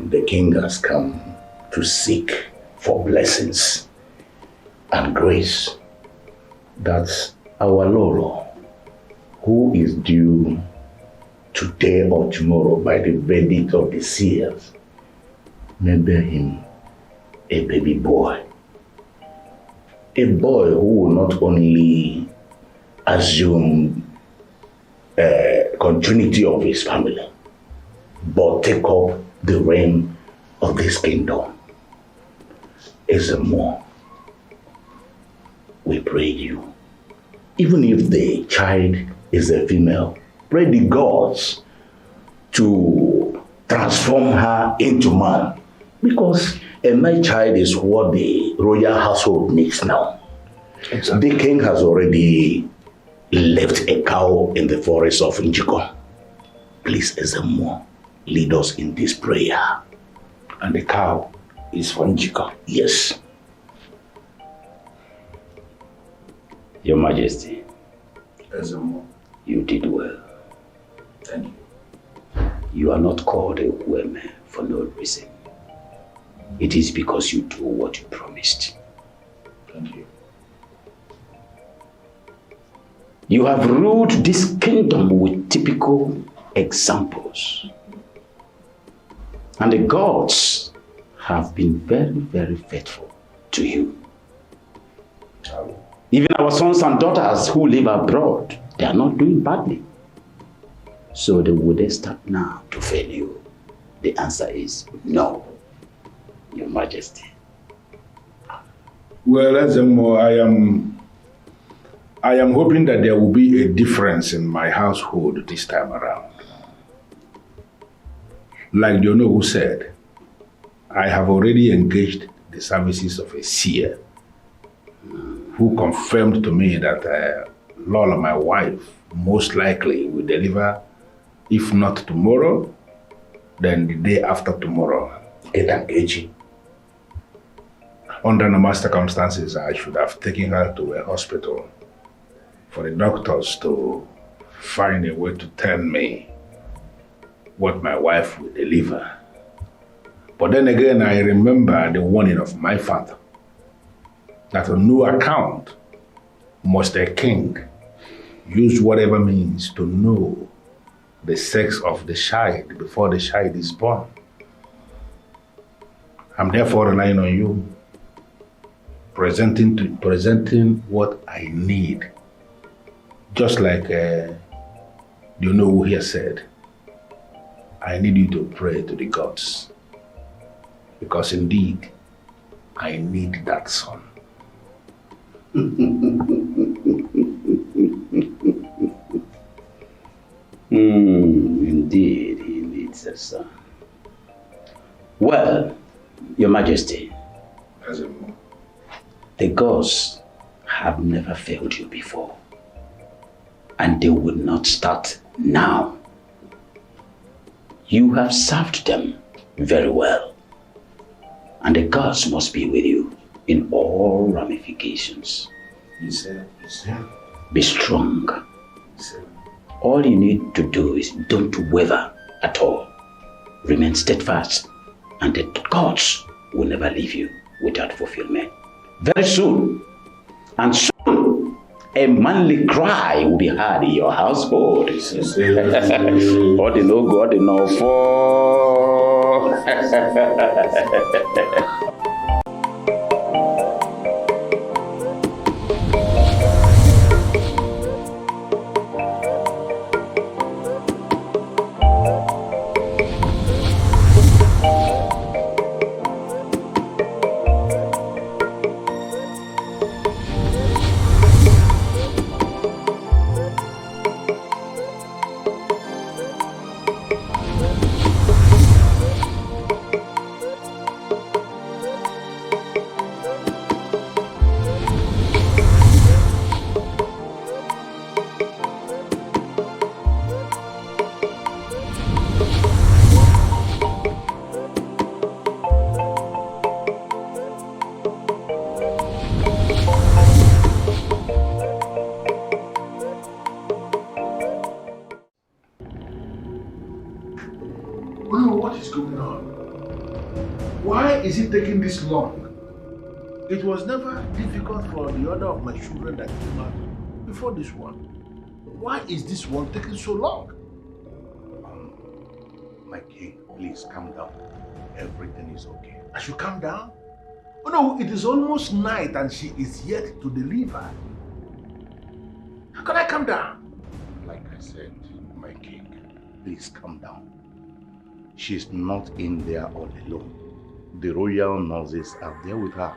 the king has come to seek for blessings and grace. That's our Lolo, who is due today or tomorrow by the verdict of the seers, may bear him a baby boy. A boy who will not only assume continuity of his family, but take up the reign of this kingdom. More, we pray you, even if the child is a female, pray the gods to transform her into man, because a male child is what the royal household needs now. Exactly. The king has already left a cow in the forest of Njiko. Please, Ezemo, lead us in this prayer. And the cow is for Njiko? Yes. Your Majesty, Ezemo, you did well. Thank you. You are not called a woman for no reason. It is because you do what you promised. Thank you. You have ruled this kingdom with typical examples. And the gods have been very, very faithful to you. Even our sons and daughters who live abroad, they are not doing badly. So would they start now to fail you? The answer is no, Your Majesty. Well, Ezemo, I am hoping that there will be a difference in my household this time around. Like who said, I have already engaged the services of a seer who confirmed to me that Lola, my wife, most likely will deliver, if not tomorrow, then the day after tomorrow. Under normal circumstances, I should have taken her to a hospital for the doctors to find a way to tell me what my wife will deliver. But then again, I remember the warning of my father that on no account must a king use whatever means to know the sex of the child before the child is born. I'm therefore relying on you, presenting what I need. Just like who here said, I need you to pray to the gods, because indeed, I need that son. Indeed, he needs a son. Well, Your Majesty, the gods have never failed you before, and they would not start now. You have served them very well, and the gods must be with you in all ramifications. Yes, sir. Be strong. Yes, sir. All you need to do is don't waver at all. Remain steadfast, and the gods will never leave you without fulfillment. Very soon, and soon, a manly cry will be heard in your household. All the no God, the no for. Wow, what is going on? Why is it taking this long? It was never difficult for the other of my children that came out before this one. Why is this one taking so long? My king, please calm down. Everything is okay. I should calm down? Oh no, it is almost night and she is yet to deliver. How can I calm down? Like I said, my king, please calm down. She's not in there all alone. The royal nurses are there with her.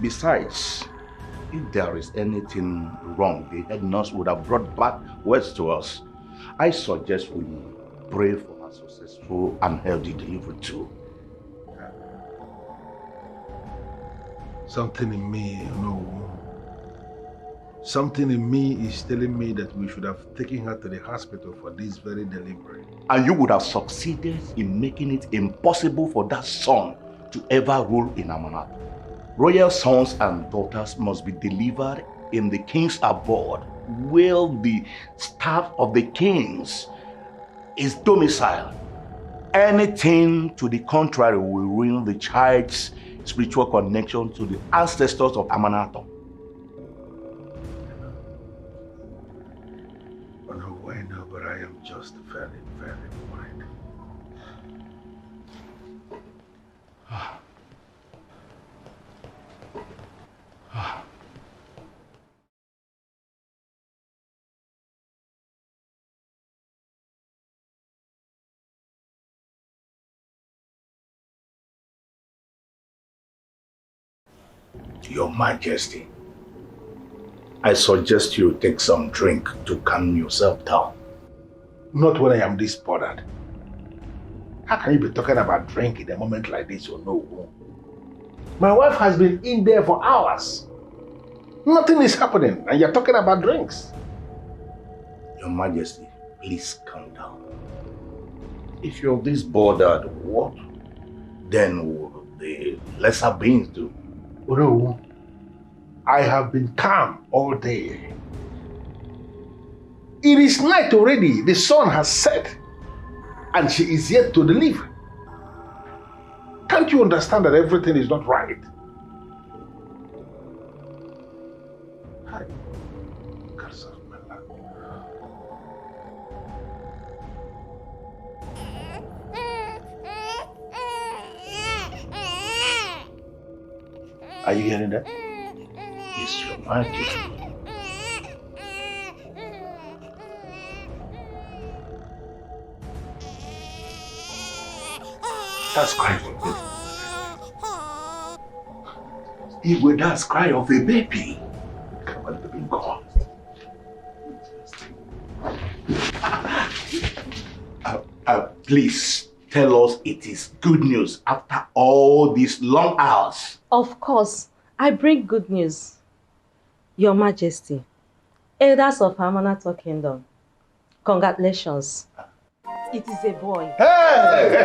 Besides, if there is anything wrong, the head nurse would have brought back words to us. I suggest we pray for a successful and healthy delivery too. Something in me, something in me is telling me that we should have taken her to the hospital for this very delivery. And you would have succeeded in making it impossible for that son to ever rule in Amara. Royal sons and daughters must be delivered in the king's abode, where the staff of the kings is domiciled. Anything to the contrary will ruin the child's spiritual connection to the ancestors of Amara. I know, but I am just very, very worried. Your Majesty, I suggest you take some drink to calm yourself down. Not when I am this bothered. How can you be talking about drink in a moment like this or no? My wife has been in there for hours. Nothing is happening and you're talking about drinks. Your Majesty, please calm down. If you're this bothered, what then will the lesser beings do? Oh no, I have been calm all day. It is night already, the sun has set, and she is yet to deliver. Can't you understand that everything is not right? Are you hearing that? Yes, Your Majesty. That's cry of a baby. Igwe, that's cry of a baby. Come on, baby, God. Please tell us it is good news after all these long hours. Of course, I bring good news. Your Majesty, elders of Amanato Kingdom, congratulations. It is a boy. Hey!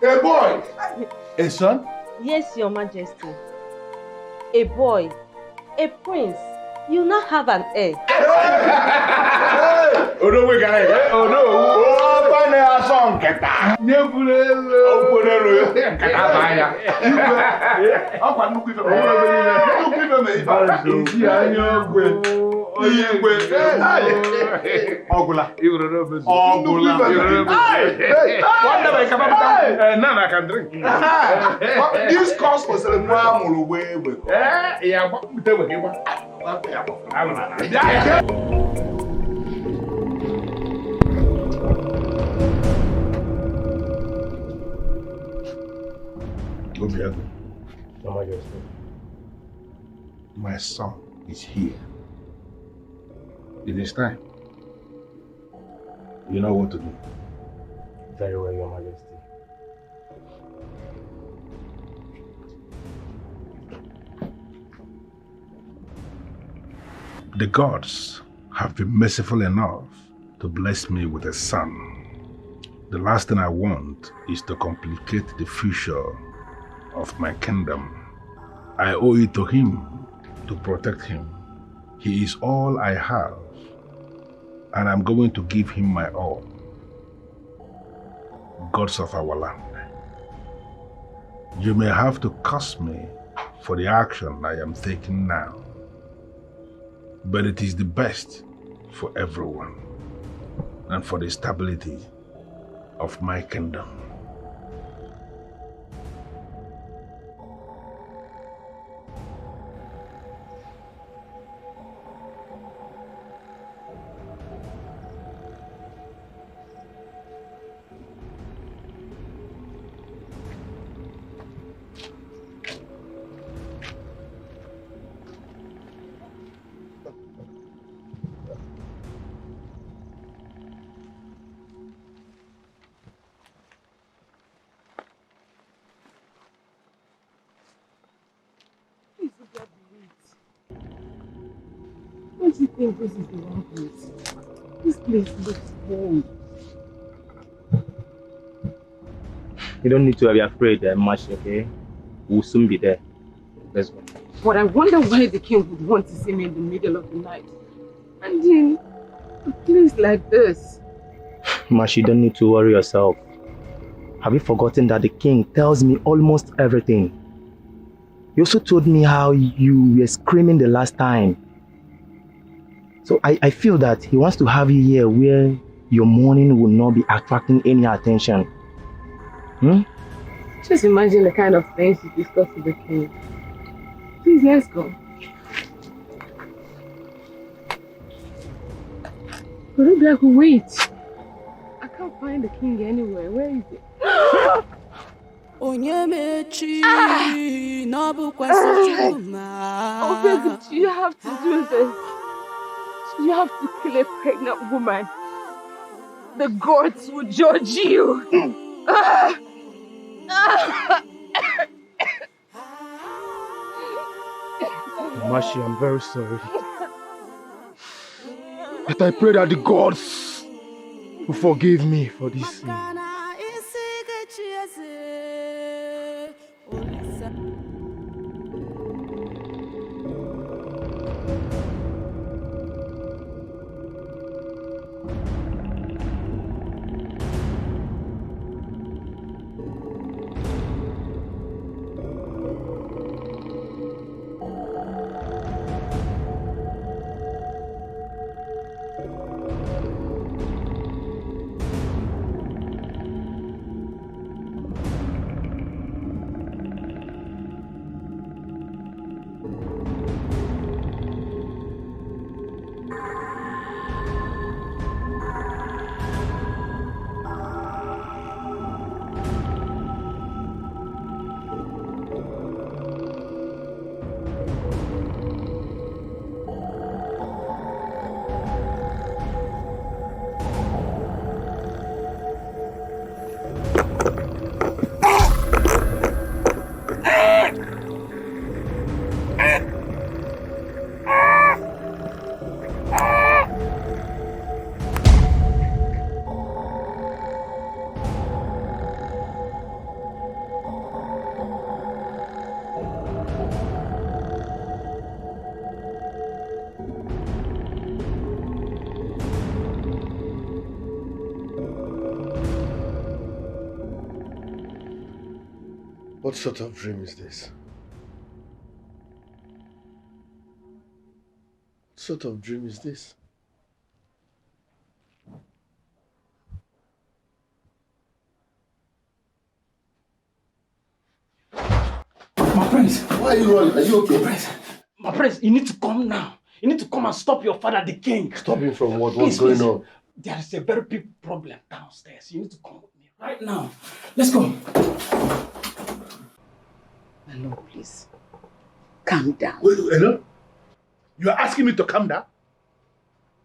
A boy! A son? Yes, Your Majesty. A boy, a prince. You now have an heir. Oh no, we got it. Oh no. Oh, pana song keta. Nyebulelo. Oponelo. Keta baya. Akwa nuku ife. Nuku ife me ifa. Isi anyo gwe. Oye gwe. Ogula. Ogula. Wonder I come up. Now I can drink. This calls for celebration amuru we. Yeah, what we do here? Your Majesty. My son is here. It is time. You know what to do. Very well, Your Majesty. The gods have been merciful enough to bless me with a son. The last thing I want is to complicate the future of my kingdom. I owe it to him to protect him. He is all I have, and I'm going to give him my all. Gods of our land, You may have to curse me for the action I am taking now, but it is the best for everyone and for the stability of my kingdom. Don't you think this is the wrong place? This place looks cold. You don't need to be afraid much, okay? We'll soon be there. Let's go. But I wonder why the king would want to see me in the middle of the night. And in a place like this. Mash, you don't need to worry yourself. Have you forgotten that the king tells me almost everything? You also told me how you were screaming the last time. So I feel that he wants to have you here where your mourning will not be attracting any attention. Just imagine the kind of things you discuss with the king. Please, let's go. But maybe I could wait. I can't find the king anywhere. Where is it? Ugezu, you have to do this. You have to kill a pregnant woman. The gods will judge you. Mashi, I'm very sorry. But I pray that the gods will forgive me for this sin. What sort of dream is this? What sort of dream is this? My prince! Why are you running? Are you okay? My prince, you need to come now. You need to come and stop your father, the king. Stop him from what? What's going on? There is a very big problem downstairs. You need to come with me right now. Let's go. My lord, please. Calm down. Wait, hello? You are asking me to calm down?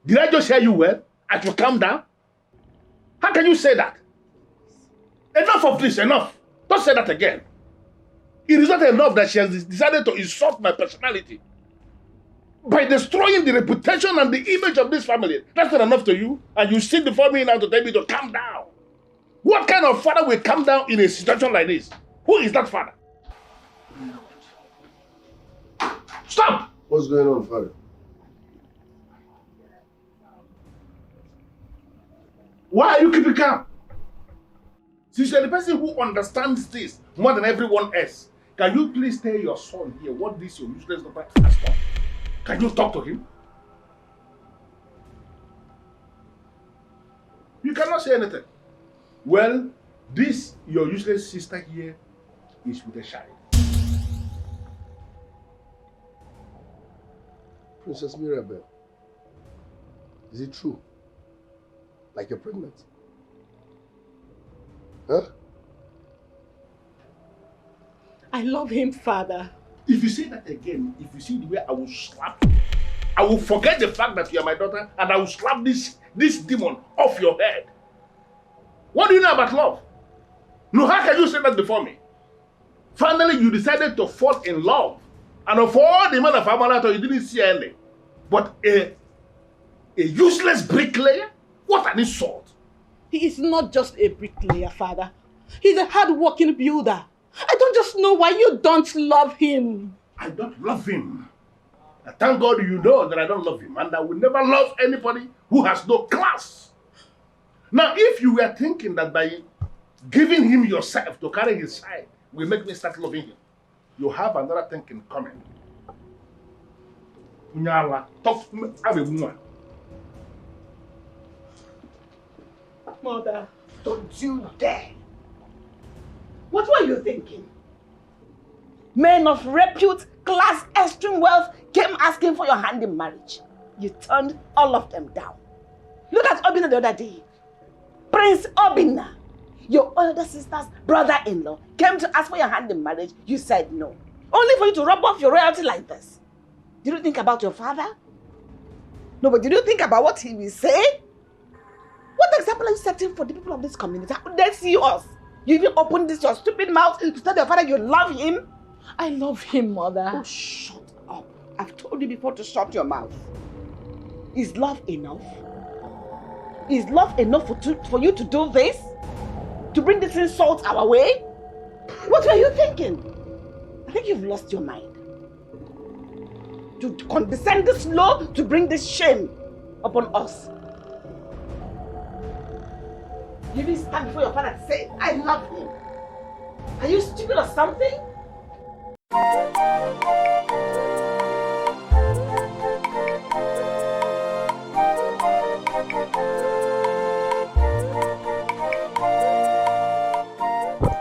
Did I just hear you well? I should calm down? How can you say that? Enough of this, enough. Don't say that again. It is not enough that she has decided to insult my personality by destroying the reputation and the image of this family. That's not enough to you, and you sit before me now to tell me to calm down. What kind of father will calm down in a situation like this? Who is that father? Stop! What's going on, father? Why are you keeping calm? Since you're the person who understands this more than everyone else, can you please tell your son here what this your useless daughter has done? Can you talk to him? You cannot say anything. Well, this your useless sister here is with a child. Princess Mirabel, is it true? Like you're pregnant? Huh? I love him, Father. If you say that again, if you see the way I will slap you, I will forget the fact that you are my daughter and I will slap this demon off your head. What do you know about love? No, how can you say that before me? Finally, you decided to fall in love. And of all the men of Amara, you didn't see any. But a useless bricklayer? What an insult. He is not just a bricklayer, Father. He's a hard-working builder. I don't just know why you don't love him. I don't love him. Thank God you know that I don't love him. And I will never love anybody who has no class. Now, if you were thinking that by giving him yourself to carry his side will make me start loving him, you have another thing in common. Mother, don't you dare. What were you thinking? Men of repute, class, extreme wealth came asking for your hand in marriage. You turned all of them down. Look at Obina the other day. Prince Obina, your older sister's brother-in-law, came to ask for your hand in marriage. You said no. Only for you to rub off your royalty like this. Did you think about your father? No, but did you think about what he will say? What example are you setting for the people of this community? How would they see us? You even open this your stupid mouth to tell your father you love him? I love him, Mother. Oh, shut up. I've told you before to shut your mouth. Is love enough? Is love enough for you to do this? To bring this insult our way? What were you thinking? I think you've lost your mind. To condescend this low, to bring this shame upon us. You didn't stand before your father and say, I love him. Are you stupid or something?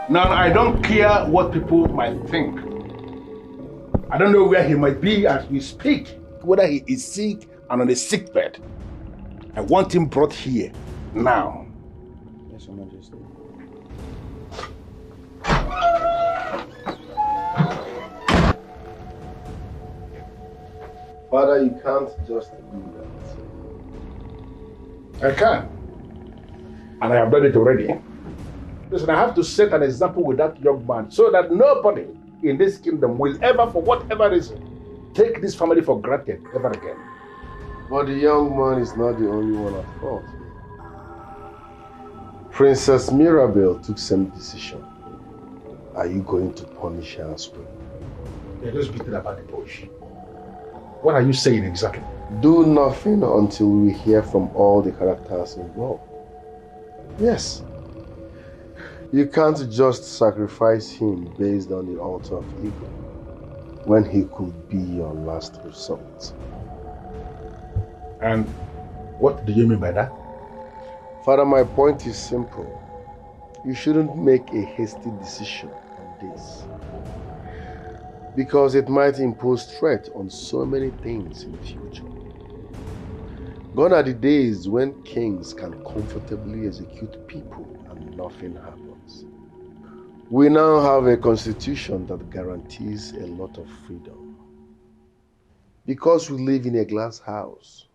Now, I don't care what people might think. I don't know where he might be as we speak, whether he is sick and on a sick bed. I want him brought here, now. Yes, Your Majesty. Father, you can't just do that. I can. And I have done it already. Listen, I have to set an example with that young man so that nobody in this kingdom will ever, for whatever reason, take this family for granted ever again. But the young man is not the only one at fault. Princess Mirabel took some decision. Are you going to punish her as well? Yeah, just beat it about the bush. What are you saying exactly? Do nothing until we hear from all the characters involved. Yes. You can't just sacrifice him based on the altar of ego when he could be your last resort. And what do you mean by that? Father, my point is simple. You shouldn't make a hasty decision on this, because it might impose threat on so many things in the future. Gone are the days when kings can comfortably execute people and nothing happens. We now have a constitution that guarantees a lot of freedom. Because we live in a glass house,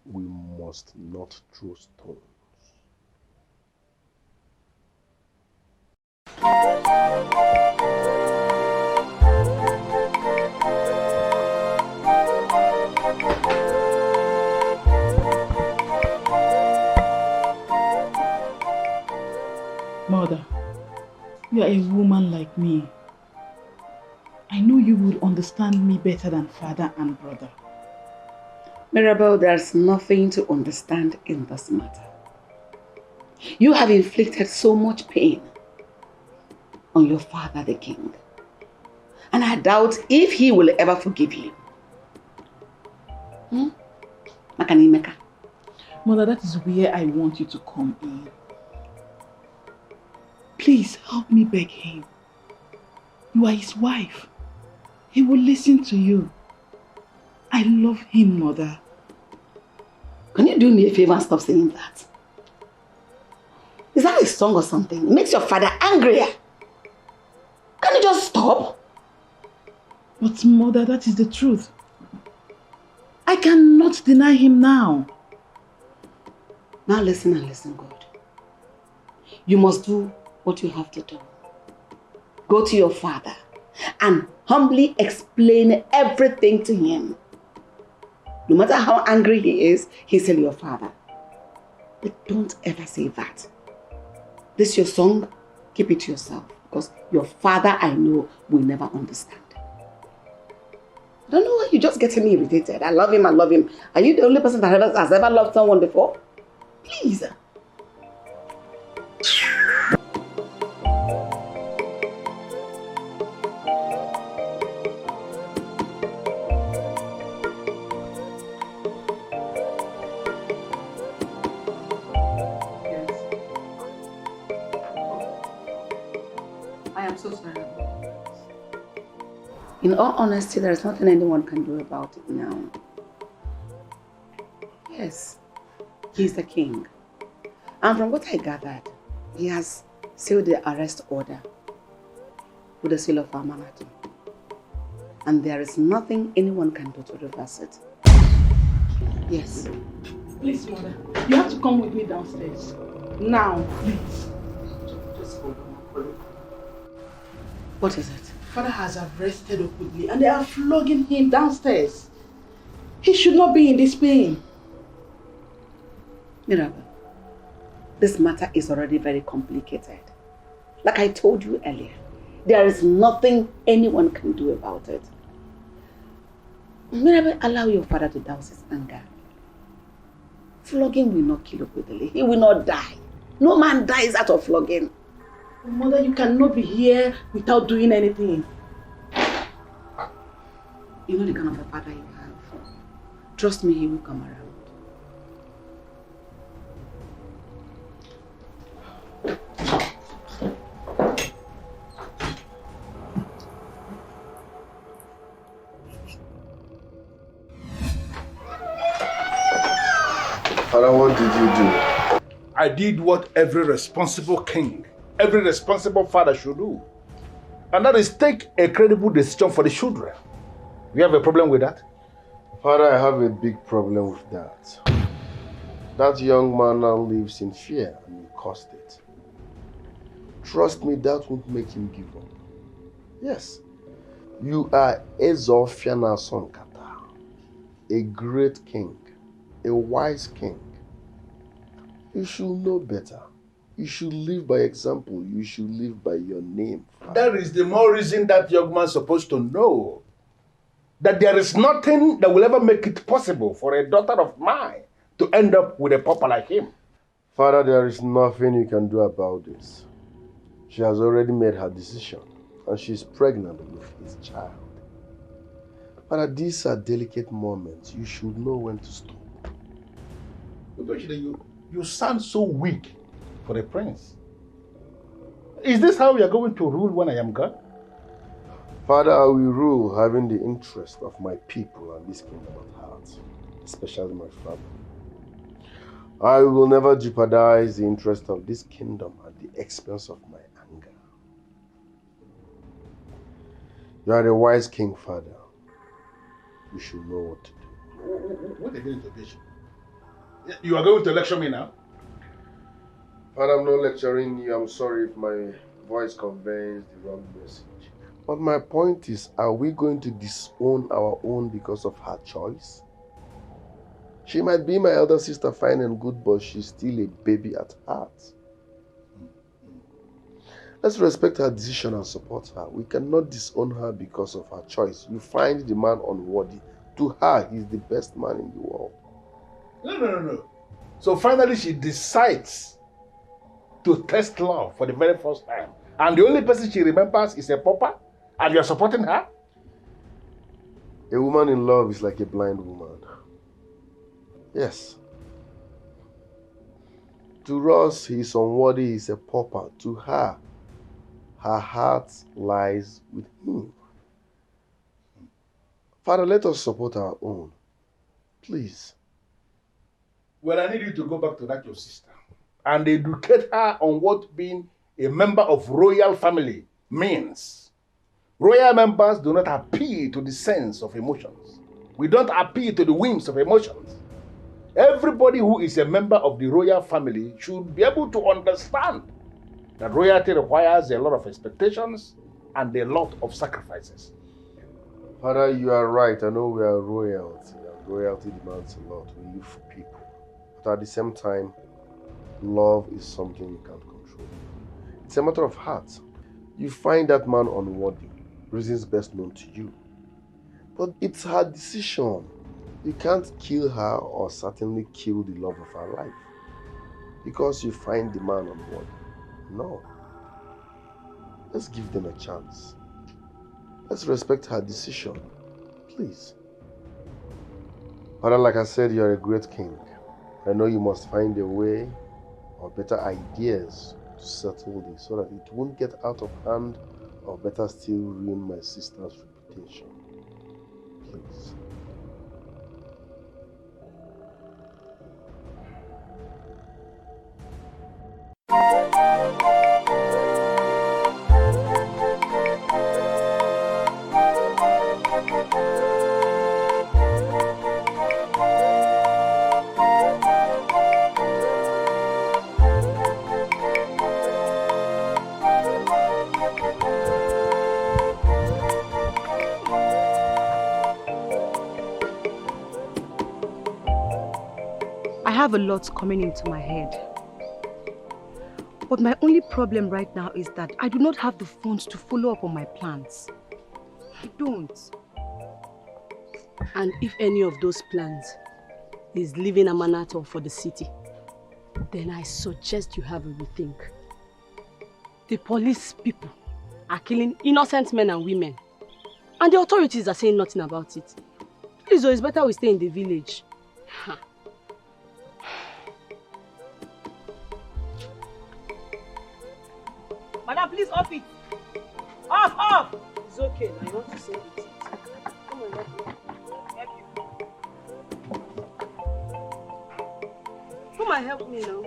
we must not throw stones. Mother, you are a woman like me. I know you would understand me better than father and brother. Mirabel, there's nothing to understand in this matter. You have inflicted so much pain on your father, the king. And I doubt if he will ever forgive you. Makanimeka. Mother, that is where I want you to come in. Please help me beg him. You are his wife. He will listen to you. I love him, Mother. Can you do me a favor and stop saying that? Is that a song or something? It makes your father angrier. Can you just stop? But Mother, that is the truth. I cannot deny him now. Now listen and listen good. You must do what you have to do. Go to your father and humbly explain everything to him. No matter how angry he is, he's still your father. But don't ever say that. This is your song, keep it to yourself. Because your father, I know, will never understand. I don't know why you're just getting me irritated. I love him, I love him. Are you the only person that has ever loved someone before? Please. In all honesty, there is nothing anyone can do about it now. Yes, he's the king. And from what I gathered, he has sealed the arrest order with the seal of Amara. And there is nothing anyone can do to reverse it. Yes. Please, Mother, you have to come with me downstairs. Now, please. Just hold on. What is it? Father has arrested Okudli and they are flogging him downstairs. He should not be in this pain. Mirabel, this matter is already very complicated. Like I told you earlier, there is nothing anyone can do about it. Mirabel, allow your father to douse his anger. Flogging will not kill Okudli. He will not die. No man dies out of flogging. Mother, you cannot be here without doing anything. You know the kind of a father you have. Trust me, he will come around. Father, what did you do? I did what every responsible king, every responsible father should do. And that is take a credible decision for the children. You have a problem with that? Father, I have a big problem with that. That young man now lives in fear and will cost it. Trust me, that won't make him give up. Yes, you are Ezofiana Sonkata, a great king, a wise king. You should know better. You should live by example. You should live by your name. Father. That is the more reason that young man is supposed to know that there is nothing that will ever make it possible for a daughter of mine to end up with a papa like him. Father, there is nothing you can do about this. She has already made her decision and she is pregnant with his child. Father, these are delicate moments. You should know when to stop. You sound so weak for a prince. Is this how you are going to rule when I am gone? Father, I will rule having the interest of my people and this kingdom at heart, especially my family. I will never jeopardize the interest of this kingdom at the expense of my anger. You are a wise king, Father. You should know what to do. What a good intervention. You are going to lecture me now? Father, I'm not lecturing you. I'm sorry if my voice conveys the wrong message. But my point is, are we going to disown our own because of her choice? She might be my elder sister, fine and good, but she's still a baby at heart. Let's respect her decision and support her. We cannot disown her because of her choice. You find the man unworthy. To her, he's the best man in the world. No. So finally she decides to test love for the very first time And the only person she remembers is a pauper, and you're supporting her? A woman in love is like a blind woman. Yes. To us, he is unworthy, he is a pauper. To her, her heart lies with him. Father, let us support our own. Please. Well, I need you to go back to that your sister and educate her on what being a member of royal family means. Royal members do not appeal to the sense of emotions. We don't appeal to the whims of emotions. Everybody who is a member of the royal family should be able to understand that royalty requires a lot of expectations and a lot of sacrifices. Father, you are right. I know we are royalty, and royalty demands a lot. We live for people. But at the same time, love is something you can't control. It's a matter of heart. You find that man unworthy, reasons best known to you. But it's her decision. You can't kill her or certainly kill the love of her life because you find the man unworthy. No. Let's give them a chance. Let's respect her decision. Please. Father, like I said, you're a great king. I know you must find a way or better ideas to settle this so that it won't get out of hand or better still ruin my sister's reputation. Please. I have a lot coming into my head. But my only problem right now is that I do not have the funds to follow up on my plans. I don't. And if any of those plans is leaving Amara for the city, then I suggest you have a rethink. The police people are killing innocent men and women, and the authorities are saying nothing about it. Please, it's better we stay in the village. Madam, please off it. Off! It's okay, I want to say it. Come on, let me help you. Come and help me now.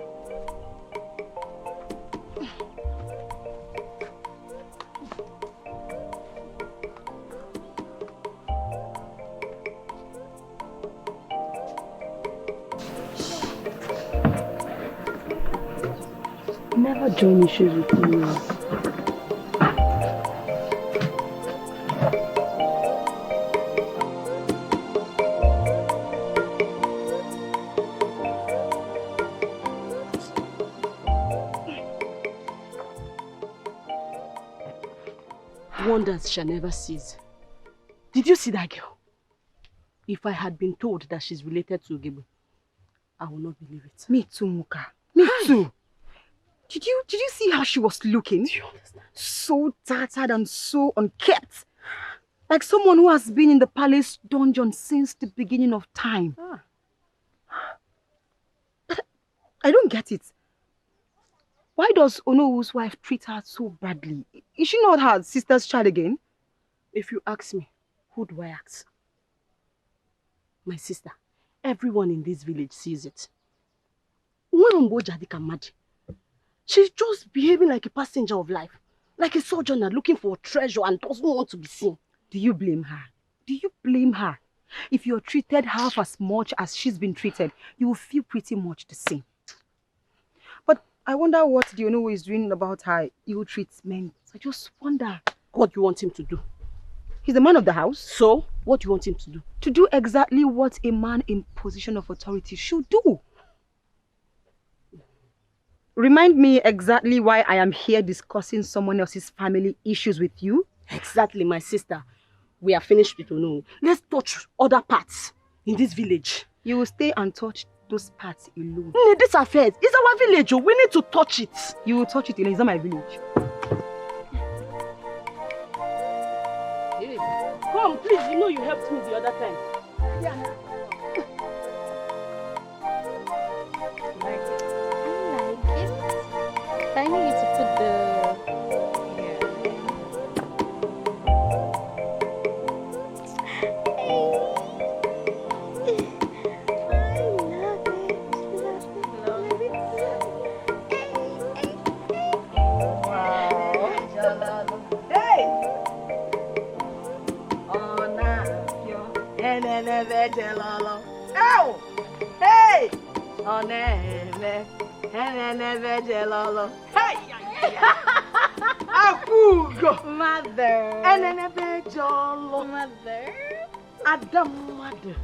Never join issues with me. Wonders shall never cease. Did you see that girl? If I had been told that she's related to Ugezu, I would not believe it. Me too, Muka. Me too. Did you see how she was looking? Do you understand? So tattered and so unkempt. Like someone who has been in the palace dungeon since the beginning of time. But I don't get it. Why does Onowu's wife treat her so badly? Is she not her sister's child again? If you ask me, who do I ask? My sister. Everyone in this village sees it. She's just behaving like a passenger of life. Like a sojourner looking for treasure and doesn't want to be seen. Do you blame her? Do you blame her? If you're treated half as much as she's been treated, you will feel pretty much the same. But I wonder what the Onowu is doing about her ill treatment. I just wonder. What do you want him to do? He's the man of the house. So, what do you want him to do? To do exactly what a man in position of authority should do. Remind me exactly why I am here discussing someone else's family issues with you. Exactly, my sister. We are finished with Onowu. Let's touch other parts in this village. You will stay and touch those parts alone. This affair is our village. We need to touch it. You will touch it alone. It's not my village. please, you know you helped me the other time. Yeah. I need you to put the...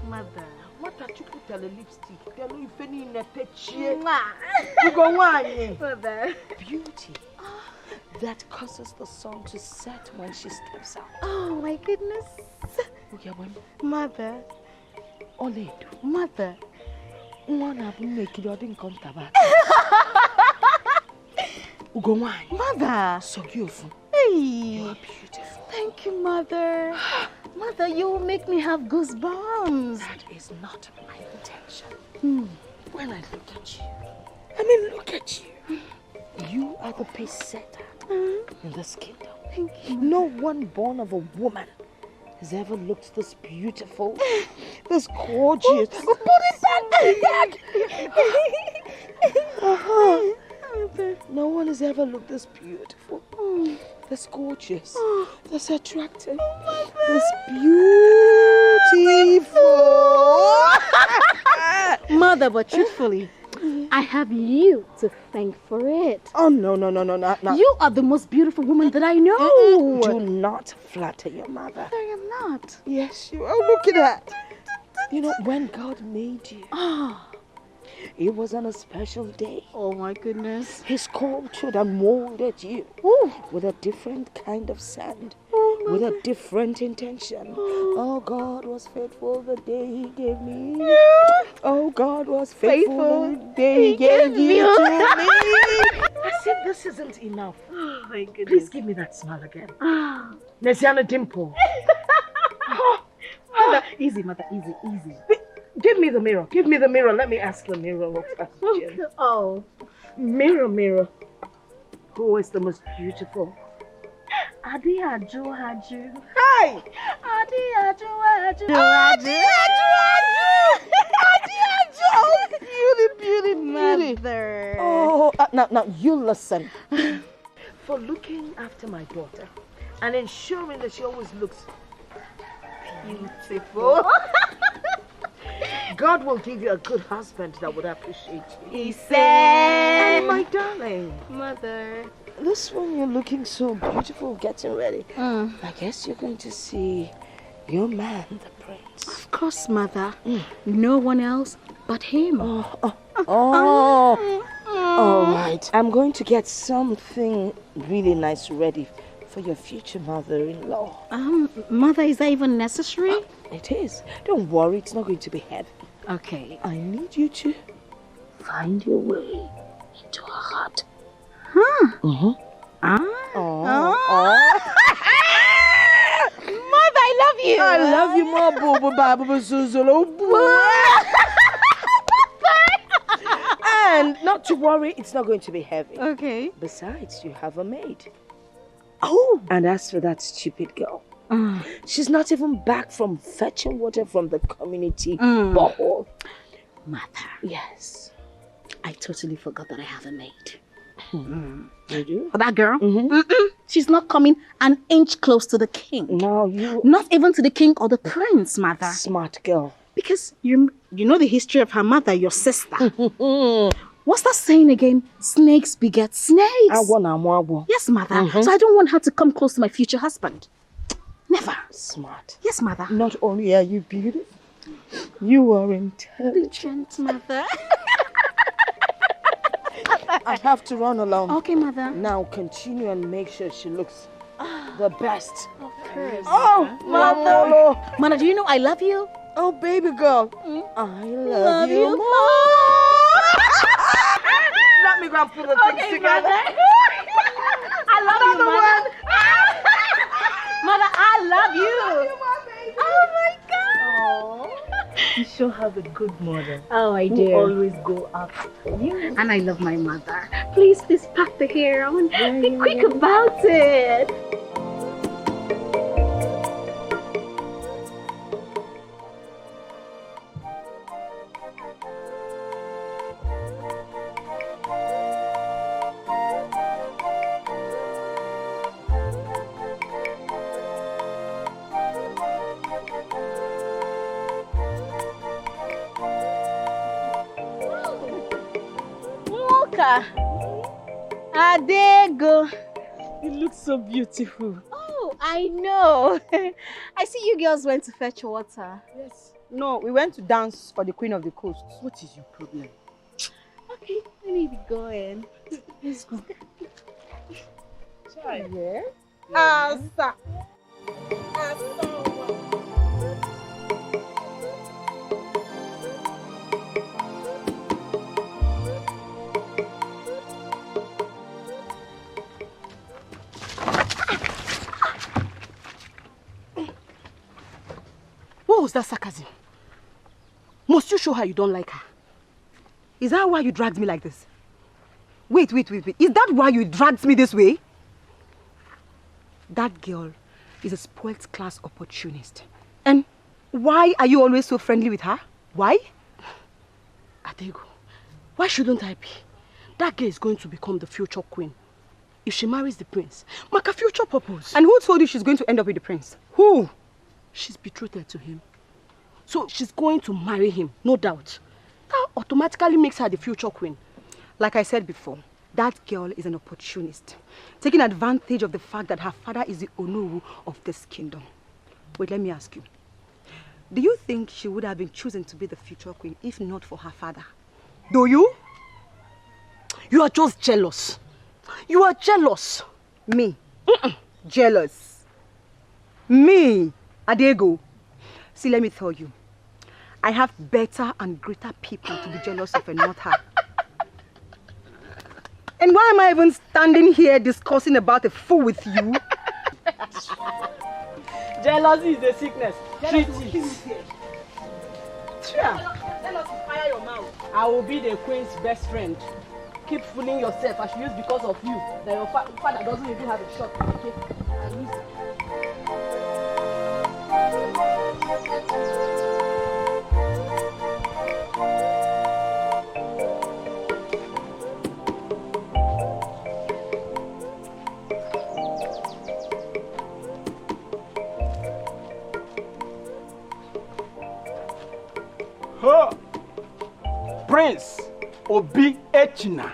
Mother. What are you put on the lipstick? Tell you if any in the you go on. Mother. Beauty. That causes the sun to set when she steps out. Oh my goodness. Okay, Mother. Oledo. Mother. One of them make you didn't come back. Mother. So beautiful. Hey. You are beautiful. Thank you, Mother. Mother, you will make me have goosebumps. That is not my intention. When I look at you. Look at you. You are the pace setter in this kingdom. Thank you. No one born of a woman has ever looked this beautiful, this gorgeous. Put it back! No one has ever looked this beautiful, this gorgeous, this attractive, this beautiful. Mother, but truthfully, I have you to thank for it. Oh, no. You are the most beautiful woman that I know. Do not flatter your mother. I am not. Yes, you are. Look at that. You know, when God made you, it was on a special day. Oh my goodness. He sculptured and molded you with a different kind of sand, with a different intention. Oh, God was faithful the day He gave me. Oh, God was faithful the day He gave you to me. I said this isn't enough. Oh my goodness. Please give me that smile again. Nesiana dimple. Mother, easy, Mother, easy. Give me the mirror. Let me ask the mirror a question. Oh. Mirror. Who is the most beautiful? Adu. Hi! Adu. Beauty. Mother. Oh, now you listen. For looking after my daughter and ensuring that she always looks beautiful. God will give you a good husband that would appreciate you. He said. And my darling. Mother. This one you're looking so beautiful, getting ready. I guess you're going to see your man, the prince. Of course, Mother. No one else but him. All right. I'm going to get something really nice ready for your future mother-in-law. Mother, is that even necessary? It is. Don't worry, it's not going to be heavy. Okay. I need you to find your way into her heart. Mother, I love you. I love you more, Boo Zuzulu. And not to worry, it's not going to be heavy. Okay. Besides, you have a maid. Oh! And as for that stupid girl, she's not even back from fetching water from the community borehole. Mother. Yes. I totally forgot that I have a maid. You do? For that girl? She's not coming an inch close to the king. No, you... Not even to the king or the prince, Mother. Smart girl. Because you know the history of her mother, your sister. What's that saying again? Snakes beget snakes. Yes, Mother. So I don't want her to come close to my future husband. Never. Smart. Yes, Mother. Not only are you beautiful, you are intelligent. Mother. I have to run along. Okay, Mother. Now continue and make sure she looks the best. Of course. Oh, Mother. Mother, do you know I love you? Oh, baby girl. I love you more. Let me go and put the things together. I love you, Mother. Mother, I love you. I love you, my baby. sure have a good mother. Oh, I who do. always go out. Yeah. And I love my mother. Please pack the hair on. Be quick about it. Adego. You look so beautiful. Oh, I know. I see you girls went to fetch water. Yes. No, we went to dance for the Queen of the Coast. What is your problem? Okay, let me be going. Let's go. Try. Yeah. Asa. What was that sarcasm? Must you show her you don't like her? Is that why you dragged me like this? Wait. Is that why you dragged me this way? That girl is a spoilt class opportunist. And why are you always so friendly with her? Why? Adego, why shouldn't I be? That girl is going to become the future queen. If she marries the prince, make a future purpose. And who told you she's going to end up with the prince? Who? She's betrothed to him. So she's going to marry him, no doubt. That automatically makes her the future queen. Like I said before, that girl is an opportunist, taking advantage of the fact that her father is the Onowu of this kingdom. Wait, let me ask you. Do you think she would have been chosen to be the future queen if not for her father? Do you? You are just jealous. You are jealous. Me? Jealous? Me? Adego? See, let me tell you. I have better and greater people to be jealous of and not her. And why am I even standing here discussing about a fool with you? Jealousy is a sickness. Treat it. Tell us to fire your mouth. I will be the queen's best friend. Keep fooling yourself. I should use because of you. That your father doesn't even have a shot. Okay? I lose. Prince Obi Echina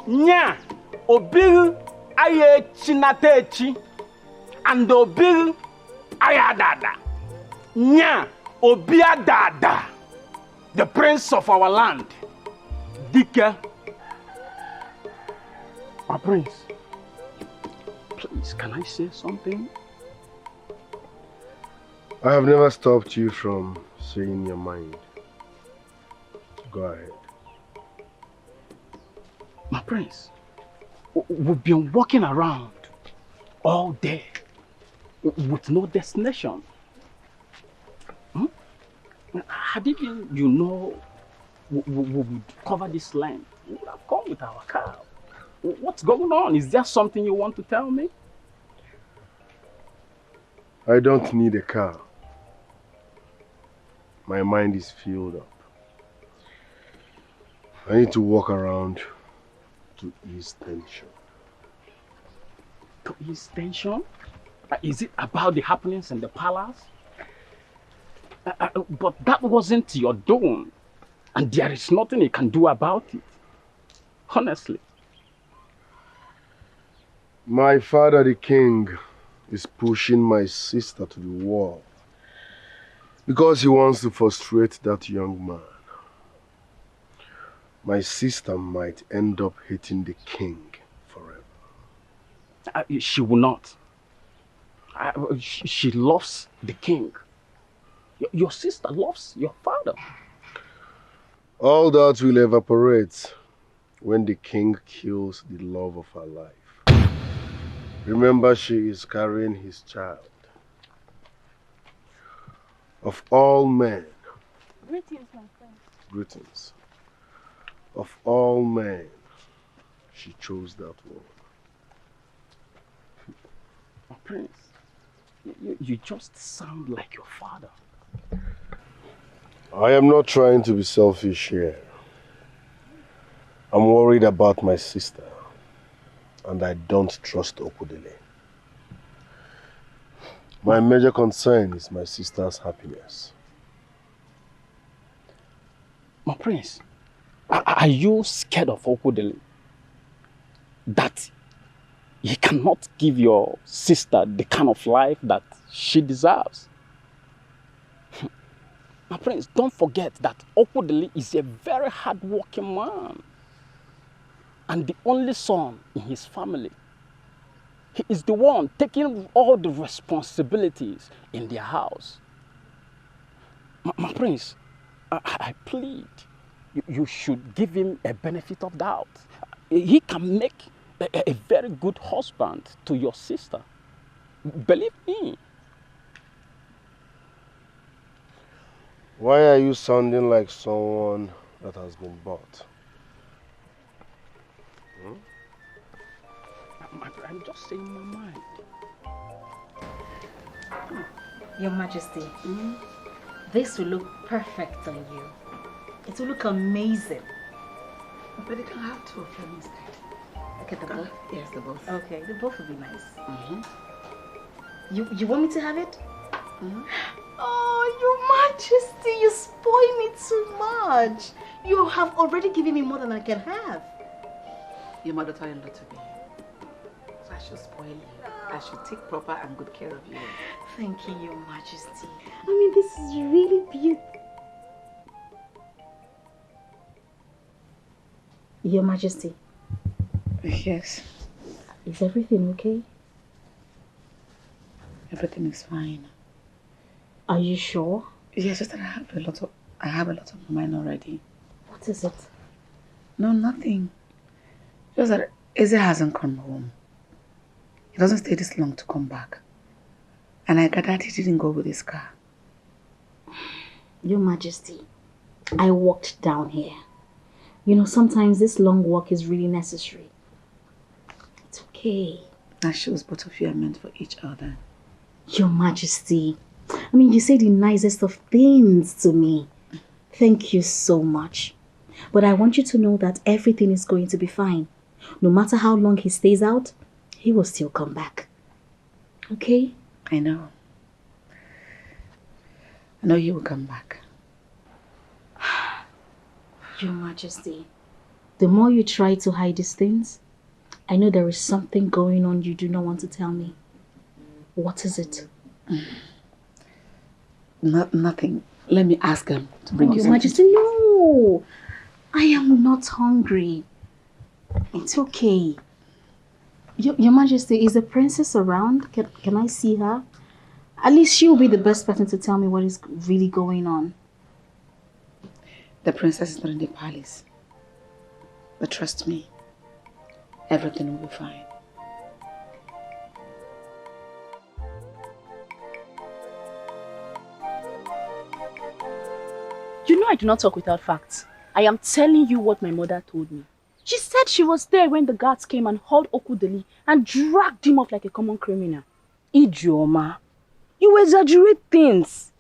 Nya Obi Aye Chinatechi and Obi Ayadada Nya Obi Adada, the prince of our land. Dike. My prince, please, can I say something? I have never stopped you from saying your mind. Go ahead. My prince, we've been walking around all day with no destination. Had it been, we would cover this land, we would have come with our car. What's going on? Is there something you want to tell me? I don't need a car. My mind is filled up. I need to walk around to ease tension. To ease tension? Is it about the happenings in the palace? But that wasn't your doing. And there is nothing you can do about it. Honestly. My father, the king, is pushing my sister to the wall because he wants to frustrate that young man. My sister might end up hating the king forever. She will not. She loves the king. Your sister loves your father. All that will evaporate when the king kills the love of her life. Remember, she is carrying his child. Of all men, Greetings, my friend. Greetings. Of all men, she chose that one. My prince, you just sound like your father. I am not trying to be selfish here. I'm worried about my sister, and I don't trust Okudele. My major concern is my sister's happiness. My prince, are you scared of Okudele? That he cannot give your sister the kind of life that she deserves? My prince, don't forget that Okudele is a very hard-working man and the only son in his family. He is the one taking all the responsibilities in their house. My prince, I plead, you should give him a benefit of doubt. He can make a very good husband to your sister. Believe me. Why are you sounding like someone that has been bought? I'm just saying my mind. Your Majesty, this will look perfect on you. It will look amazing. But you can have two of them instead. Okay, the both? Yes, the both. Okay, the both will be nice. You want me to have it? Oh, Your Majesty, you spoil me too much. You have already given me more than I can have. Your mother-in-law to be. So I should spoil you. I should take proper and good care of you. Thank you, Your Majesty. I mean, this is really beautiful. Your Majesty. Yes. Is everything okay? Everything is fine. Are you sure? Yes, just that I have a lot of mine already. What is it? No, nothing. Just that Eze hasn't come home. He doesn't stay this long to come back. And I gathered he didn't go with his car. Your Majesty, I walked down here. You know, sometimes this long walk is really necessary. It's okay. That shows both of you are meant for each other. Your Majesty, I mean, you say the nicest of things to me. Thank you so much. But I want you to know that everything is going to be fine. No matter how long he stays out, he will still come back. Okay? I know. I know he will come back. Your Majesty, the more you try to hide these things, I know there is something going on you do not want to tell me. What is it? Nothing. Let me ask him to bring you Your something. Majesty, no! I am not hungry. It's okay. Your Majesty, is the princess around? Can I see her? At least she'll be the best person to tell me what is really going on. The princess is not in the palace. But trust me, everything will be fine. You know I do not talk without facts. I am telling you what my mother told me. She said she was there when the guards came and hauled Okudele and dragged him off like a common criminal. Ijeoma, you exaggerate things.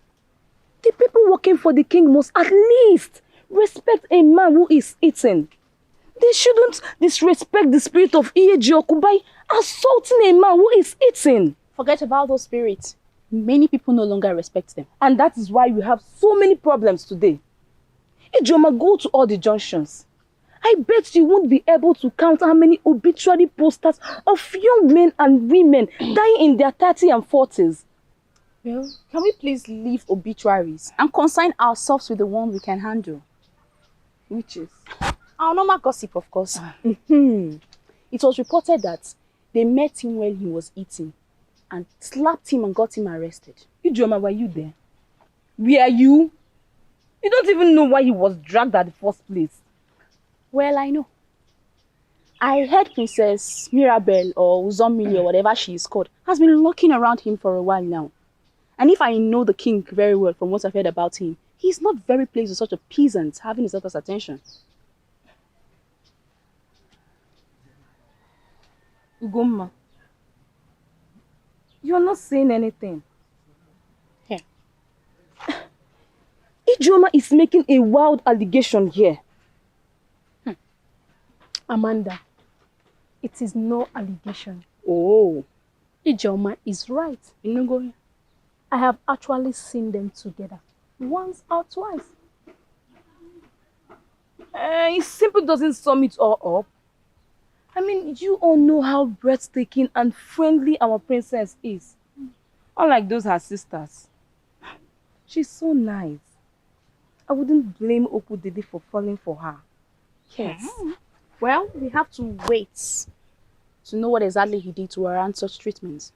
The people working for the king must at least respect a man who is eating. They shouldn't disrespect the spirit of Ugezu.J by assaulting a man who is eating. Forget about those spirits. Many people no longer respect them. And that is why we have so many problems today. Ijeoma, go to all the junctions. I bet you won't be able to count how many obituary posters of young men and women dying in their 30s and 40s. Well, can we please leave obituaries and consign ourselves with the one we can handle? Which is? Our normal gossip, of course. It was reported that they met him while he was eating and slapped him and got him arrested. Ijeoma, were you there? Were you? You don't even know why he was dragged at the first place. Well, I know. I heard Princess Mirabelle or Uzomili or whatever she is called has been looking around him for a while now. And if I know the king very well from what I've heard about him, He's not very pleased with such a peasant having his daughter's attention. Ugomma, you're not saying anything. Yeah. Ijeoma is making a wild allegation here. Amanda, it is no allegation. Oh. Ijeoma is right. I have actually seen them together. Once or twice. It simply doesn't sum it all up. I mean, you all know how breathtaking and friendly our princess is. Unlike those her sisters. She's so nice. I wouldn't blame Okudili for falling for her. Yes. Well, we have to wait to know what exactly he did to warrant such treatments.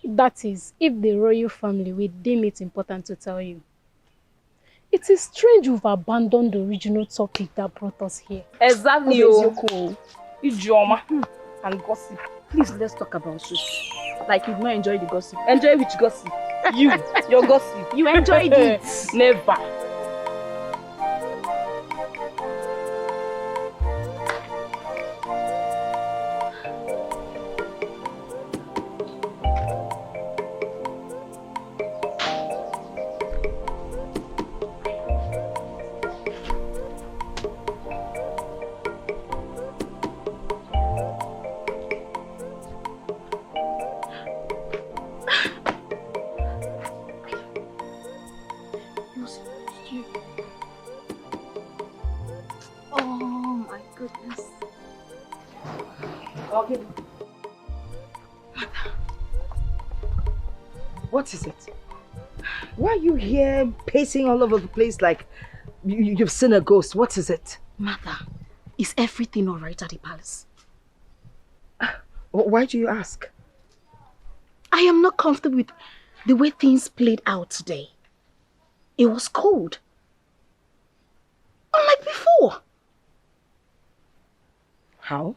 That is, if the royal family will deem it important to tell you. It is strange you've abandoned the original topic that brought us here. Exactly. Ijeoma and gossip. Please, let's talk about it. Like you've not enjoyed the gossip. Enjoy which gossip? You, your gossip. You enjoyed it. Never. What is it? Why are you here pacing all over the place like you've seen a ghost? What is it? Mother, is everything all right at the palace? Why do you ask? I am not comfortable with the way things played out today. It was cold. Unlike before. How?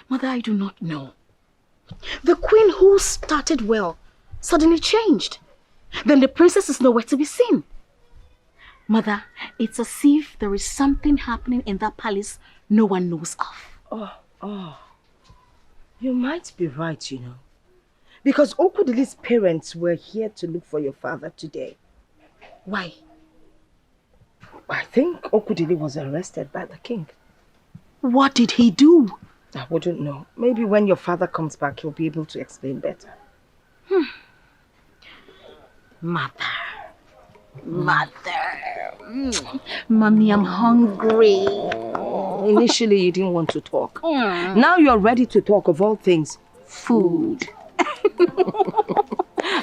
Mother, I do not know. The queen who started well suddenly changed. Then the princess is nowhere to be seen. Mother, it's as if there is something happening in that palace no one knows of. Oh. You might be right, you know. Because Okudili's parents were here to look for your father today. Why? I think Okudili was arrested by the king. What did he do? I wouldn't know. Maybe when your father comes back, he'll be able to explain better. Mother. Mommy, I'm hungry. Initially, you didn't want to talk. Now you're ready to talk, of all things. Food.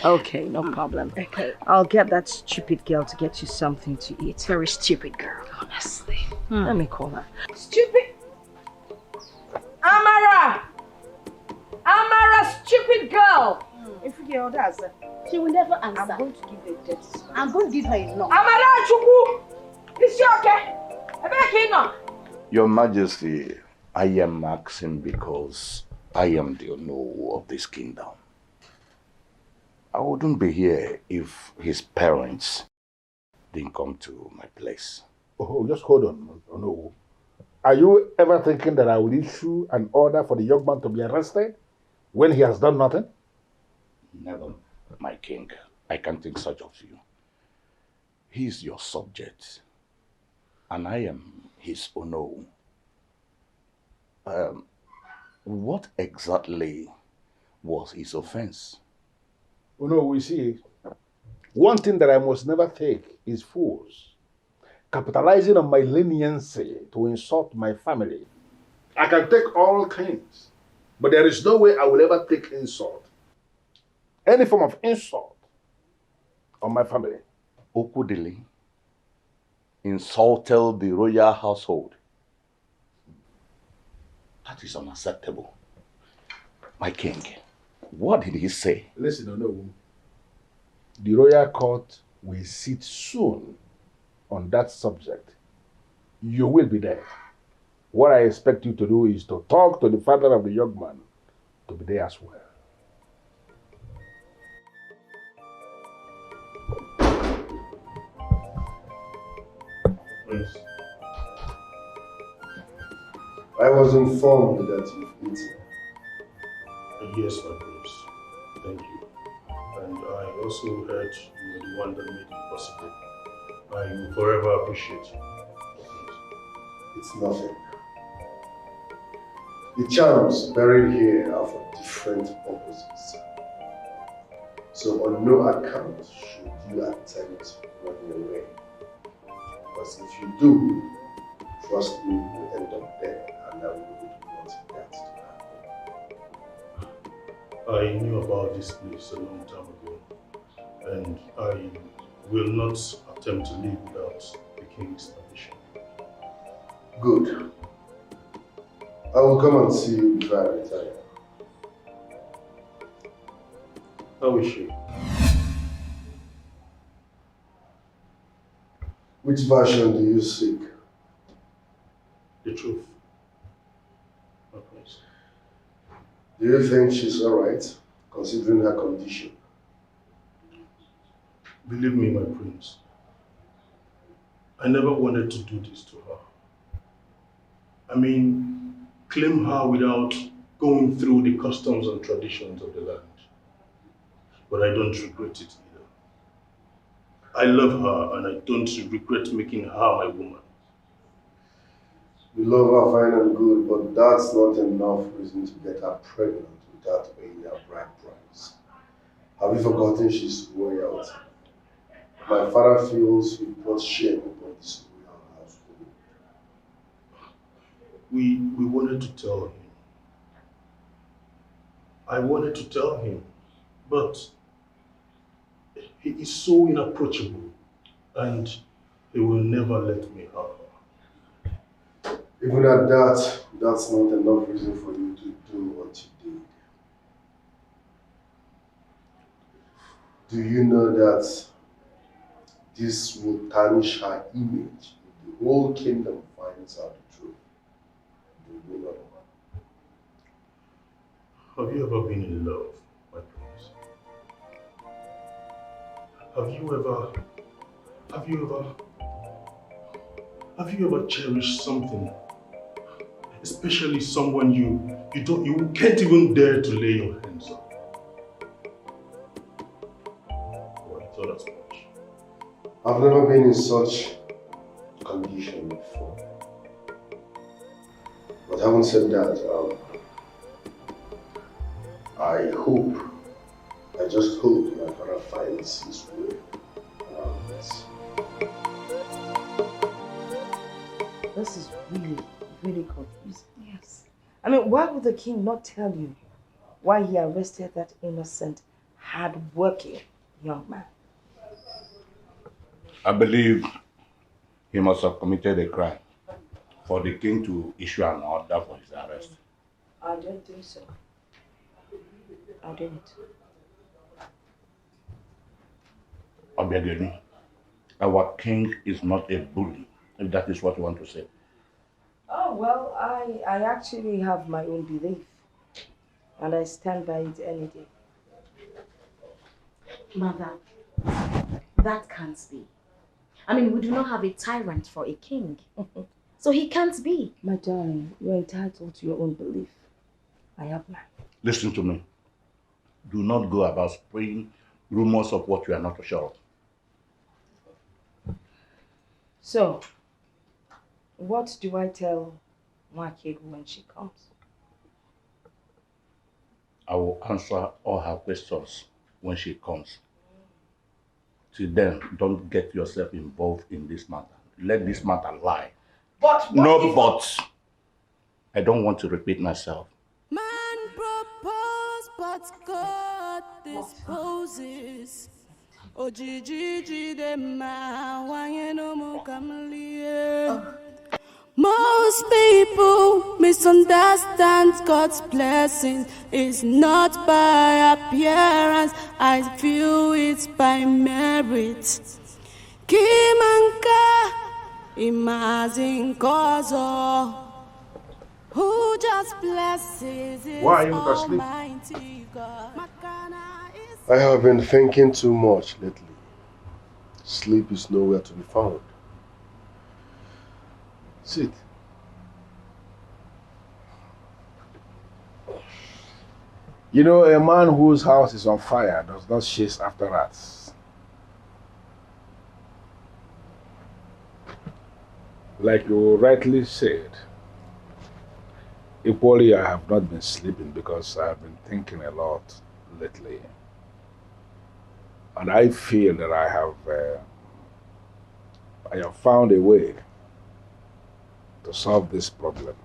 Okay, no problem. Okay. I'll get that stupid girl to get you something to eat. Very stupid girl, honestly. Let me call her. Stupid! Amara! Amara, stupid girl! If you hear that, she will never answer. I'm going to give her a dirty slap. I'm going to give her a knock. Amara, Chukwu! Is she okay? Your Majesty, I am asking because I am the owner of this kingdom. I wouldn't be here if his parents didn't come to my place. Oh, just hold on. Oh, no. Are you ever thinking that I will issue an order for the young man to be arrested when he has done nothing? Never, my king. I can't think such of you. He is your subject, and I am his owner. What exactly was his offense? Oh no, we see. One thing that I must never take is fools capitalizing on my leniency to insult my family. I can take all kinds, but there is no way I will ever take insult. Any form of insult on my family. Okudili insulted the royal household. That is unacceptable. My king, what did he say? Listen, no. The royal court will sit soon on that subject. You will be there. What I expect you to do is to talk to the father of the young man to be there as well. Prince. I was informed that you've eaten. Yes, my prince. Thank you. And I also heard you were the one that made it possible. I will forever appreciate you. It's nothing. The charms buried here are for different purposes. So on no account should you attempt running away. Because if you do, trust me, you'll end up there, and I wouldn't want that to happen. I knew about this place a long time ago, and I will not attempt to leave without the king's permission. Good. I will come and see you before I retire. How is she? Which version do you seek? The truth, my prince. Do you think she's alright, considering her condition? Believe me, my prince, I never wanted to do this to her. I mean, claim her without going through the customs and traditions of the land. But I don't regret it either. I love her and I don't regret making her my woman. You love her fine and good, but that's not enough reason to get her pregnant without paying her bride price. Have you forgotten she's royalty? My father feels we brought shame upon this royal household. We wanted to tell him. I wanted to tell him, but he is so inapproachable and he will never let me have her. Even at that, that's not enough reason for you to do what you did. Do you know that this will tarnish her image if the whole kingdom finds out the truth? Do you know that? Have you ever been in love, my prince? Have you ever cherished something? Especially someone you can't even dare to lay your hands on. Oh, I thought as much. I've never been in such condition before. But having said that, I just hope my father finds his way around this. This is really, really confusing. Yes. I mean, why would the king not tell you why he arrested that innocent, hard-working young man? I believe he must have committed a crime for the king to issue an order for his arrest. I don't think so. I didn't. Obviously, our king is not a bully, if that is what you want to say. Oh, well, I actually have my own belief. And I stand by it any day. Mother, that can't be. I mean, we do not have a tyrant for a king. So he can't be. My darling, you're entitled to your own belief. I have mine. Listen to me. Do not go about spreading rumors of what you are not sure of. So, what do I tell Mwakegu when she comes? I will answer all her questions when she comes. Till then, don't get yourself involved in this matter. Let this matter lie. But no buts. I don't want to repeat myself. Man propose, but God disposes. Ugezu.J Most people misunderstand God's blessing is not by appearance. I feel it's by merit. Kimanka imagine Kozo, who just blesses his almighty God. I have been thinking too much lately. Sleep is nowhere to be found. Sit. You know, a man whose house is on fire does not chase after rats. Like you rightly said, equally I have not been sleeping because I have been thinking a lot lately. And I feel that I have found a way to solve this problem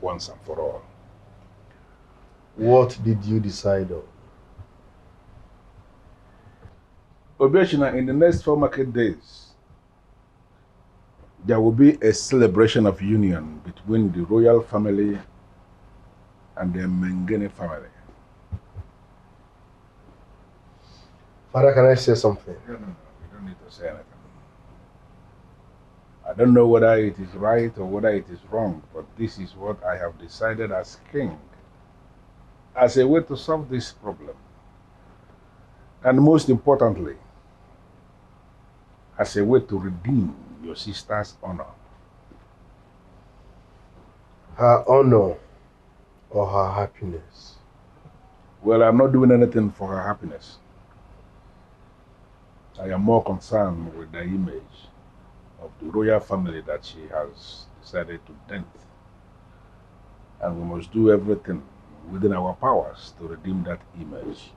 once and for all. What did you decide on? Obeshina, in the next 4 market days, there will be a celebration of union between the royal family and the Mengene family. Father, can I say something? No, you don't need to say anything. I don't know whether it is right or whether it is wrong, but this is what I have decided as king, as a way to solve this problem. And most importantly, as a way to redeem your sister's honor. Her honor or her happiness? Well, I'm not doing anything for her happiness. I am more concerned with the image of the royal family that she has decided to dent. And we must do everything within our powers to redeem that image.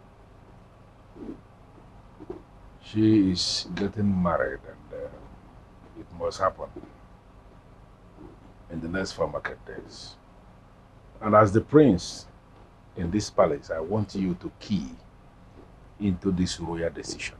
She is getting married and it must happen in the next 4 market days. And as the prince in this palace, I want you to key into this royal decision.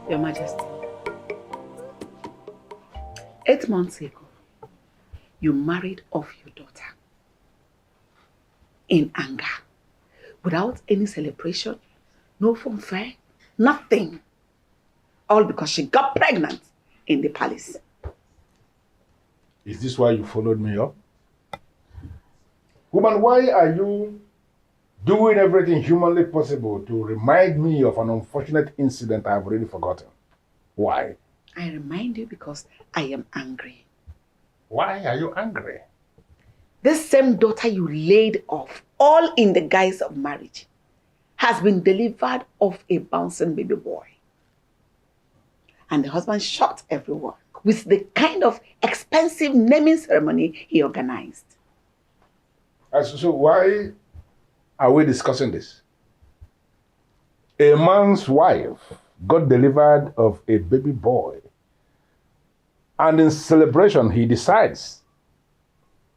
Your Majesty, 8 months ago, you married off your daughter in anger, without any celebration, no fanfare, nothing. All because she got pregnant in the palace. Is this why you followed me up? Woman, why are you doing everything humanly possible to remind me of an unfortunate incident I've already forgotten? Why? I remind you because I am angry. Why are you angry? This same daughter you laid off, all in the guise of marriage, has been delivered of a bouncing baby boy. And the husband shocked everyone with the kind of expensive naming ceremony he organized. So why are we discussing this? A man's wife got delivered of a baby boy, and in celebration he decides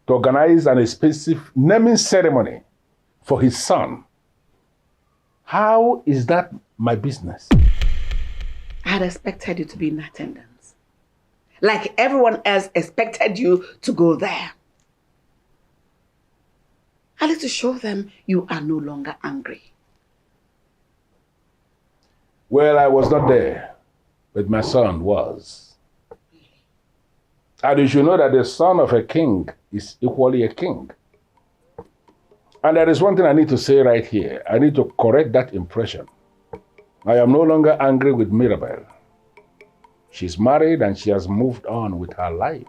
to organize an expensive naming ceremony for his son. How is that my business? I had expected you to be in attendance, like everyone else expected you to go there. I need to show them you are no longer angry. Well, I was not there, but my son was. And you should know that the son of a king is equally a king. And there is one thing I need to say right here. I need to correct that impression. I am no longer angry with Mirabel. She's married and she has moved on with her life.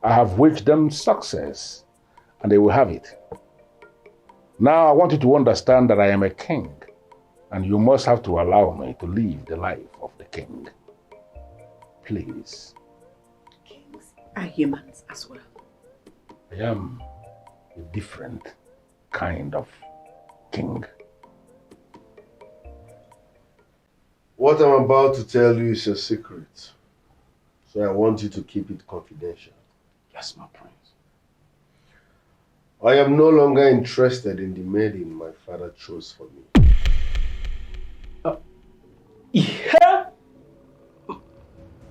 I have wished them success, and they will have it. Now I want you to understand that I am a king, and you must have to allow me to live the life of the king. Please. Kings are humans as well. I am a different kind of king. What I'm about to tell you is a secret, so I want you to keep it confidential. Yes, my prince. I am no longer interested in the maiden my father chose for me. Yeah?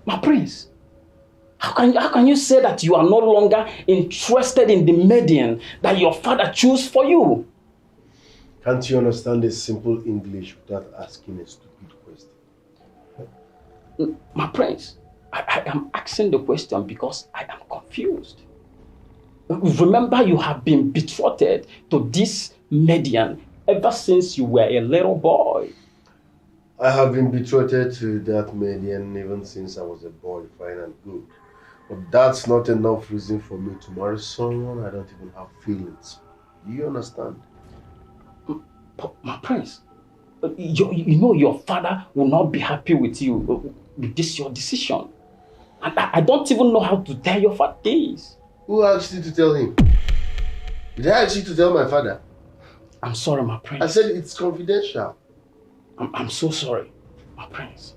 My prince, how can you say that you are no longer interested in the maiden that your father chose for you? Can't you understand a simple English without asking a stupid question? My prince, I am asking the question because I am confused. Remember, you have been betrothed to this maiden ever since you were a little boy. I have been betrothed to that maiden even since I was a boy, fine and good. But that's not enough reason for me to marry someone I don't even have feelings. Do you understand? But my prince, you know your father will not be happy with you with this your decision. And I don't even know how to tell your father this. Who asked you to tell him? Did I ask you to tell my father? I'm sorry, my prince. I said it's confidential. I'm so sorry, my prince.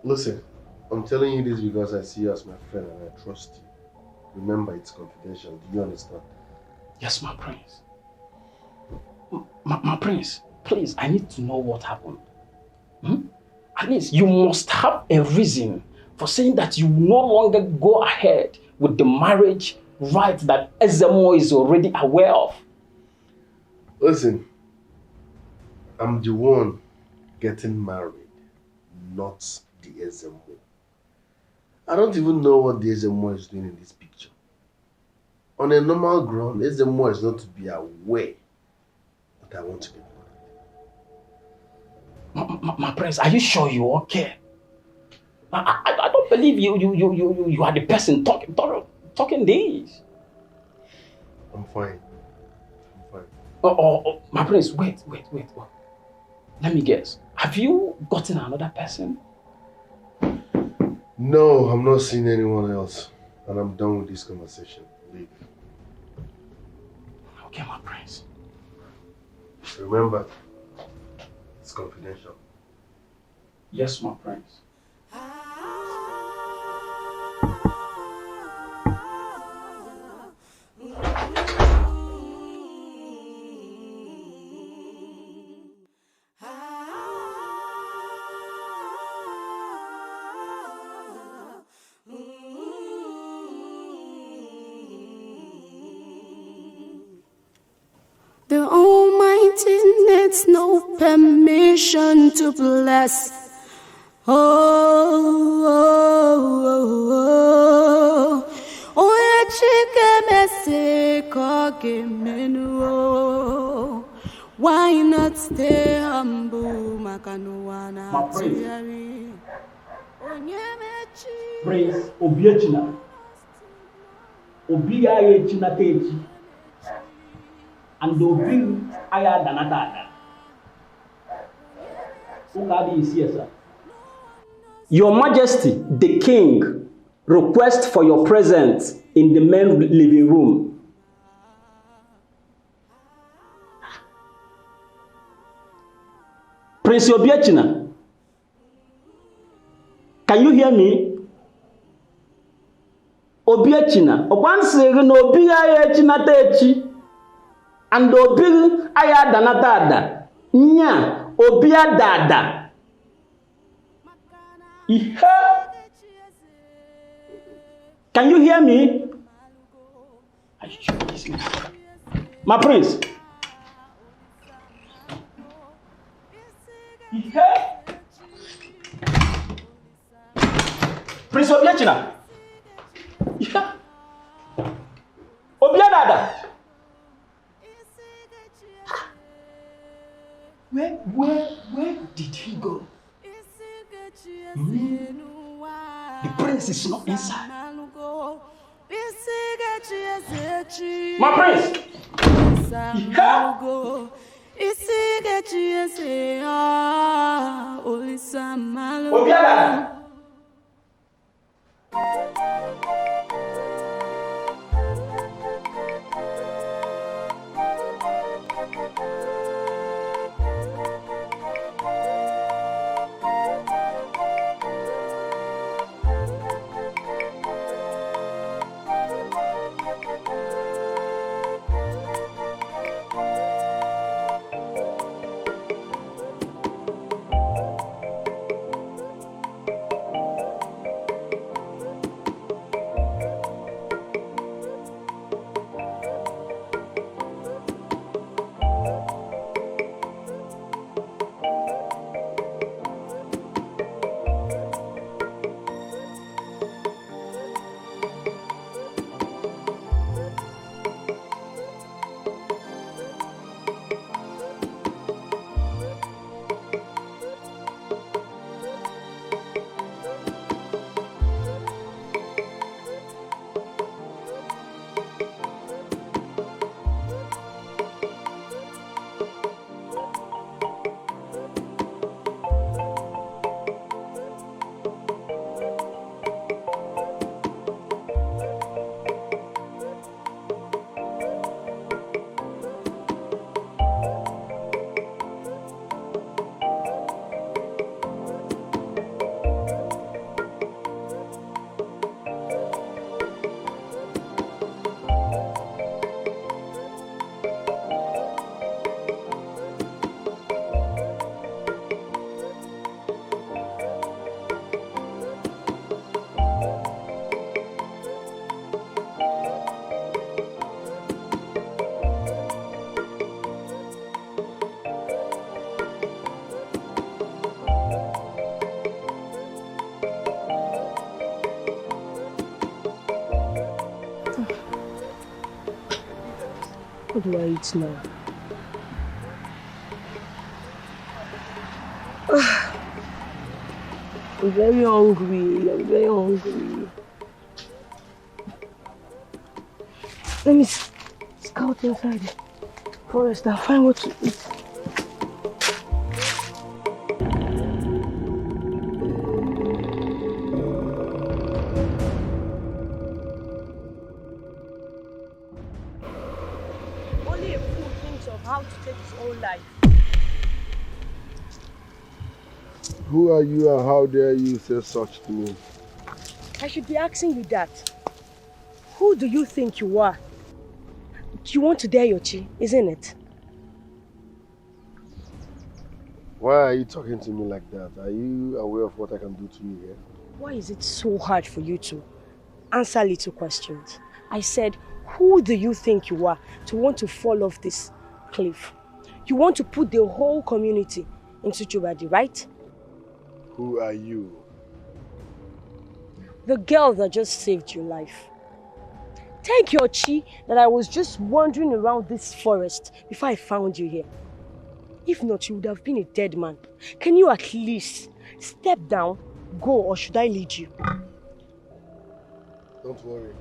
Listen, I'm telling you this because I see you as my friend and I trust you. Remember, it's confidential. Do you understand? Yes, my prince. My prince, please, I need to know what happened. At least you must have a reason for saying that you no longer go ahead with the marriage right that Ezemo is already aware of. Listen, I'm the one getting married, not the Ezemo. I don't even know what the Ezemo is doing in this picture. On a normal ground, Ezemo is not to be aware that I want to get married. My prince, are you sure you okay? I don't believe you are the person talking this. I'm fine. Oh, my prince, wait. Let me guess. Have you gotten another person? No, I'm not seeing anyone else. And I'm done with this conversation. Leave. Okay, my prince. Remember, it's confidential. Yes, my prince. The Almighty needs no permission to bless. Why not stay humble? My prince. Prince Obiechina. Obi aye china techi. And Obi aya danata. Ukadi is here, sir. Your Majesty, the King, requests for your presence in the main living room. Prince Obiechina, can you hear me? Obiechina, Obansiri no Obi aya china techi. And Obi aya danata. Nya Obi dada. Can you hear me? My prince. Prince Obiechina. Obiadada. Where did he go? The prince is not inside. My prince! Obiada! What do I eat now? I'm very hungry. I'm very hungry. Let me scout inside the forest and find what to eat. Only a fool thinks of how to take his own life. Who are you and how dare you say such to me? I should be asking you that. Who do you think you are? You want to dare your chi, isn't it? Why are you talking to me like that? Are you aware of what I can do to you here? Why is it so hard for you to answer little questions? I said, who do you think you are to want to fall off this cliff? You want to put the whole community into jeopardy, right? Who are you? The girl that just saved your life. Thank your chi that I was just wandering around this forest before I found you here. If not, you would have been a dead man. Can you at least step down, go, or should I lead you? Don't worry.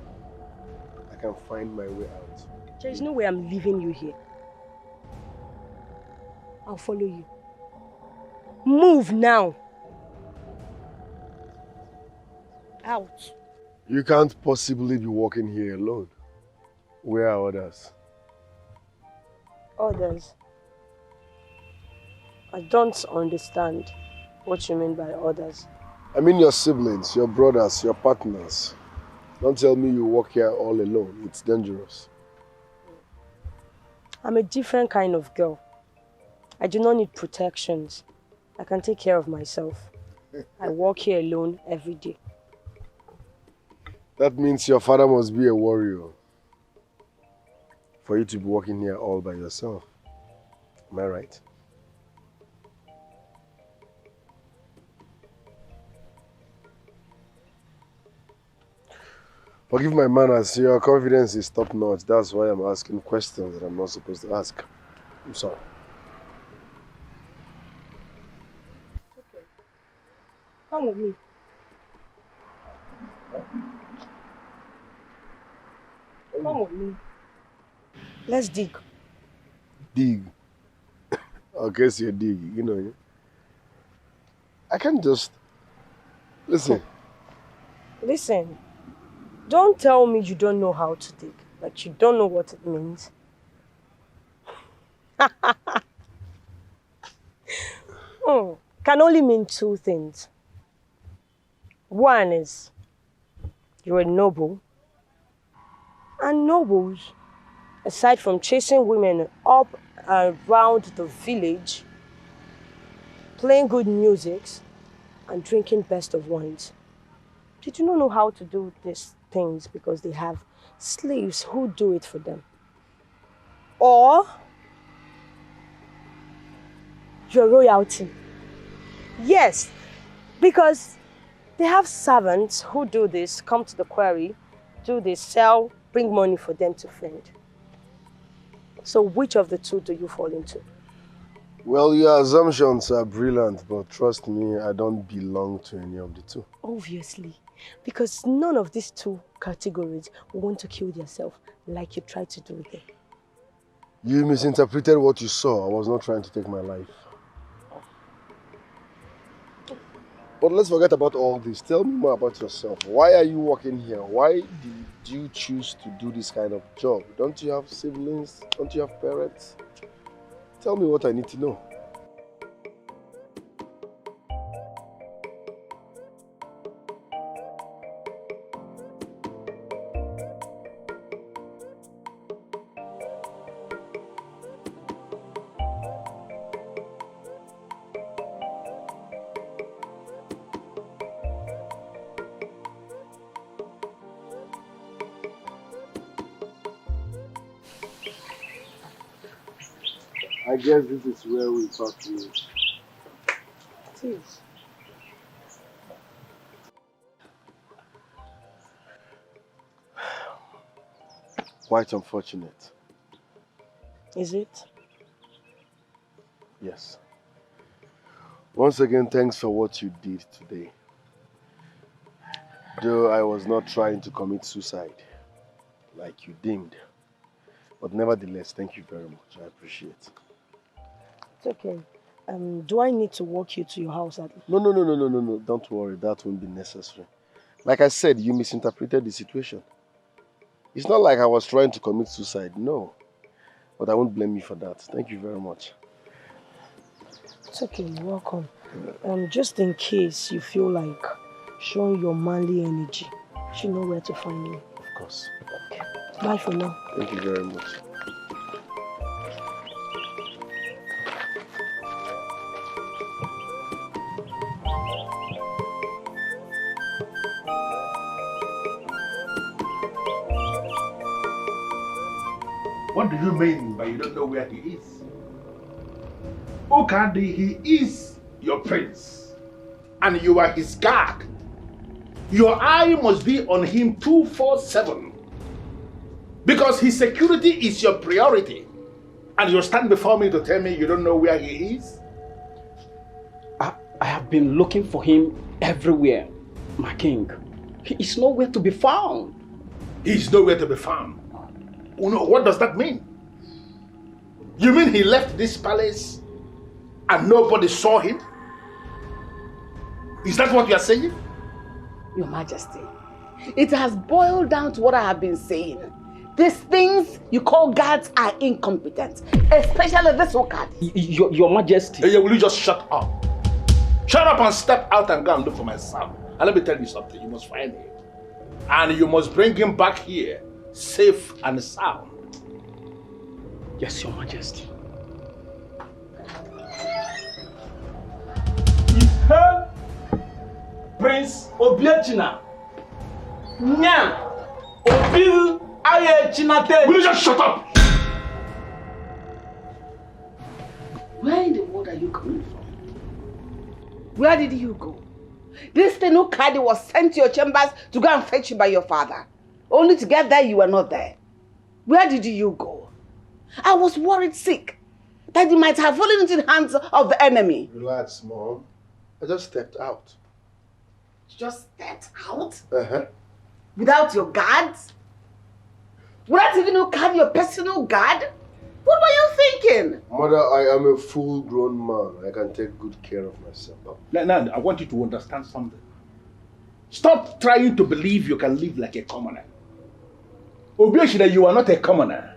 I can find my way out. There is no way I'm leaving you here. I'll follow you. Move now. Out. You can't possibly be walking here alone. Where are others? Others? I don't understand what you mean by others. I mean your siblings, your brothers, your partners. Don't tell me you walk here all alone. It's dangerous. I'm a different kind of girl. I do not need protections. I can take care of myself. I walk here alone every day. That means your father must be a warrior for you to be walking here all by yourself. Am I right? Forgive my manners, your confidence is top notch. That's why I'm asking questions that I'm not supposed to ask. I'm sorry. Okay. Come with me. Come with me. Let's dig. Dig? Okay, so you're digging, you know. I can't just... Listen. Listen. Don't tell me you don't know how to dig. Like you don't know what it means. Can only mean two things. One is you're a noble. And nobles, aside from chasing women up and around the village, playing good music, and drinking best of wines, they do not know how to do these things because they have slaves who do it for them. Or your royalty. Yes, because they have servants who do this, come to the quarry, do this, sell, bring money for them to fend. So which of the two do you fall into? Well, your assumptions are brilliant, but trust me, I don't belong to any of the two. Obviously, because none of these two categories want to kill themselves like you tried to do there. You misinterpreted what you saw. I was not trying to take my life. But let's forget about all this. Tell me more about yourself. Why are you working here? Why did you choose to do this kind of job? Don't you have siblings? Don't you have parents? Tell me what I need to know. I guess this is where we talk to you. Please. Quite unfortunate. Is it? Yes. Once again, thanks for what you did today. Though I was not trying to commit suicide, like you deemed. But nevertheless, thank you very much. I appreciate it. It's okay. Do I need to walk you to your house? No. Don't worry. That won't be necessary. Like I said, you misinterpreted the situation. It's not like I was trying to commit suicide. No. But I won't blame you for that. Thank you very much. It's okay. You're welcome. Just in case you feel like showing your manly energy, you should know where to find me. Of course. Okay. Bye for now. Thank you very much. What do you mean by you don't know where he is? Okadi, he is your prince, and you are his guard. Your eye must be on him 24/7, because his security is your priority. And you stand before me to tell me you don't know where he is? I have been looking for him everywhere, my king. He is nowhere to be found. He is nowhere to be found. Oh no, what does that mean? You mean he left this palace and nobody saw him? Is that what you are saying? Your Majesty, it has boiled down to what I have been saying. These things you call guards are incompetent, especially this Okadi. Your Majesty. Hey, will you just shut up? Shut up and step out and go and look for my son. And let me tell you something, you must find him. And you must bring him back here, safe and sound. Yes, Your Majesty. Ihe Prince Obiechina Nya Obiru Ayechinate. Will you just shut up? Where in the world are you coming from? Where did you go? This thing Okadi was sent to your chambers to go and fetch you by your father. Only to get there, you were not there. Where did you go? I was worried sick that you might have fallen into the hands of the enemy. Relax, Mom. I just stepped out. Just stepped out? Uh-huh. Without your guards? Without even Okadi, your personal guard? What were you thinking? Mother, I am a full-grown man. I can take good care of myself. Now, I want you to understand something. Stop trying to believe you can live like a commoner. Obviously, you are not a commoner.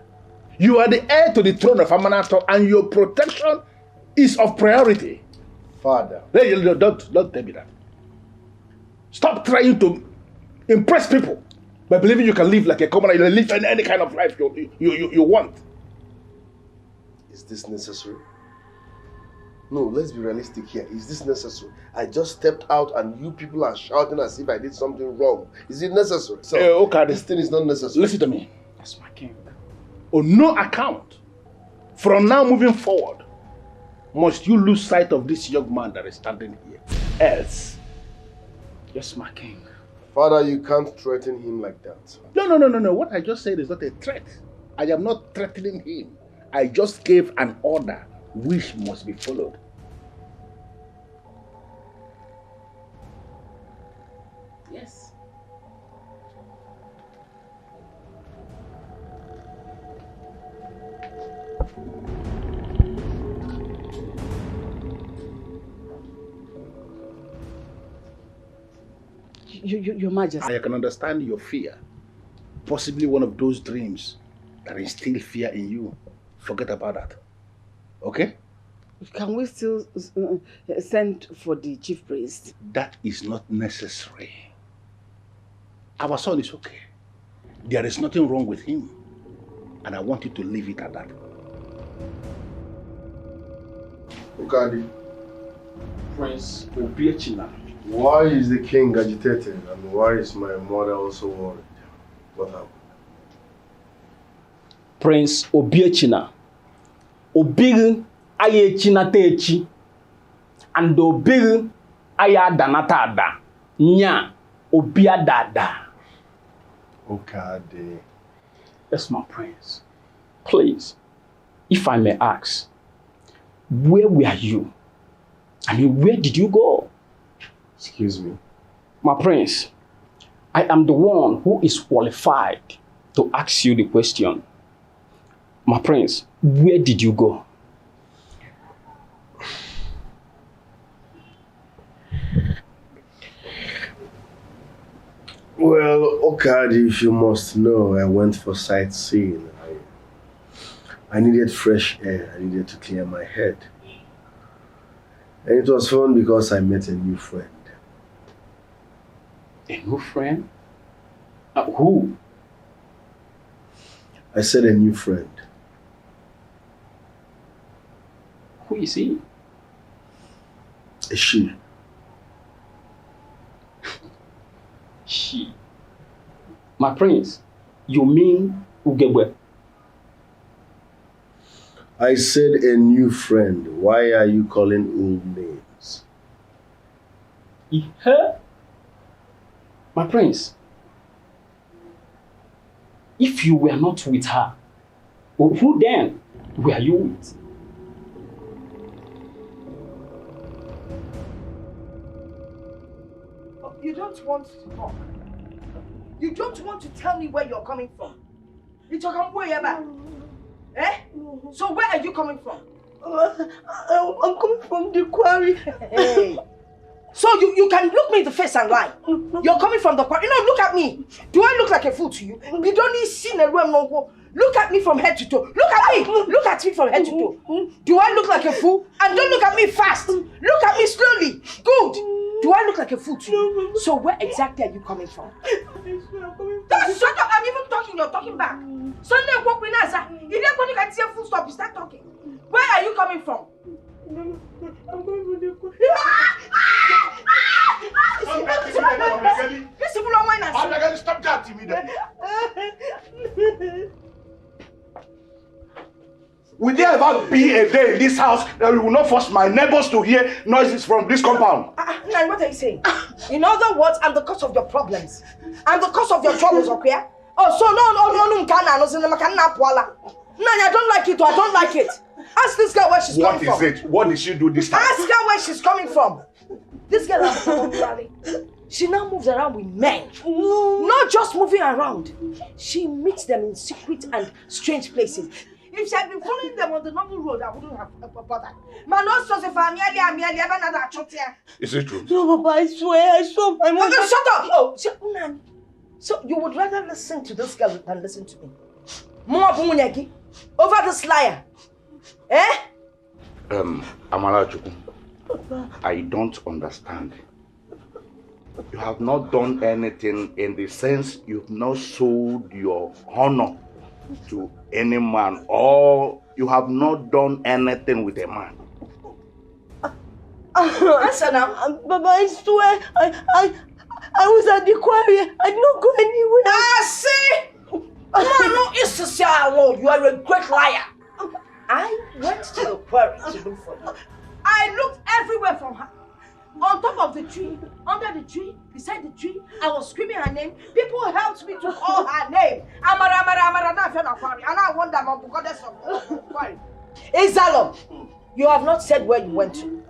You are the heir to the throne of Amara, and your protection is of priority. Father. Don't tell me that. Stop trying to impress people by believing you can live like a commoner. You live any kind of life you want. Is this necessary? No, let's be realistic here. Is this necessary? I just stepped out and you people are shouting as if I did something wrong. Is it necessary? So, okay, this thing is not necessary. Listen to me. That's my king. On no account, from now moving forward, must you lose sight of this young man that is standing here. Else. Yes, my king. Father, you can't threaten him like that. No. What I just said is not a threat. I am not threatening him. I just gave an order which must be followed. Yes. Your Majesty. I can understand your fear. Possibly one of those dreams that instill fear in you. Forget about that. Okay? Can we still send for the chief priest? That is not necessary. Our son is okay. There is nothing wrong with him. And I want you to leave it at that. Okadi. Prince Obiechina. Why is the king agitated and why is my mother also worried? What happened? Prince Obiechina. Obiru Ayechinata echi. And Obiru Ayadanata ada. Nya Obiadada. Okadi. Yes, my prince. Please. if I may ask, where were you? I mean, where did you go? Excuse me? My prince, I am the one who is qualified to ask you the question. My prince, where did you go? Well, Okadi, if you must know, I went for sightseeing. I needed fresh air. I needed to clear my head. And it was fun because I met a new friend. A new friend? Who? I said a new friend. Who is he? A she. She. My prince, you mean Ugezu? I said a new friend. Why are you calling old names? Her? My prince, if you were not with her, who then were you with? You don't want to talk. You don't want to tell me where you're coming from. You talk about where you're back. Eh? So where are you coming from? I'm coming from the quarry. Hey. So you can look me in the face and lie. You're coming from the quarry. No, look at me. Do I look like a fool to you? You don't need sin a room no. Look at me from head to toe. Look at me. Look at me from head to toe. Do I look like a fool? And don't look at me fast. Look at me slowly. Good. Do I look like a fool to you? So where exactly are you coming from? Shut up! I'm even talking, you're talking back. Sunday walk with us. You didn't want to get your full stop, you start talking. Where are you coming from? I'm going to the Stop that immediately. Will there ever be a day in this house that we will not force my neighbors to hear noises from this compound? Now, what are you saying? In other words, I'm the cause of your problems. I'm the cause of your troubles, okay? Oh, so no, I don't like it or I don't like it. Ask this girl where she's coming from. What is it? What did she do this time? Ask her where she's coming from. This girl she now moves around with men. Not just moving around. She meets them in secret and strange places. If she had been following them on the normal road, I wouldn't have bothered. Is it true? No, Papa, I swear, my mother. Shut up! Oh, so you would rather listen to this girl than listen to me? Over this liar. Eh? Amara, I don't understand. You have not done anything in the sense you've not sold your honor to any man, or you have not done anything with a man. Answer now. Baba, I swear, I was at the quarry. I did not go anywhere. See? No, it's Lord. You are a great liar. I went to the quarry to look for you. I looked everywhere from her. On top of the tree, under the tree, beside the tree, I was screaming her name. People helped me to call her name. Amara, and I wonder about the goddess of the quarry. Izalo, you have not said where you went to.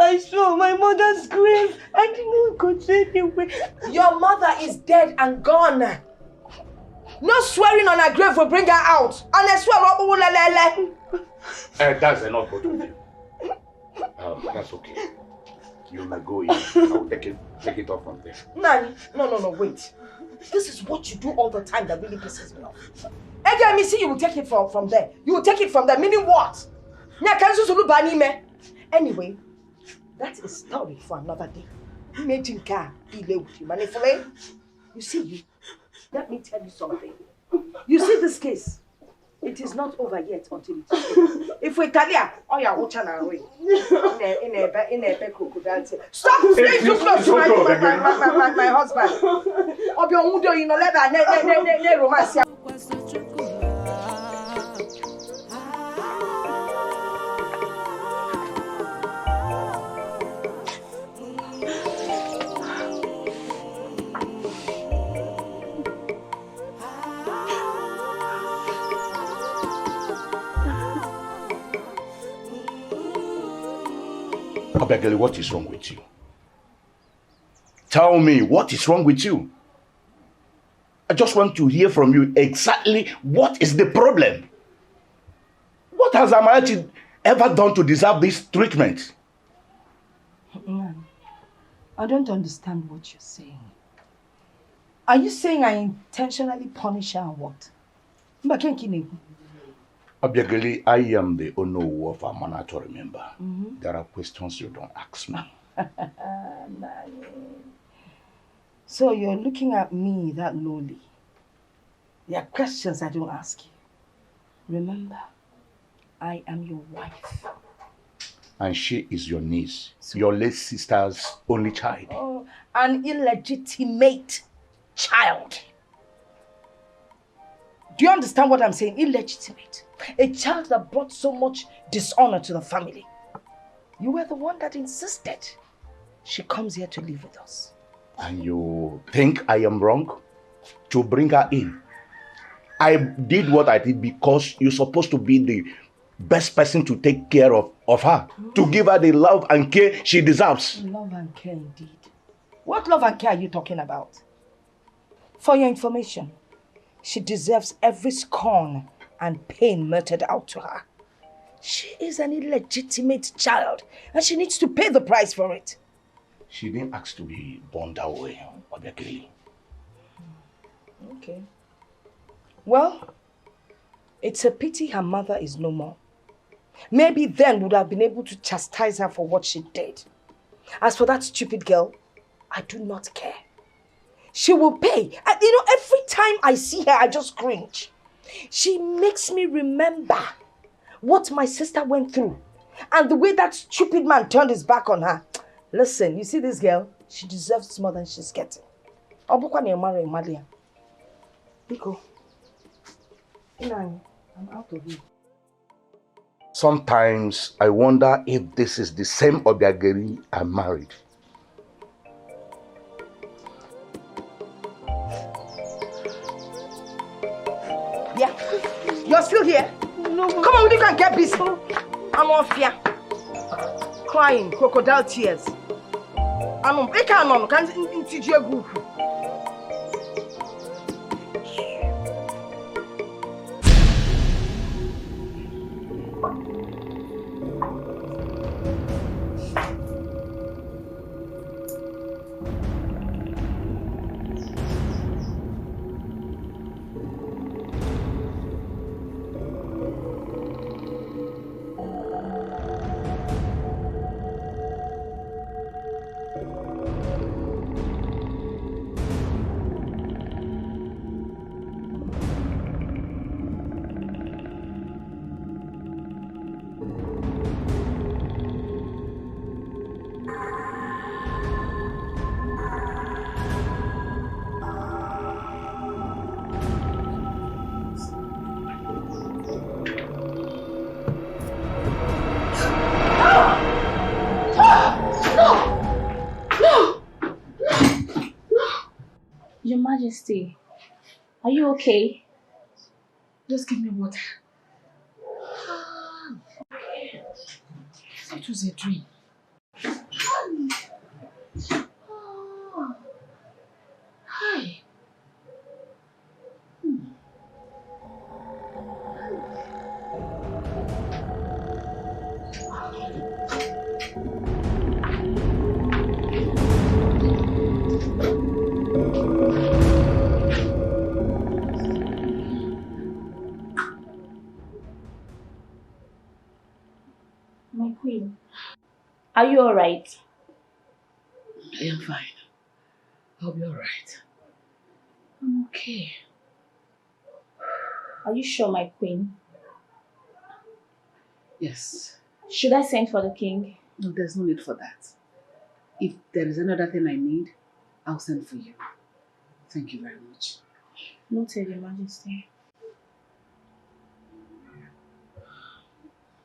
I saw my mother's grave. I did not go to anywhere. Your mother is dead and gone. No swearing on her grave will bring her out. And I swear, that's enough for today. That's okay. You may go in. I'll take it off from there. No, wait. This is what you do all the time that really pisses me off. Again, see, you will take it from there. You will take it from there, meaning what? Anyway, that is a story for another day. You see, let me tell you something. You see this case? It is not over yet until it's over. If we tell you, oh yeah, watch an away. In a crocodile. Stop staying too close to my husband. Of your mudo in a leather, ne romance. Obiageli, what is wrong with you? Tell me, what is wrong with you? I just want to hear from you exactly what is the problem. What has Amara ever done to deserve this treatment? I don't understand what you're saying. Are you saying I intentionally punish her or what? Obiageli, I am the Ono of Amara to remember. There are questions you don't ask me. So you're looking at me that lowly. There are questions I don't ask you. Remember, I am your wife. And she is your niece, your late sister's only child. Oh, an illegitimate child. Do you understand what I'm saying? Illegitimate. A child that brought so much dishonor to the family. You were the one that insisted she comes here to live with us. And you think I am wrong to bring her in? I did what I did because you're supposed to be the best person to take care of her, to give her the love and care she deserves. Love and care indeed. What love and care are you talking about? For your information, she deserves every scorn and pain meted out to her. She is an illegitimate child and she needs to pay the price for it. She didn't ask to be born that way, Obiageli. Okay. Well, it's a pity her mother is no more. Maybe then would have been able to chastise her for what she did. As for that stupid girl, I do not care. She will pay. And you know, every time I see her, I just cringe. She makes me remember what my sister went through and the way that stupid man turned his back on her. Listen, you see this girl? She deserves more than she's getting. Biko, I'm out of here. Sometimes I wonder if this is the same Obiageli I married. Yeah, you're still here? No. Come on, you can get busy. I'm off here. Crying, crocodile tears. I'm can't teach you a group. Your Majesty, are you okay? Just give me water. It was a dream. Hi. My queen, are you alright? I am fine. I'll be alright. I'm okay. Are you sure, my queen? Yes. Should I send for the king? No, there's no need for that. If there is another thing I need, I'll send for you. Thank you very much. Noted, Your Majesty.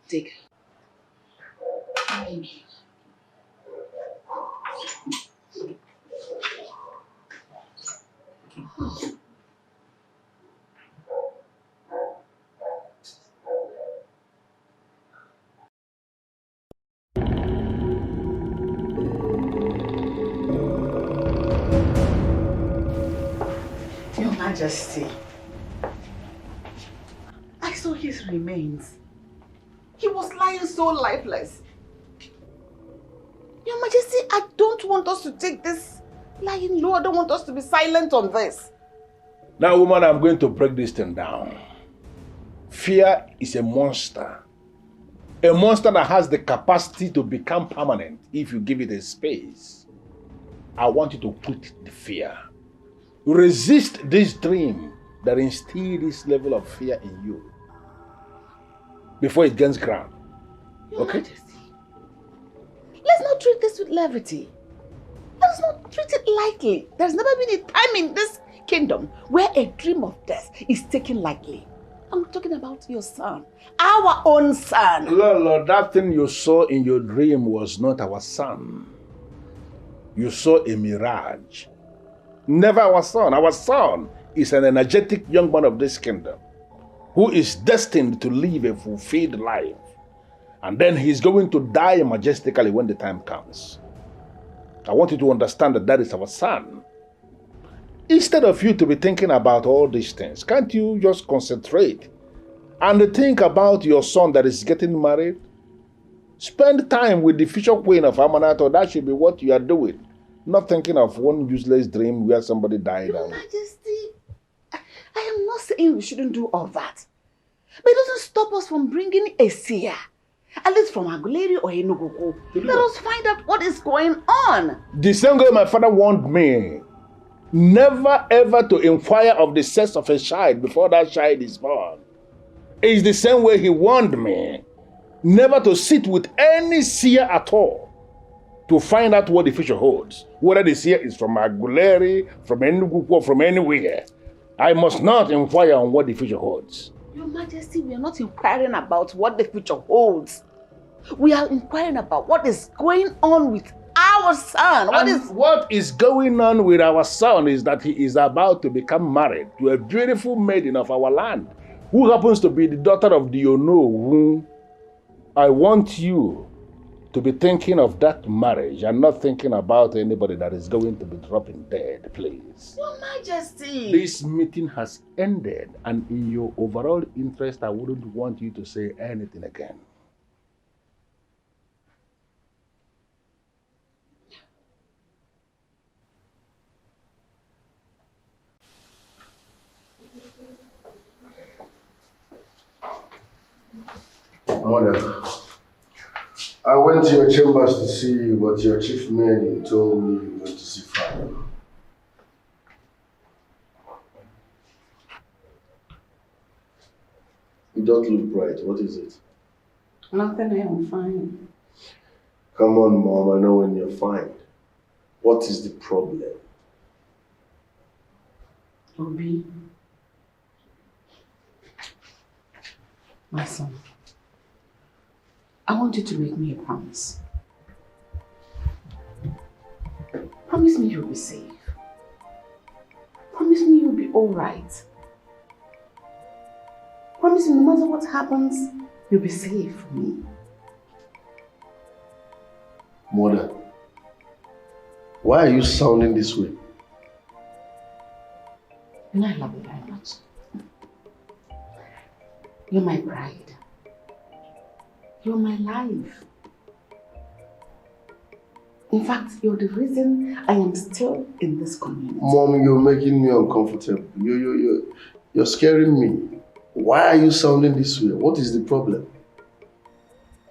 Take it. Thank you. Majesty, I saw his remains. He was lying so lifeless. Your Majesty, I don't want us to take this lying low. I don't want us to be silent on this. Now, woman, I'm going to break this thing down. Fear is a monster. A monster that has the capacity to become permanent if you give it a space. I want you to quit the fear. Resist this dream that instilled this level of fear in you before it gains ground. Okay? Your Majesty, let's not treat this with levity. Let's not treat it lightly. There's never been a time in this kingdom where a dream of death is taken lightly. I'm talking about your son, our own son. Lord, that thing you saw in your dream was not our son. You saw a mirage. Never our son. Our son is an energetic young man of this kingdom who is destined to live a fulfilled life. And then he's going to die majestically when the time comes. I want you to understand that that is our son. Instead of you to be thinking about all these things, can't you just concentrate and think about your son that is getting married? Spend time with the future queen of Amara. That should be what you are doing. Not thinking of one useless dream where somebody died. Your Majesty, I am not saying we shouldn't do all that. But it doesn't stop us from bringing a seer, at least from Aguleri or Enugu. Let us find out what is going on. The same way my father warned me never ever to inquire of the sex of a child before that child is born. It's the same way he warned me never to sit with any seer at all to find out what the future holds. Whether the seer is from Aguleri, from Enugu, or from anywhere. I must not inquire on what the future holds. Your Majesty, we are not inquiring about what the future holds. We are inquiring about what is going on with our son. What is going on with our son is that he is about to become married to a beautiful maiden of our land who happens to be the daughter of the Ono. I want you to be thinking of that marriage and not thinking about anybody that is going to be dropping dead, please. Your Majesty! This meeting has ended, and in your overall interest, I wouldn't want you to say anything again. Mother, I went to your chambers to see you, but your chief man told me you went to see father. You don't look bright. What is it? Nothing, I am fine. Come on, Mom, I know when you're fine. What is the problem? Obi, my son, I want you to make me a promise. Promise me you'll be safe. Promise me you'll be alright. Promise me no matter what happens, you'll be safe for me. Mother, why are you sounding this way? You know I love you very much. You're my bride. You're my life. In fact, you're the reason I am still in this community. Mom, you're making me uncomfortable. You're scaring me. Why are you sounding this way? What is the problem?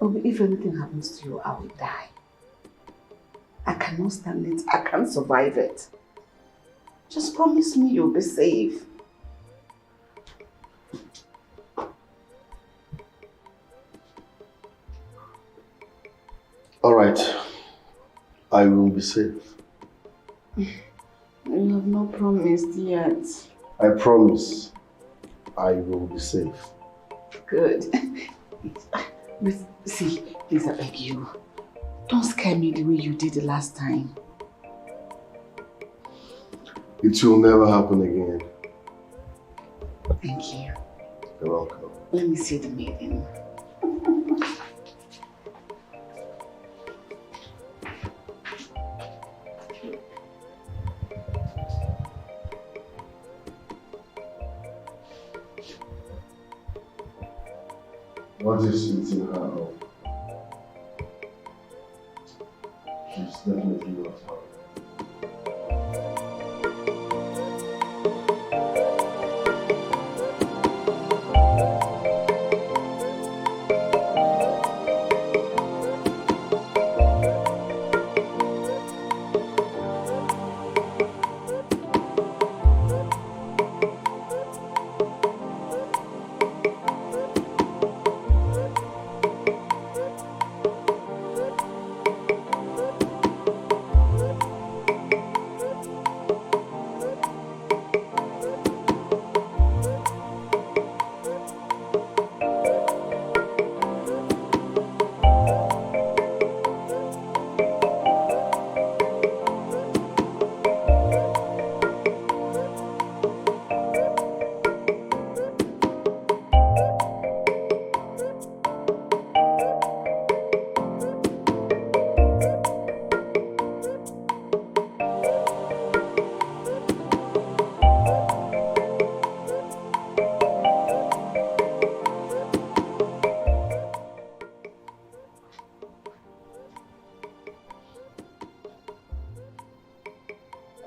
Oh, if anything happens to you, I will die. I cannot stand it. I can't survive it. Just promise me you'll be safe. All right. I will be safe. You have not promised yet. I promise I will be safe. Good. But see, please, I beg you. Don't scare me the way you did the last time. It will never happen again. Thank you. You're welcome. Let me see the maiden. What is eating her up? She's definitely not happy.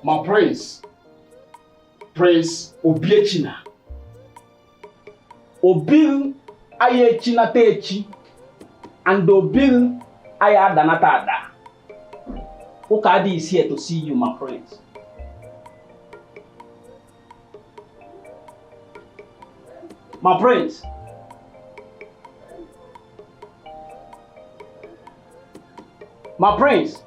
My Prince Obiechina. Obil Ayechina Techi and Obil Ayadanatada. Okadi is here to see you, my Prince. My Prince. My Prince.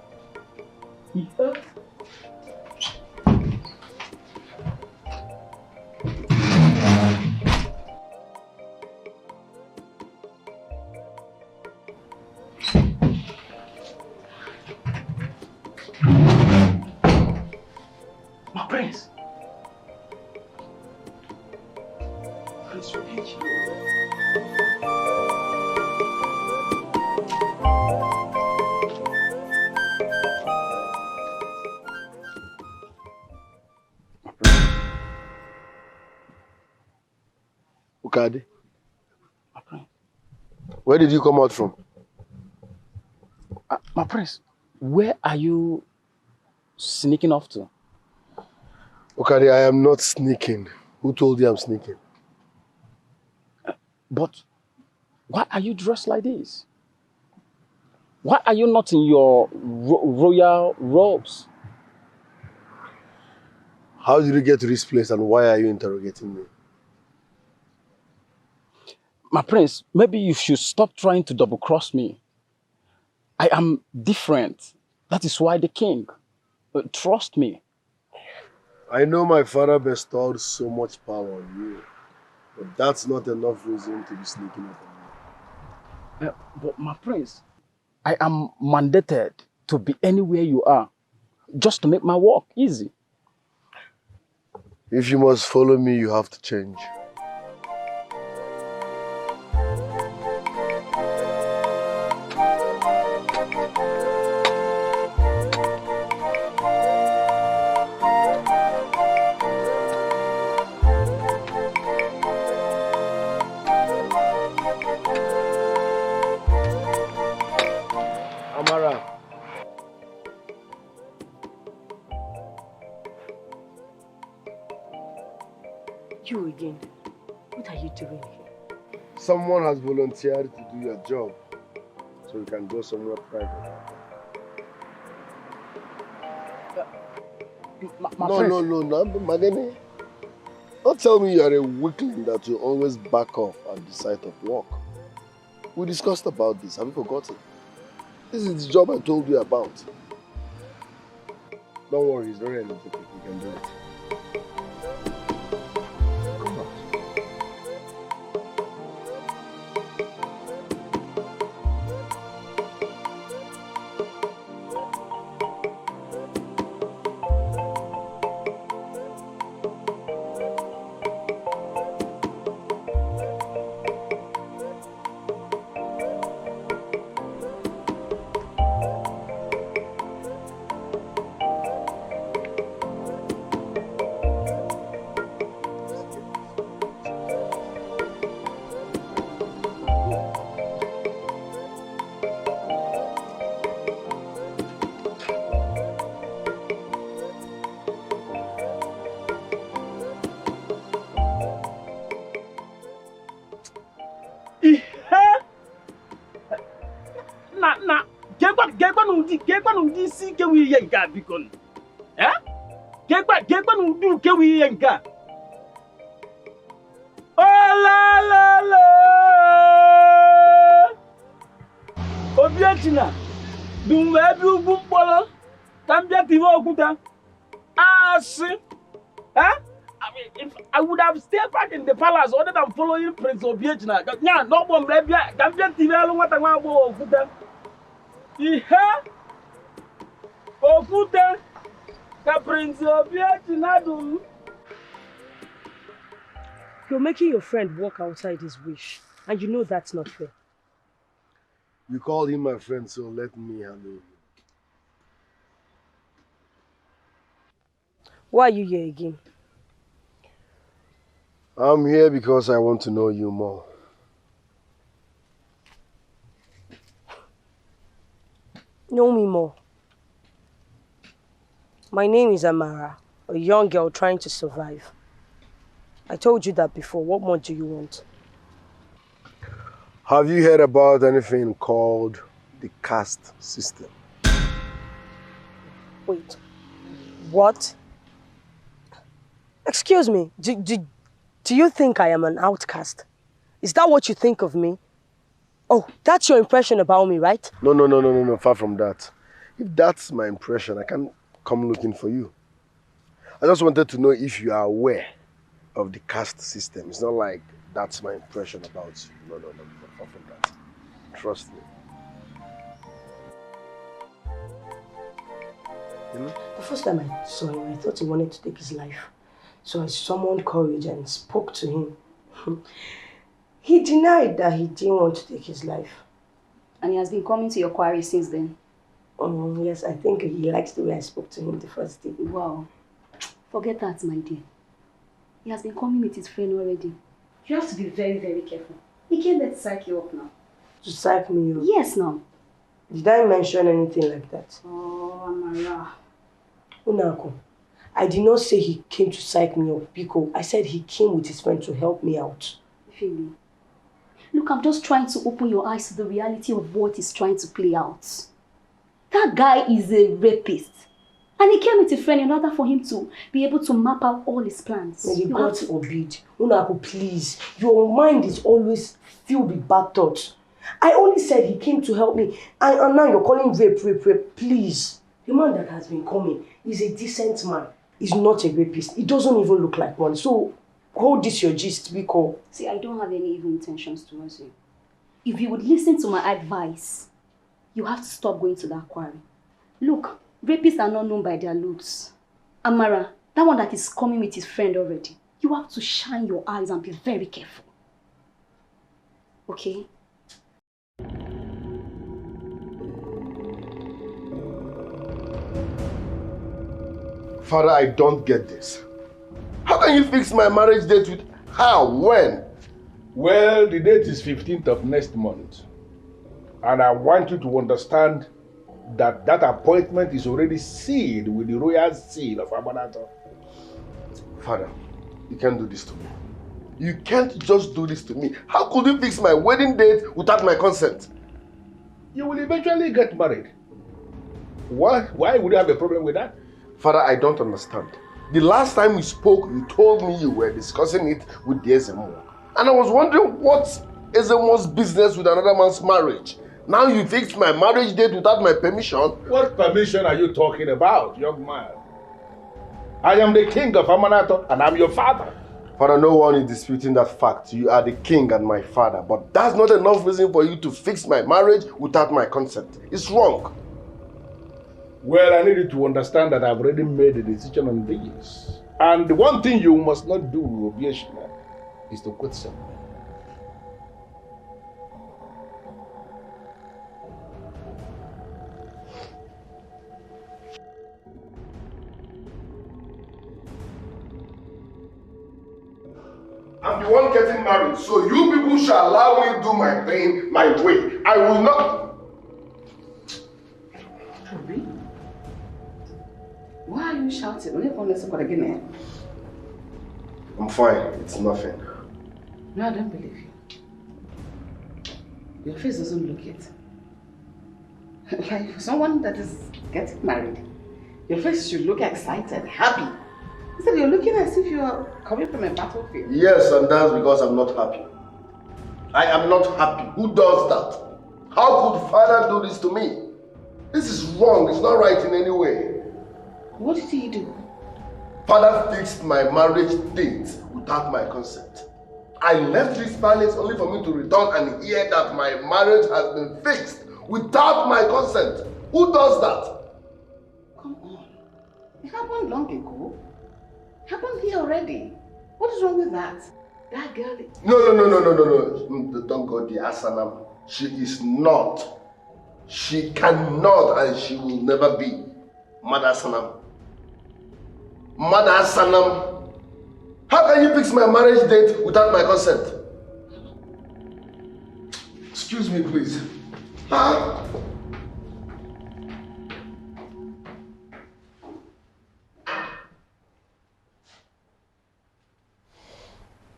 My Prince. Prince Obichi. Ukade, where did you come out from? My Prince, where are you sneaking off to? Ukade, I am not sneaking. Who told you I'm sneaking? But why are you dressed like this? Why are you not in your royal robes? How did you get to this place and why are you interrogating me? My Prince, maybe you should stop trying to double-cross me. I am different. That is why the king. Trust me. I know my father bestowed so much power on you, but that's not enough reason to be sneaking up on me. But my Prince, I am mandated to be anywhere you are, just to make my work easy. If you must follow me, you have to change. Amara. You again. What are you doing here? Someone has volunteered to do your job, so you can go somewhere private. No, Magene. Don't tell me you are a weakling that you always back off at the sight of work. We discussed about this, have you forgotten? This is the job I told you about. Don't worry, it's very energetic, you can do it. na gekwa no si ke wi ye nka bikon. Eh? Gekwa no du ke wi ye nka. Oh la la la. Obiachina. Dum ebi ugwu mkpolo. Tambia tivo okuta. Asi. Huh? I mean, if I would have stayed back in the palace other than following Prince Obiachina. Yeah, no one baby. Tambia tivo alungata ngwa bo okuta. Ihe. Okuta. Ka Prince Obiachina dum. You're making your friend walk outside his wish, and you know that's not fair. You called him my friend, so let me handle him. Why are you here again? I'm here because I want to know you more. Know me more. My name is Amara, a young girl trying to survive. I told you that before. What more do you want? Have you heard about anything called the caste system? Wait. What? Excuse me. Do you think I am an outcast? Is that what you think of me? Oh, that's your impression about me, right? No. Far from that. If that's my impression, I can't come looking for you. I just wanted to know if you are aware of the caste system. It's not like that's my impression about you. No, far from that. Trust me. You know? The first time I saw him, I thought he wanted to take his life. So I summoned courage and spoke to him. He denied that he didn't want to take his life. And he has been coming to your quarry since then? Yes, I think he likes the way I spoke to him the first day. Wow. Forget that, my dear. He has been coming with his friend already. You have to be very, very careful. He came there to psych you up now. To psych me up? Yes, now. Did I mention anything like that? Oh, Amara. Unako, I did not say he came to psych me up, Pico. I said he came with his friend to help me out. Philly. Look, I'm just trying to open your eyes to the reality of what he's trying to play out. That guy is a rapist. And he came with a friend in order for him to be able to map out all his plans. May the gods forbid. Unako, please. Your mind is always filled with bad thoughts. I only said he came to help me. And now you're calling rape. Please. The man that has been coming is a decent man. He's not a rapist. He doesn't even look like one. So, hold this your gist, Biko. See, I don't have any evil intentions towards you. If you would listen to my advice, you have to stop going to that quarry. Look, rapists are not known by their looks. Amara, that one that is coming with his friend already, you have to shine your eyes and be very careful. Okay? Father, I don't get this. How can you fix my marriage date with how? When? Well, the date is 15th of next month. And I want you to understand that that appointment is already sealed with the royal seal of Amara. Father, you can't do this to me. You can't just do this to me. How could you fix my wedding date without my consent? You will eventually get married. Why would you have a problem with that? Father, I don't understand. The last time we spoke, you told me you were discussing it with the Ezemo. And I was wondering what's Ezemo's business with another man's marriage. Now you fixed my marriage date without my permission. What permission are you talking about, young man? I am the king of Amanato and I'm your father. Father, no one is disputing that fact. You are the king and my father. But that's not enough reason for you to fix my marriage without my consent. It's wrong. Well, I need you to understand that I've already made a decision on this. And the one thing you must not do, Obieshina, is to question me. I'm the one getting married, so you people shall allow me to do my thing my way. I will not. Why are you shouting? I'm fine. It's nothing. No, I don't believe you. Your face doesn't look it. Like for someone that is getting married, your face should look excited, happy. Instead, you're looking as if you're coming from a battlefield. Yes, and that's because I'm not happy. I am not happy. Who does that? How could father do this to me? This is wrong. It's not right in any way. What did he do? Father fixed my marriage date without my consent. I left this palace only for me to return and hear that my marriage has been fixed without my consent. Who does that? Come on. It happened long ago. It happened here already. What is wrong with that? That girl... No. Don't go there, Asanam. She is not. She cannot and she will never be Mother Sanam. Mother Sanam. How can you fix my marriage date without my consent? Excuse me, please. Huh?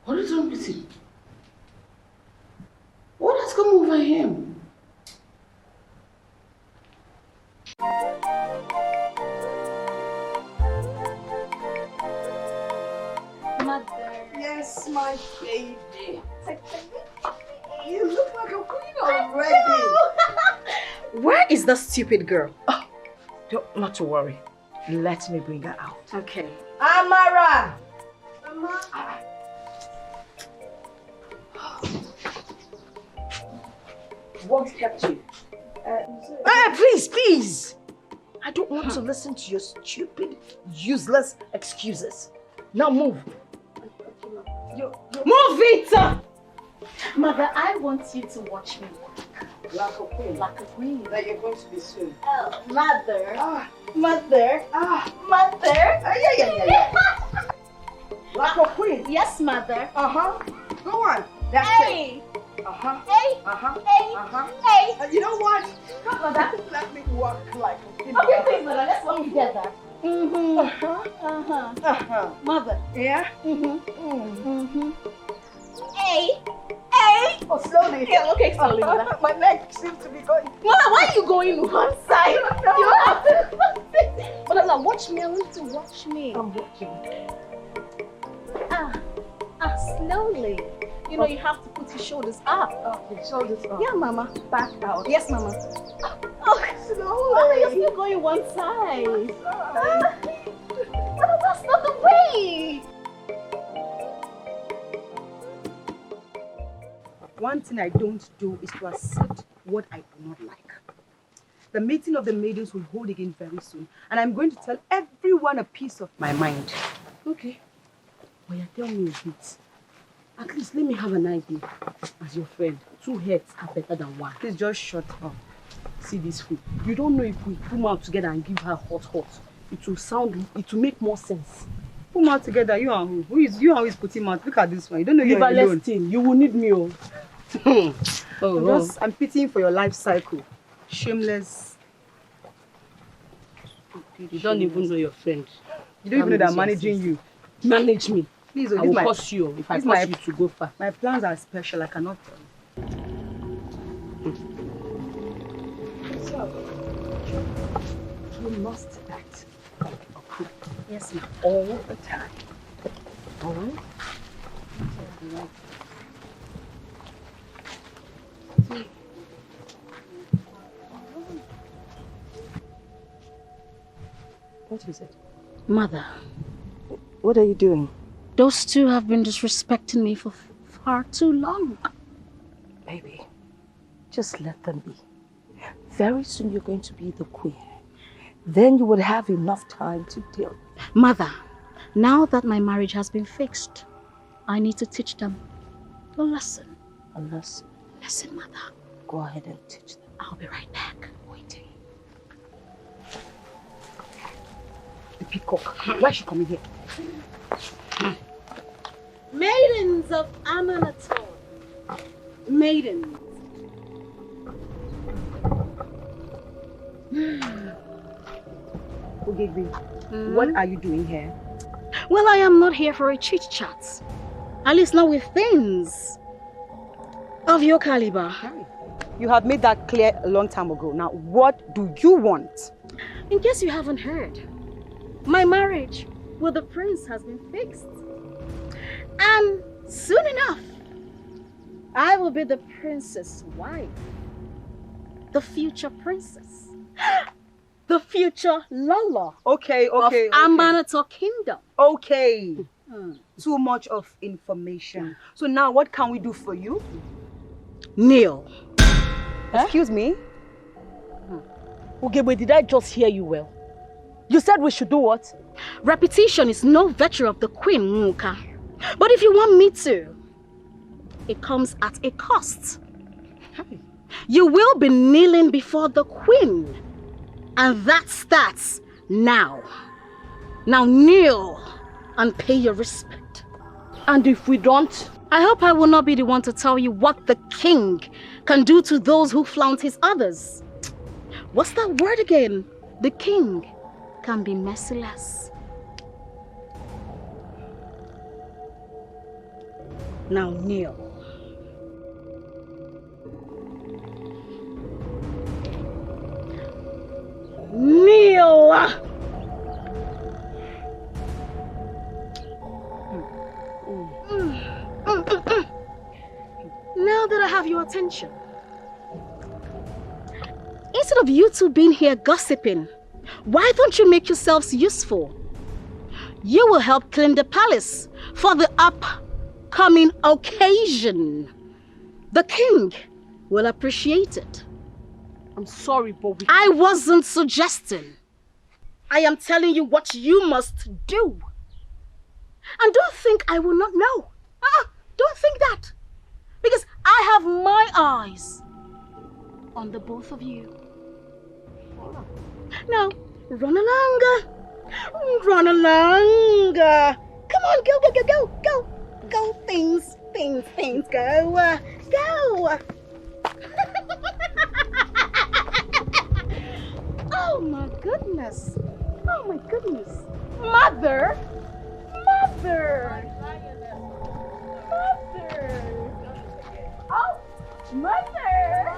What is wrong with him? What has come over him? Mother. Yes, my baby. You look like a queen already. Where is that stupid girl? Oh, not to worry. Let me bring her out. Okay. Amara! What kept you? Please! I don't want to listen to your stupid, useless excuses. Now move. Move it! Mother, I want you to watch me. Like a queen. Like a queen. That you're going to be soon. Oh, mother. Mother. Mother. Yeah. Like a queen. Yes, mother. Go on. That's Hey. it. Hey. You know what? Come, mother. Let me walk like a queen. Okay, please, mother. Let's walk together. Mother. Yeah? Hey. Oh, slowly. Yeah, okay, slowly, mother. My neck seems to be going. Mother, why are you going one side? You have to. Mother, now watch me. I want you to watch me. I'm watching. Slowly. You know, you have to put your shoulders up. Okay, shoulders up. Yeah, mama. Back out. Yes, mama. Oh, slowly. Mama, you're still going one side. Mama, that's not the way. One thing I don't do is to accept what I do not like. The meeting of the maidens will hold again very soon, and I'm going to tell everyone a piece of my mind. Okay. Well, tell me a bit. At least let me have an idea. As your friend, 2 heads are better than 1. Please just shut up. See this food. You don't know if we put them out together and give her hot. It will make more sense. Put them out together, you and who? Who is putting them out? Look at this one. You don't know you're alone. Thing. You will need me. I'm pitying for your life cycle. Shameless. You don't even know your friend. You don't even know that I'm managing you. Manage me. Please, I will curse you if I force you to go far. My plans are special. I cannot tell you. So, you must act like a queen. Yes, ma'am. All the time. All right? What is it? Mother. What are you doing? Those two have been disrespecting me for far too long. Baby, just let them be. Very soon you're going to be the queen. Then you will have enough time to deal. Mother, now that my marriage has been fixed, I need to teach them a lesson. A lesson? Listen, Mother. Go ahead and teach them. I'll be right back. Waiting. The peacock. Why is she coming here? Maidens of Amanaton. Maidens. Ugezu, what are you doing here? Well, I am not here for a chit-chat. At least not with things of your caliber. You have made that clear a long time ago. Now, what do you want? In case you haven't heard, my marriage with the prince has been fixed. And soon enough, I will be the princess' wife. The future princess. The future Lala. Okay. Of Amanato Kingdom. Okay. Too much of information. So now what can we do for you? Kneel. Excuse me? Okay, but did I just hear you well? You said we should do what? Repetition is no virtue of the queen, Muka. But if you want me to, it comes at a cost. You will be kneeling before the queen. And that starts now. Now kneel and pay your respect. And if we don't? I hope I will not be the one to tell you what the king can do to those who flaunt his others. What's that word again? The king can be merciless. Now kneel. Kneel! Now that I have your attention, instead of you two being here gossiping, why don't you make yourselves useful? You will help clean the palace for the upcoming occasion. The king will appreciate it. I'm sorry, but I wasn't suggesting. I am telling you what you must do. And don't think I will not know. Don't think that. Because I have my eyes on the both of you. Now, run along. Run along. Come on, go. Go, things, go. Go. Oh my goodness. Mother. Oh, Mother.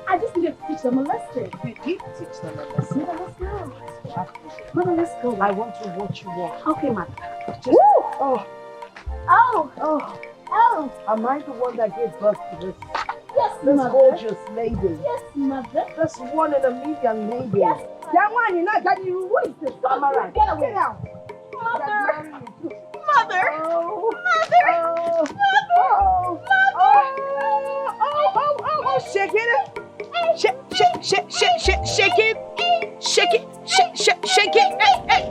I just need to teach them a lesson. You did teach them a lesson. Mother, let's go. Mother, let's go. I want to watch you walk. Okay, Mother. Just, Oh. Am I the one that gave birth to this? Yes, this Mother. gorgeous lady. Yes, Mother. This 1 in a million lady. Yes, that one, you're not getting you. Who is this? Amara. Get away. Get out. Mother. Mother. Oh. Shake it. Shake it. Hey.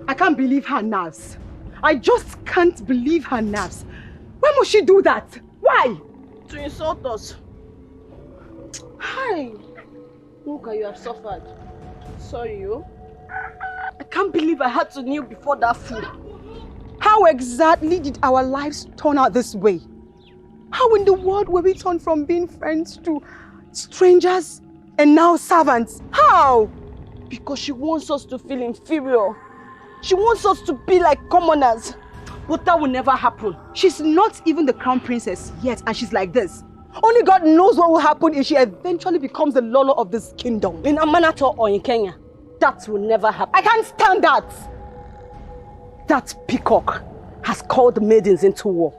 I can't believe her nerves. I just can't believe her nerves. Why must she do that? Why? To insult us. Hi. Look, you have suffered. Sorry, you. I can't believe I had to kneel before that fool. How exactly did our lives turn out this way? How in the world were we turned from being friends to strangers and now servants? How? Because she wants us to feel inferior. She wants us to be like commoners. But that will never happen. She's not even the crown princess yet, and she's like this. Only God knows what will happen if she eventually becomes the Lolo of this kingdom. In Amanato or in Kenya, that will never happen. I can't stand that. That peacock has called the maidens into war.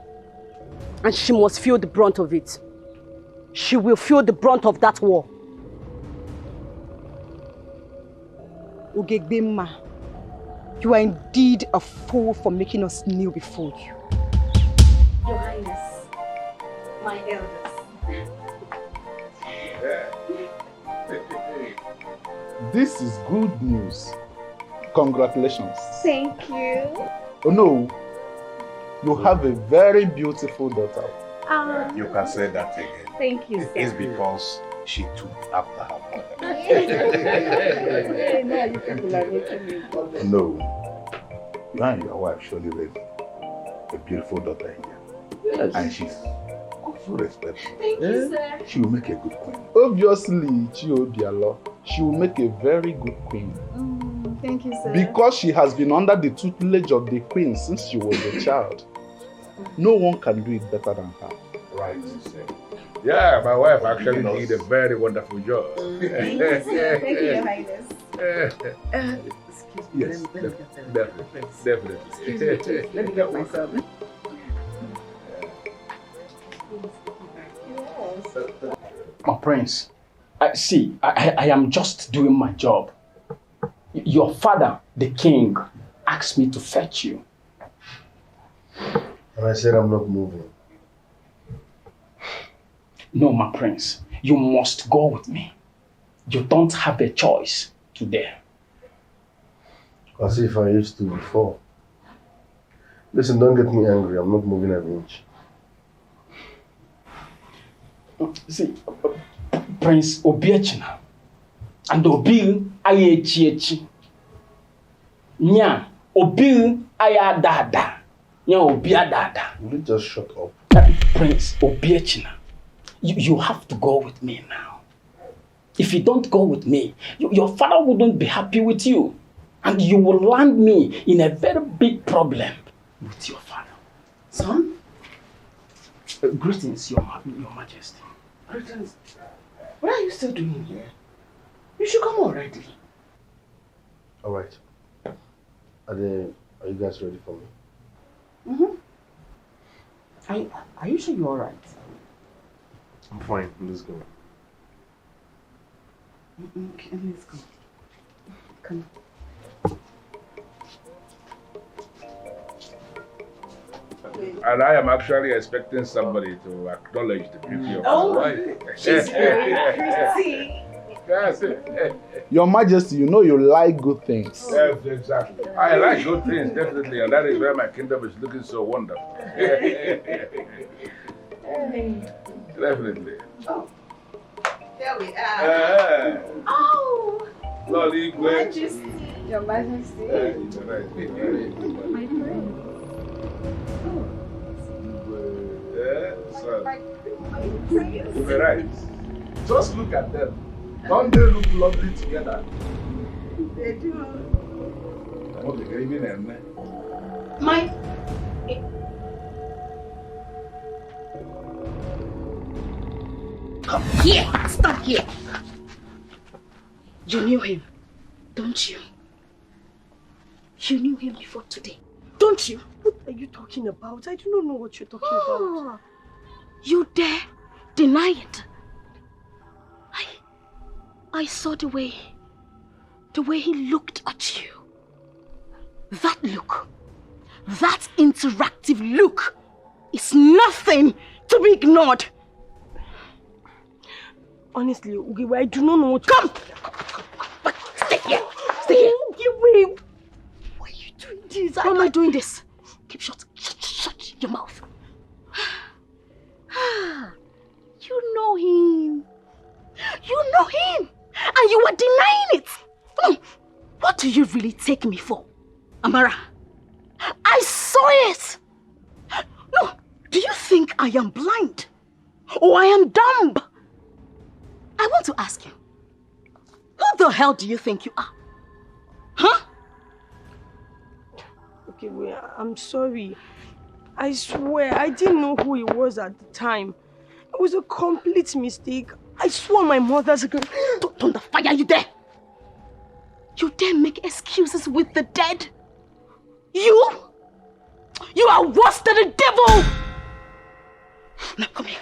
And she must feel the brunt of it. She will feel the brunt of that war. Ugezu.J, you are indeed a fool for making us kneel before you. Your Highness, my elders. This is good news. Congratulations. Thank you. Oh no, you have a very beautiful daughter. You can say that again. Thank you, sir. It's because she took after her mother. No, you and your wife surely raised a beautiful daughter here. Yes. And she's also respectful. Thank you, sir. She will make a good queen. Obviously, she will make a very good queen. Thank you, sir. Because she has been under the tutelage of the queen since she was a child. No one can do it better than her. Right, you say. Yeah, my wife actually did a very wonderful job. Thank you, sir. Thank you, Your Highness. Excuse me. Yes, let me get them. definitely. Excuse me, too. Let me get myself. My prince, I am just doing my job. Your father, the king, asked me to fetch you. And I said I'm not moving. No, my prince, you must go with me. You don't have a choice today. As if I used to before. Listen, don't get me angry. I'm not moving an inch. See, Prince Obiechina and Obil Ayechi. Nya, Obil Ayadada. Nya Obiadada. Will you just shut up? Prince Obiechina, you have to go with me now. If you don't go with me, your father wouldn't be happy with you. And you will land me in a very big problem with your father. Son? Greetings, your Majesty. Greetings. What are you still doing here? You should come already. Alright. Are you guys ready for me? Are you sure you're alright? I'm fine. Let's go. Okay, let's go. Come. And I am actually expecting somebody to acknowledge the beauty of Oh, my wife. she's very pretty. That's it. Your Majesty, you know you like good things. Yes, exactly. I like good things, definitely, and that is why my kingdom is looking so wonderful. Definitely. Oh, there we are. Oh, Lolly, Majesty. Your Majesty. My friend. You were right. Just look at them. Don't they look lovely together? They do. Oh, they're getting in. My... Come here! Stop here! You knew him, don't you? You knew him before today, don't you? What are you talking about? I do not know what you're talking about. You dare deny it? I saw the way he looked at you. That look, that interactive look is nothing to be ignored. Honestly, Ugezu, I do not know what Come! But stay here! Stay here! Ugezu, why are you doing this? Why am I doing this? Keep shut. Shut your mouth. You know him. You know him. And you were denying it. What do you really take me for? Amara, I saw it. No, do you think I am blind? Or I am dumb? I want to ask you, who the hell do you think you are? Huh? Okay, well, I'm sorry. I swear, I didn't know who he was at the time. It was a complete mistake. I swore my mother's... Don't turn the fire, you dare! You dare make excuses with the dead? You are worse than the devil! Now come here.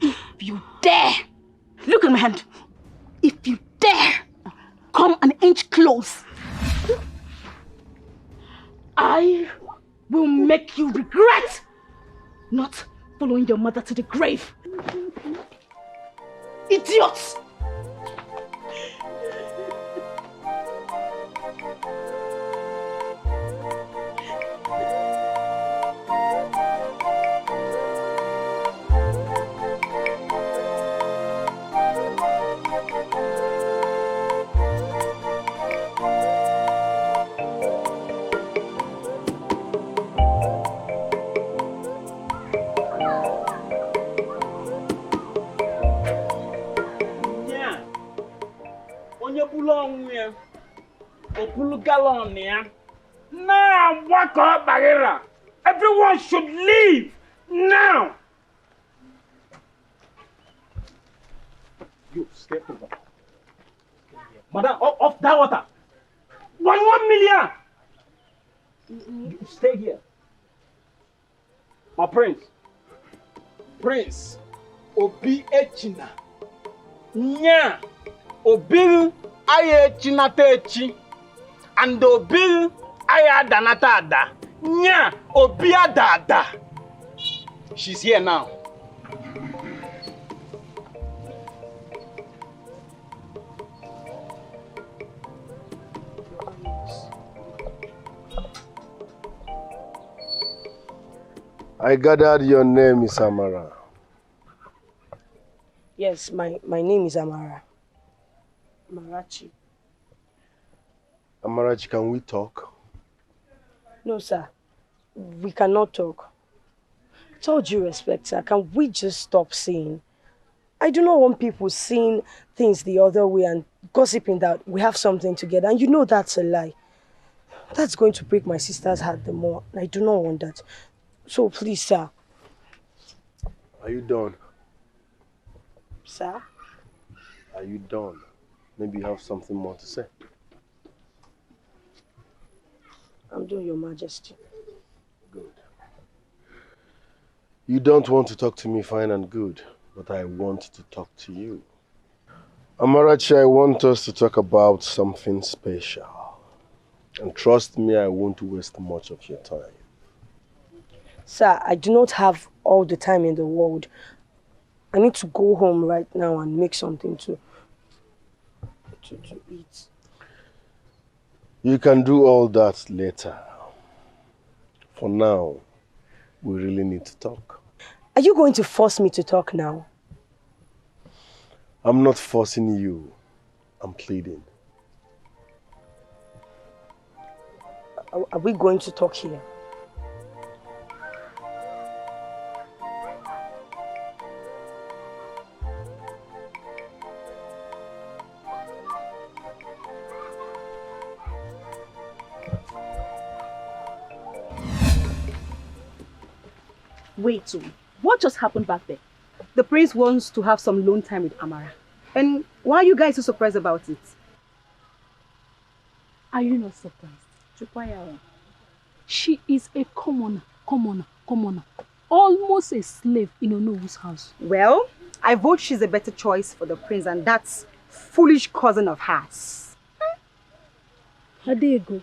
If you dare, look at my hand. If you dare, come an inch close. I will make you regret not following your mother to the grave. Idiots! long way. Opulu galon ya. Now, walk up, Bagheera. Everyone should leave now. You step over. Madam, off that water. 1 million. You stay here. My prince. Prince. Obi Echina. Nya. Obil aye Echina. And Obil aye Danata. Nya. Obi Adada. She's here now. I gathered your name is Amara. Yes, my name is Amara. Amarachi. Amarachi, can we talk? No, sir. We cannot talk. With all due respect, sir, can we just stop saying? I do not want people seeing things the other way and gossiping that we have something together. And you know that's a lie. That's going to break my sister's heart the more. I do not want that. So please, sir. Are you done? Sir? Are you done? Maybe you have something more to say. I'm doing, Your Majesty. Good. You don't want to talk to me, fine and good, but I want to talk to you. Amarachi, I want us to talk about something special. And trust me, I won't waste much of your time. Sir, I do not have all the time in the world. I need to go home right now and make something to eat. You can do all that later. For now, we really need to talk. Are you going to force me to talk now? I'm not forcing you. I'm pleading. Are we going to talk here? Wait, what just happened back there? The prince wants to have some alone time with Amara. And why are you guys so surprised about it? Are you not surprised? Chupaya. She is a commoner. Almost a slave in Onobu's house. Well, I vote she's a better choice for the prince and that foolish cousin of hers. Adego,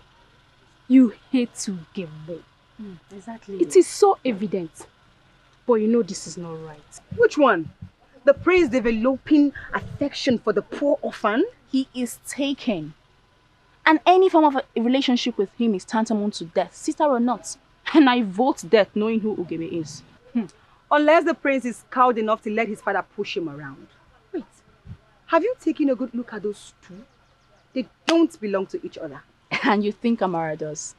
you hate to give way. Exactly. It is so evident. But you know this is not right. Which one? The prince developing affection for the poor orphan? He is taken. And any form of a relationship with him is tantamount to death, sister or not. And I vote death knowing who Ugebe is. Unless the prince is cowed enough to let his father push him around. Wait, have you taken a good look at those two? They don't belong to each other. And you think Amara does?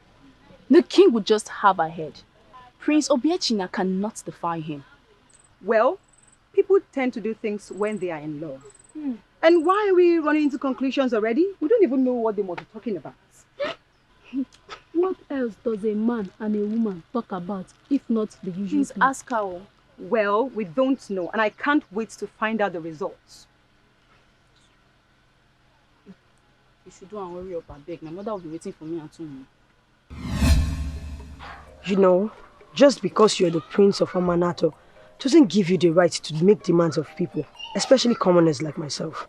The king would just have her head. Prince Obiechina cannot defy him. Well, people tend to do things when they are in love. And why are we running into conclusions already? We don't even know what they were talking about. What else does a man and a woman talk about if not the usual Please thing? ask her. Well, we don't know, and I can't wait to find out the results. You should do and worry up, I beg. My mother will be waiting for me at home. You know, just because you're the prince of Amanato doesn't give you the right to make demands of people, especially commoners like myself.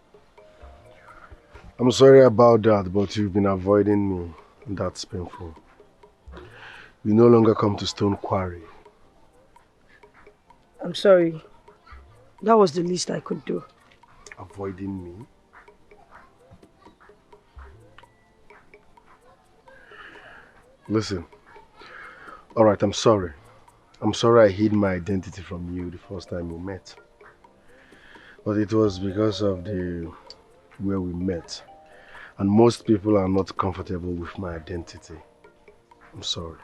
I'm sorry about that, but you've been avoiding me. That's painful. You no longer come to Stone Quarry. I'm sorry. That was the least I could do. Avoiding me? Listen. Alright, I'm sorry. I'm sorry I hid my identity from you the first time we met. But it was because of where we met. And most people are not comfortable with my identity. I'm sorry.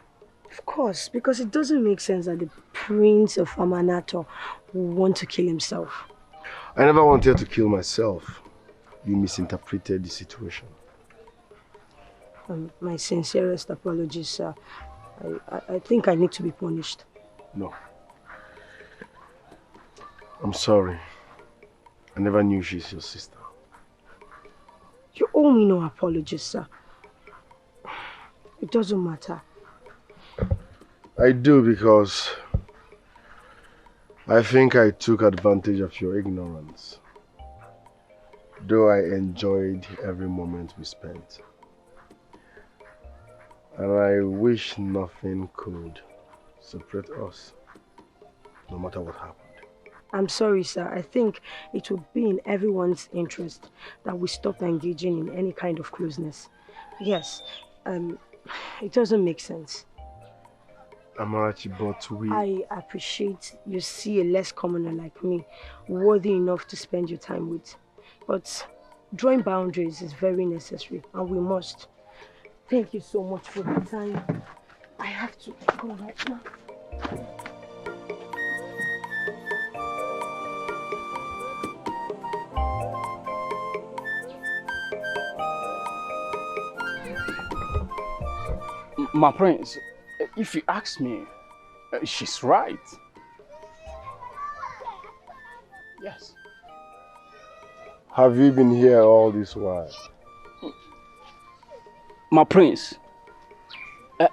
Of course, because it doesn't make sense that the prince of Amanato would want to kill himself. I never wanted to kill myself. you misinterpreted the situation. My sincerest apologies, sir. I think I need to be punished. No. I'm sorry. I never knew she's your sister. You owe me no apologies, sir. It doesn't matter. I do because I think I took advantage of your ignorance. Though I enjoyed every moment we spent. And I wish nothing could separate us, no matter what happened. I'm sorry, sir. I think it would be in everyone's interest that we stop engaging in any kind of closeness. Yes, it doesn't make sense. Amarachi, but we... I appreciate you see a less commoner like me worthy enough to spend your time with. But drawing boundaries is very necessary, and we must. Thank you so much for the time. I have to go right now. My prince, if you ask me, she's right. Yes. Have you been here all this while? My prince,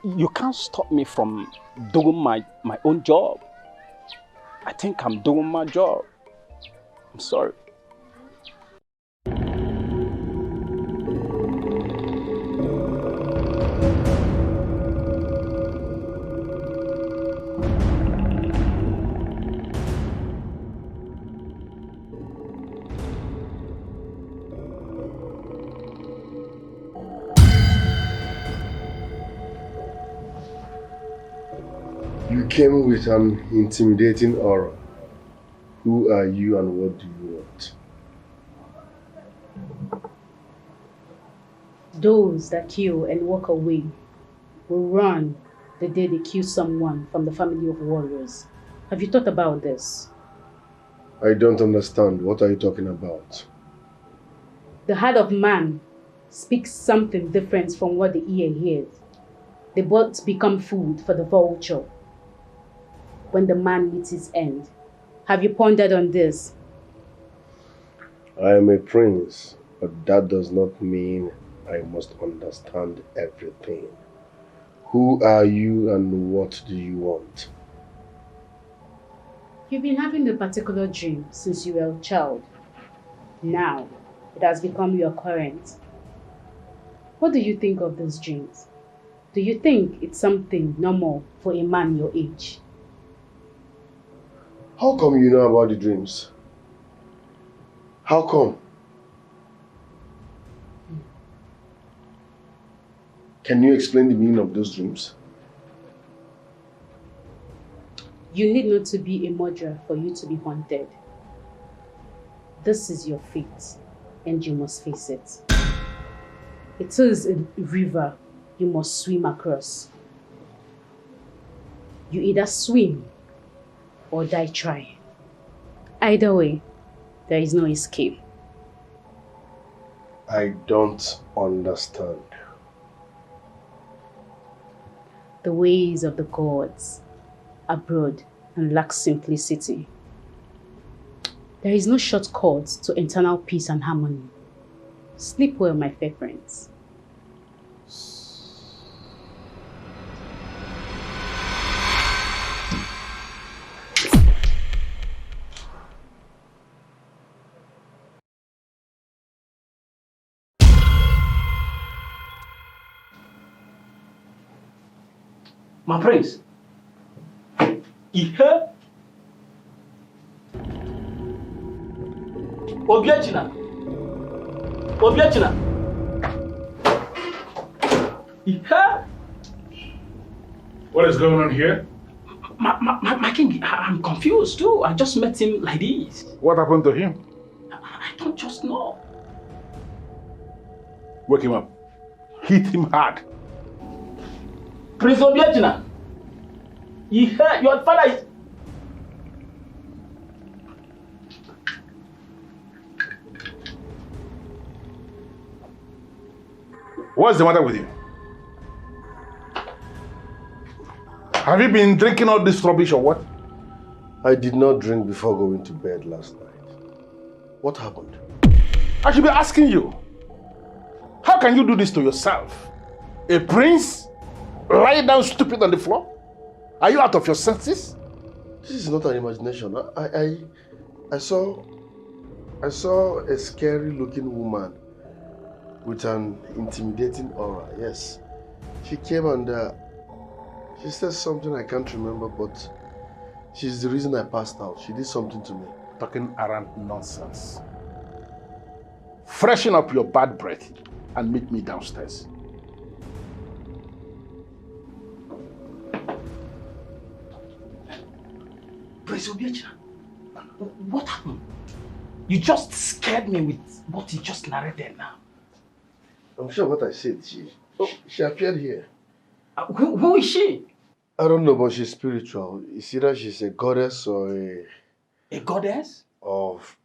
you can't stop me from doing my own job. I think I'm doing my job. I'm sorry. You came with an intimidating aura. Who are you and what do you want? Those that kill and walk away will run the day they kill someone from the family of warriors. Have you thought about this? I don't understand. What are you talking about? The heart of man speaks something different from what the ear hears. The both become food for the vulture when the man meets his end. Have you pondered on this? I am a prince, but that does not mean I must understand everything. Who are you and what do you want? You've been having a particular dream since you were a child. Now, it has become your current. What do you think of those dreams? Do you think it's something normal for a man your age? How come you know about the dreams? How come? Can you explain the meaning of those dreams? You need not to be a murderer for you to be haunted. This is your fate, and you must face it. It is a river you must swim across. You either swim or die trying. Either way, there is no escape. I don't understand. The ways of the gods are broad and lack simplicity. There is no shortcut to internal peace and harmony. Sleep well, my fair friends. My prince, ihe Obiachina, ihe. What is going on here? My king, I'm confused too. I just met him like this. What happened to him? I don't just know. Wake him up. Hit him hard. Prince Obiachina, your father is... What's the matter with you? Have you been drinking all this rubbish or what? I did not drink before going to bed last night. What happened? I should be asking you. How can you do this to yourself? A prince? Lie down stupid on the floor? Are you out of your senses? This is not an imagination. I saw a scary looking woman with an intimidating aura. Yes. She came and she said something I can't remember, but she's the reason I passed out. She did something to me. Talking around nonsense. Freshen up your bad breath and meet me downstairs. Prince Ugezu, what happened? You just scared me with what you just narrated now. I'm sure what I said. She appeared here. Who is she? I don't know, but she's spiritual. It's either she's a goddess or a goddess? Of.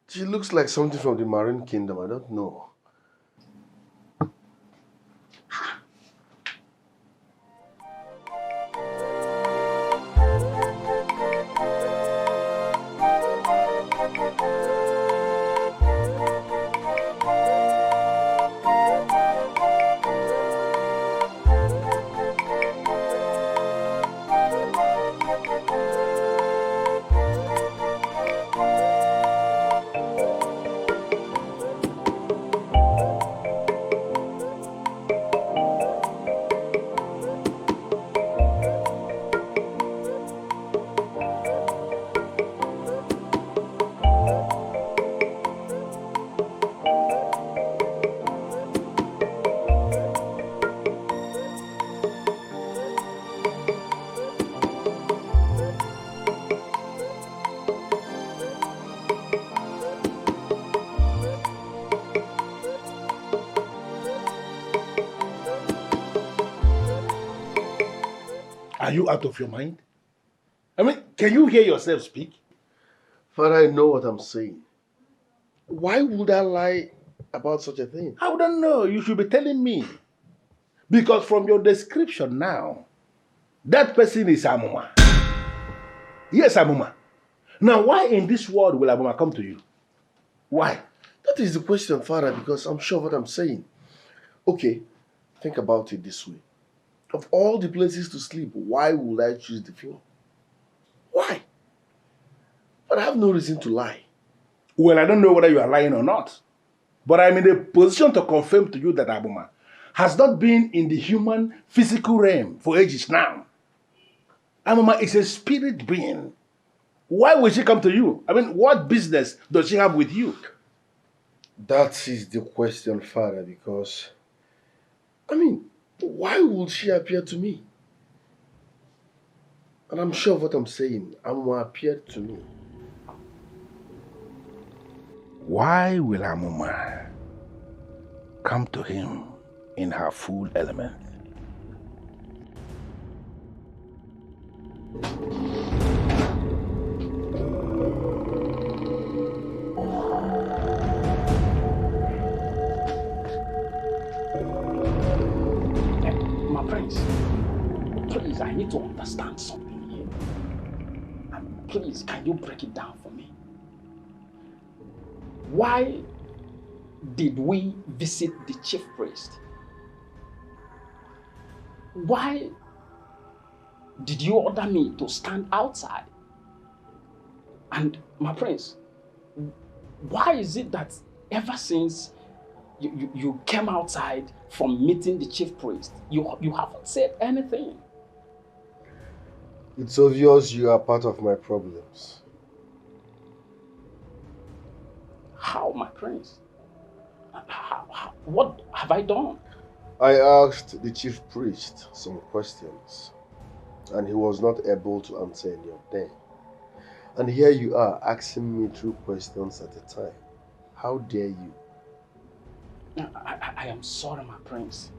She looks like something from the Marine Kingdom. I don't know. Are you out of your mind? I mean, can you hear yourself speak? Father, I know what I'm saying. Why would I lie about such a thing? I wouldn't know. You should be telling me. Because from your description now, that person is Amuma. Yes, Amuma. Now, why in this world will Amuma come to you? Why? That is the question, Father, because I'm sure what I'm saying. Okay, think about it this way. Of all the places to sleep, why would I choose the floor? Why? But I have no reason to lie. Well, I don't know whether you are lying or not. But I'm in a position to confirm to you that Amuma has not been in the human physical realm for ages now. Amuma is a spirit being. Why will she come to you? I mean, what business does she have with you? That is the question, Father, because, I mean, why would she appear to me? And I'm sure of what I'm saying. Amuma appeared to me. Why will Amuma come to him in her full element? Please, I need to understand something here. Please, can you break it down for me? Why did we visit the chief priest? Why did you order me to stand outside? And my prince, why is it that ever since you came outside from meeting the chief priest, you haven't said anything? It's obvious you are part of my problems. How, my prince? What have I done? I asked the chief priest some questions, and he was not able to answer any of them. And here you are asking me 2 questions at a time. How dare you? I am sorry, my prince.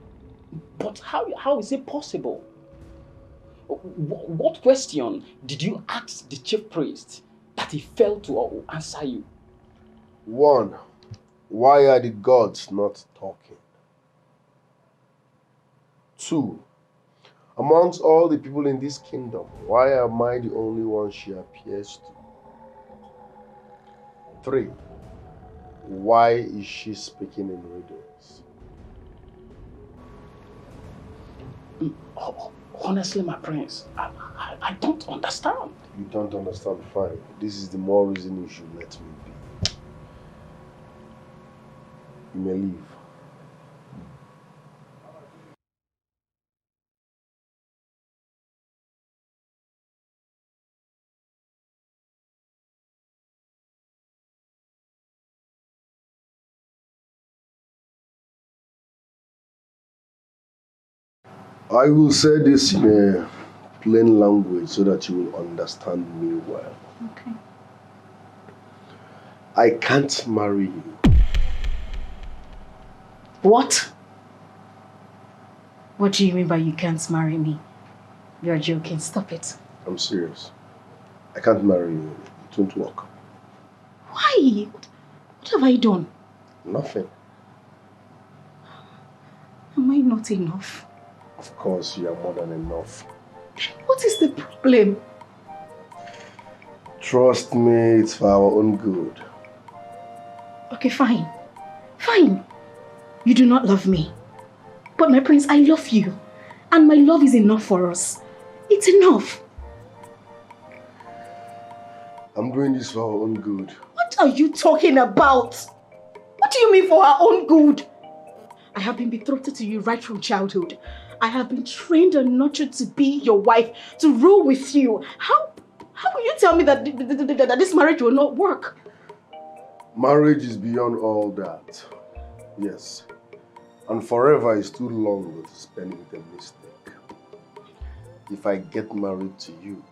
But how is it possible? What question did you ask the chief priest that he failed to answer you? 1. Why are the gods not talking? 2. Amongst all the people in this kingdom, why am I the only one she appears to? 3. Why is she speaking in riddles? Honestly, my prince, I don't understand. You don't understand? Fine. This is the more reason you should let me be. You may leave. I will say this in a plain language so that you will understand me well. Okay. I can't marry you. What? What do you mean by you can't marry me? You're joking. Stop it. I'm serious. I can't marry you. It won't work. Why? What have I done? Nothing. Am I not enough? Of course, you are more than enough. What is the problem? Trust me, it's for our own good. Okay, fine. Fine. You do not love me. But my prince, I love you. And my love is enough for us. It's enough. I'm doing this for our own good. What are you talking about? What do you mean for our own good? I have been betrothed to you right from childhood. I have been trained and nurtured to be your wife, to rule with you. How will you tell me that this marriage will not work? Marriage is beyond all that. Yes. And forever is too long to spend with a mistake. If I get married to you,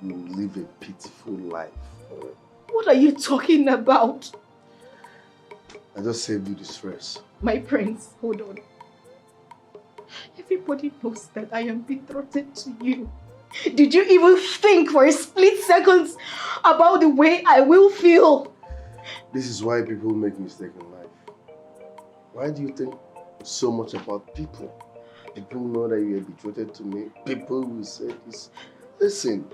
you'll live a pitiful life. What are you talking about? I just saved you the stress. My prince, hold on. Everybody knows that I am betrothed to you. Did you even think for a split second about the way I will feel? This is why people make mistakes in life. Why do you think so much about people? People know that you are betrothed to me. People will say this. Listen,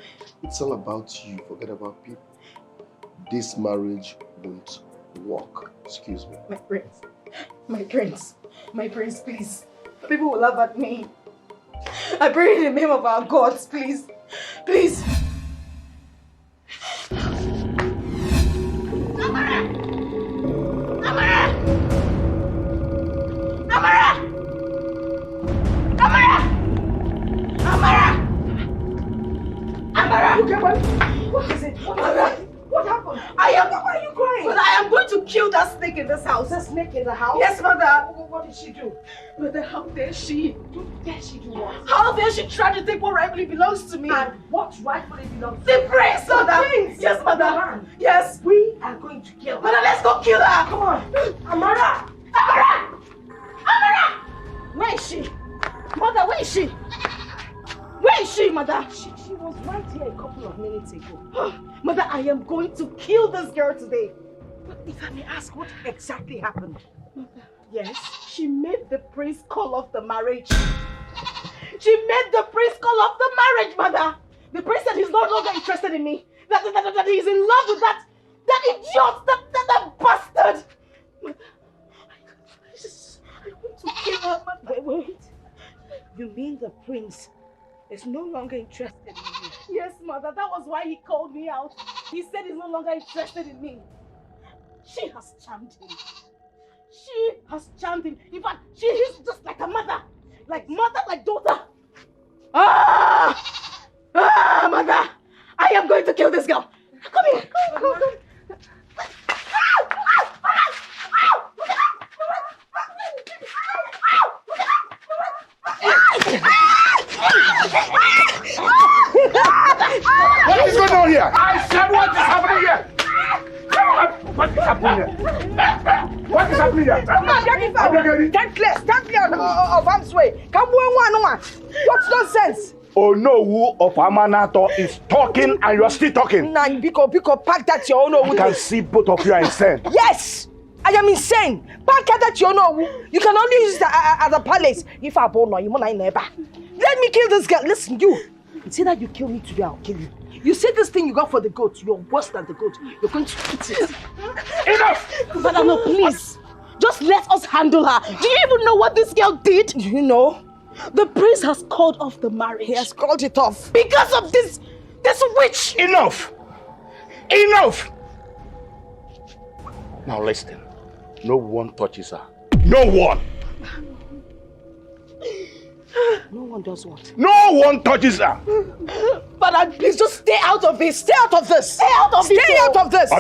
it's all about you. Forget about people. This marriage won't work. Excuse me. My prince. My prince. My prince, please. People will laugh at me. I pray in the name of our gods, please. Please. Amara! Amara! Amara! Amara! Amara! Amara! What is it? What happened? Why are you crying? Mother, I am going to kill that snake in this house. A snake in the house? Yes, Mother. What did she do? Mother, how dare she? What dare she do what? How dare she try to take what rightfully belongs to me? And what rightfully belongs to me? The prince, Mother. The prince. Yes, Mother. Yes. We are going to kill her. Mother, let's go kill her. Come on. Amara. Amara. Amara. Where is she? Mother, where is she? Where is she, Mother? She was right here a couple of minutes ago. Mother, I am going to kill this girl today. But if I may ask, what exactly happened? Mother. Yes, she made the prince call off the marriage. She made the prince call off the marriage, Mother. The prince said he's no longer interested in me. That he's in love with that idiot, that bastard. Mother, I want to kill her, Mother. Wait. You mean the prince is no longer interested in you? Yes, Mother. That was why he called me out. He said he's no longer interested in me. She has charmed him. She has charmed him. In fact, she is just like a mother. Like mother, like daughter. Mother. I am going to kill this girl. Come here. Come. What is going on here? I said, what is happening here? What is happening here? What is happening here? Come on, stand clear of harm's way. Come on. What nonsense? Onowu of Amanato is talking and you're still talking. Nah, Biko, pack that your Onowu. I can see both of you are insane. Yes! I am insane. Pack that your Onowu. You can only use it at the palace. If I born you never. Let me kill this girl. Listen, you. It's either you kill me today, I'll kill you. You see this thing you got for the goat, you're worse than the goat. You're going to eat it. Enough! Father, no, please. Just let us handle her. Do you even know what this girl did? Do you know? The priest has called off the marriage. He has called it off. Because of this witch. Enough! Enough! Now listen. No one touches her. No one! No one does what? No one touches her! Father, please just stay out of this. Stay out of this. Stay out of this. Stay out of this.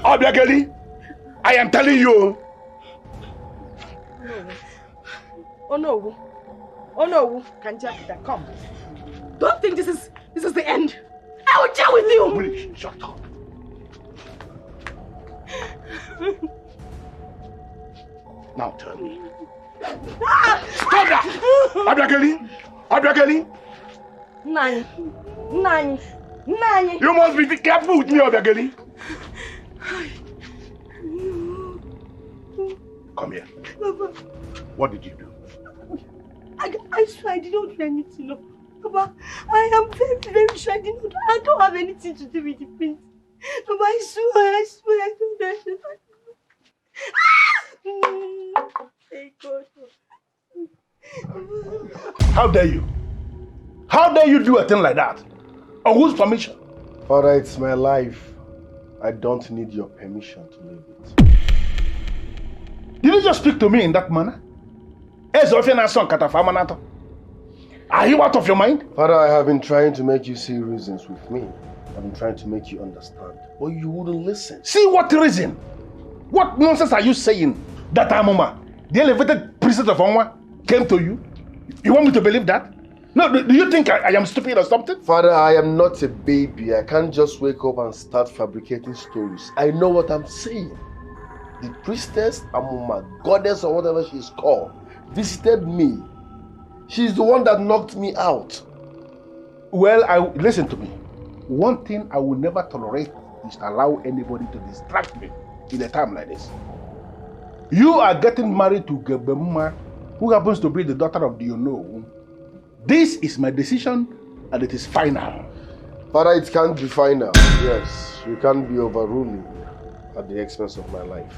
Obiageli, I am telling you. Oh no. Oh no. Kanjakita, come. Don't think this is the end. I will deal with you. Please, shut up. Now tell me. Stop that! Obiageli! Nani. You must be careful with me, Obiageli. Come here. Papa. What did you do? I swear I did not do anything. No. Papa, I am very, very sure I don't have anything to do with the prince. Papa, I swear I don't do anything. Thank God. How dare you? How dare you do a thing like that? On whose permission? Father, it's my life. I don't need your permission to live it. Did you just speak to me in that manner? Are you out of your mind? Father, I have been trying to make you see reasons with me. I've been trying to make you understand, but you wouldn't listen. See what reason? What nonsense are you saying? That Amoma, the elevated priestess of Onwa, came to you? You want me to believe that? No, do you think I am stupid or something? Father, I am not a baby. I can't just wake up and start fabricating stories. I know what I'm saying. The priestess, Amoma, goddess or whatever she is called, visited me. She's the one that knocked me out. Well, listen to me. One thing I will never tolerate is allow anybody to distract me in a time like this. You are getting married to Gebemuma, who happens to be the daughter of the Ono. This is my decision and it is final. Father, it can't be final. Yes, you can't be overruling at the expense of my life.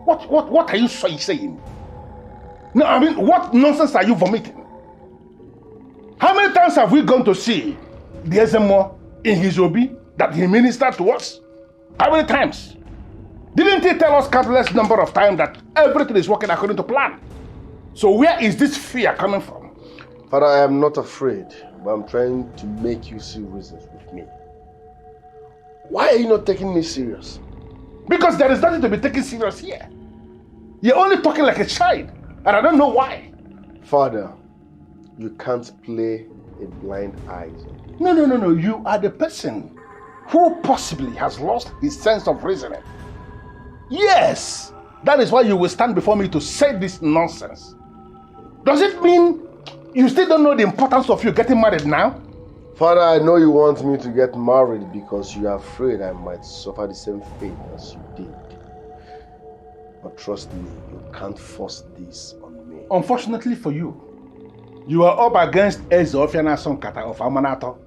What are you saying? No, I mean, what nonsense are you vomiting? How many times have we gone to see the Ezemo in his obi that he ministered to us? How many times? Didn't he tell us countless number of times that everything is working according to plan? So where is this fear coming from? Father, I am not afraid, but I'm trying to make you see reasons with me. Why are you not taking me serious? Because there is nothing to be taken serious here. You're only talking like a child, and I don't know why. Father, you can't play a blind eye. No. You are the person who possibly has lost his sense of reasoning. Yes, that is why you will stand before me to say this nonsense. Does it mean you still don't know the importance of you getting married now? Father, I know you want me to get married because you are afraid I might suffer the same fate as you did. But trust me, you can't force this on me. Unfortunately for you, you are up against Ezeofiana Sonkata of Amanato.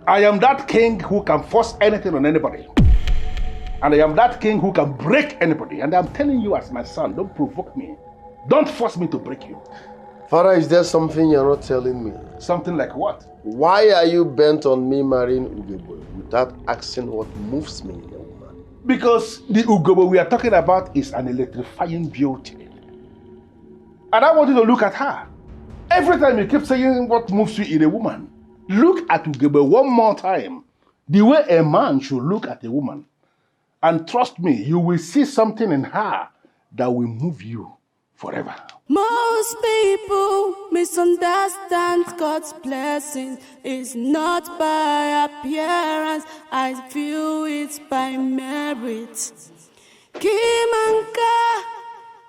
I am that king who can force anything on anybody. And I am that king who can break anybody. And I'm telling you as my son, don't provoke me. Don't force me to break you. Father, is there something you're not telling me? Something like what? Why are you bent on me marrying Ugezu without asking what moves me in a woman? Because the Ugezu we are talking about is an electrifying beauty. And I want you to look at her. Every time you keep saying what moves you in a woman, look at Ugezu one more time. The way a man should look at a woman. And trust me, you will see something in her that will move you forever. Most people misunderstand God's blessing. It's not by appearance, I feel it's by merit. Kimanka,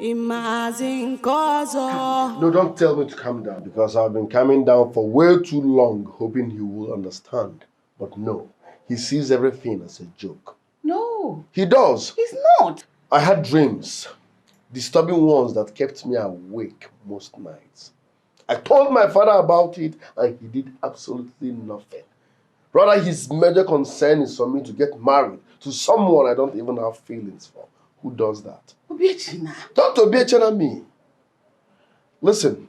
Imagine cause. No, don't tell me to calm down because I've been calming down for way too long, hoping he will understand. But no, he sees everything as a joke. No. He does. He's not. I had dreams, disturbing ones that kept me awake most nights. I told my father about it and he did absolutely nothing. Rather, his major concern is for me to get married to someone I don't even have feelings for. Who does that? Obiechina. Don't Obiechina me. Listen,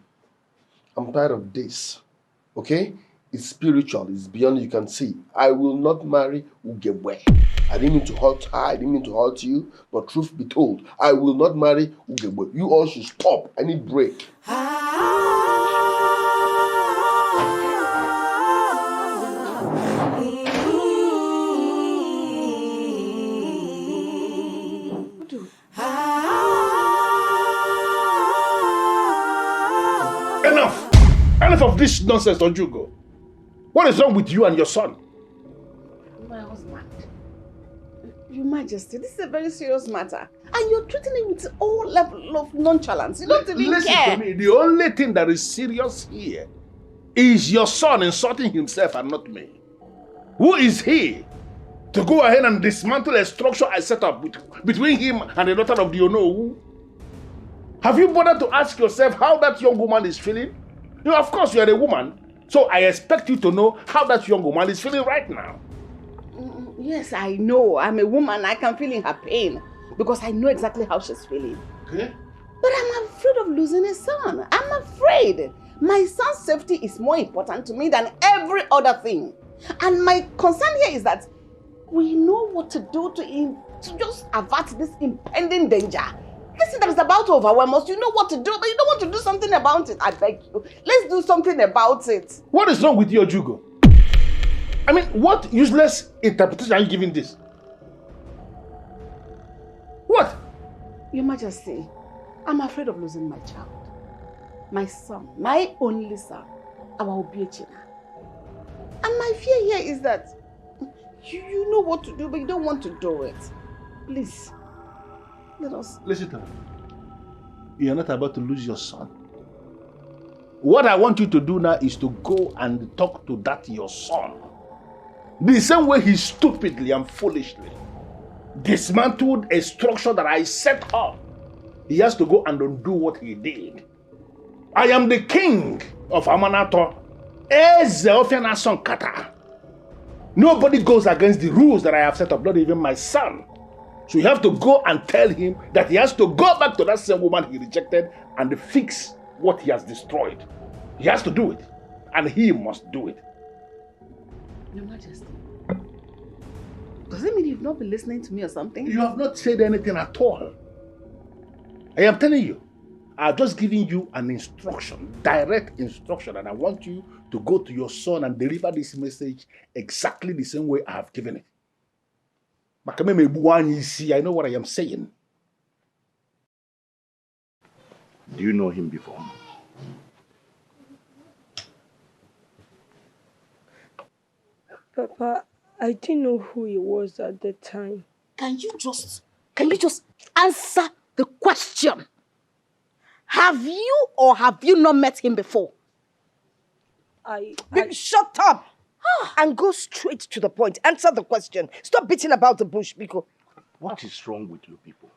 I'm tired of this. Okay? It's spiritual. It's beyond you can see. I will not marry Ugezu.J. I didn't mean to hurt her. I didn't mean to hurt you. But truth be told, I will not marry Ugezu.J. You all should stop. I need break. Enough of this nonsense, Ojugo. What is wrong with you and your son? My husband. Your Majesty, this is a very serious matter. And you're treating it with all level of nonchalance. You don't even Listen care. to me. The only thing that is serious here is your son insulting himself and not me. Who is he to go ahead and dismantle a structure I set up between him and the daughter of the Onowu? Have you bothered to ask yourself how that young woman is feeling? You know, of course, you are a woman, so I expect you to know how that young woman is feeling right now. Yes, I know. I'm a woman. I can feel in her pain because I know exactly how she's feeling. Okay. But I'm afraid of losing a son. I'm afraid. My son's safety is more important to me than every other thing. And my concern here is that we know what to do to just avert this impending danger. This thing that is about to overwhelm us, you know what to do, but you don't want to do something about it. I beg you. Let's do something about it. What is wrong with you, Ojugo? I mean, what useless interpretation are you giving this? What? Your Majesty, I'm afraid of losing my child. My son, my only son, our Obiechina. And my fear here is that you know what to do, but you don't want to do it. Please, let us... Listen to me. You are not about to lose your son. What I want you to do now is to go and talk to that your son. The same way he stupidly and foolishly dismantled a structure that I set up. He has to go and undo what he did. I am the king of Amanato. Nobody goes against the rules that I have set up, not even my son. So you have to go and tell him that he has to go back to that same woman he rejected and fix what he has destroyed. He has to do it. And he must do it. Your Majesty, does it mean you've not been listening to me or something? You have not said anything at all. I am telling you, I've just given you an instruction, direct instruction, and I want you to go to your son and deliver this message exactly the same way I have given it. I know what I am saying. Do you know him before? Papa, I didn't know who he was at the time. Can you just answer the question? Have you or have you not met him before? Shut up! And go straight to the point. Answer the question. Stop beating about the bush, Biko. What is wrong with you people?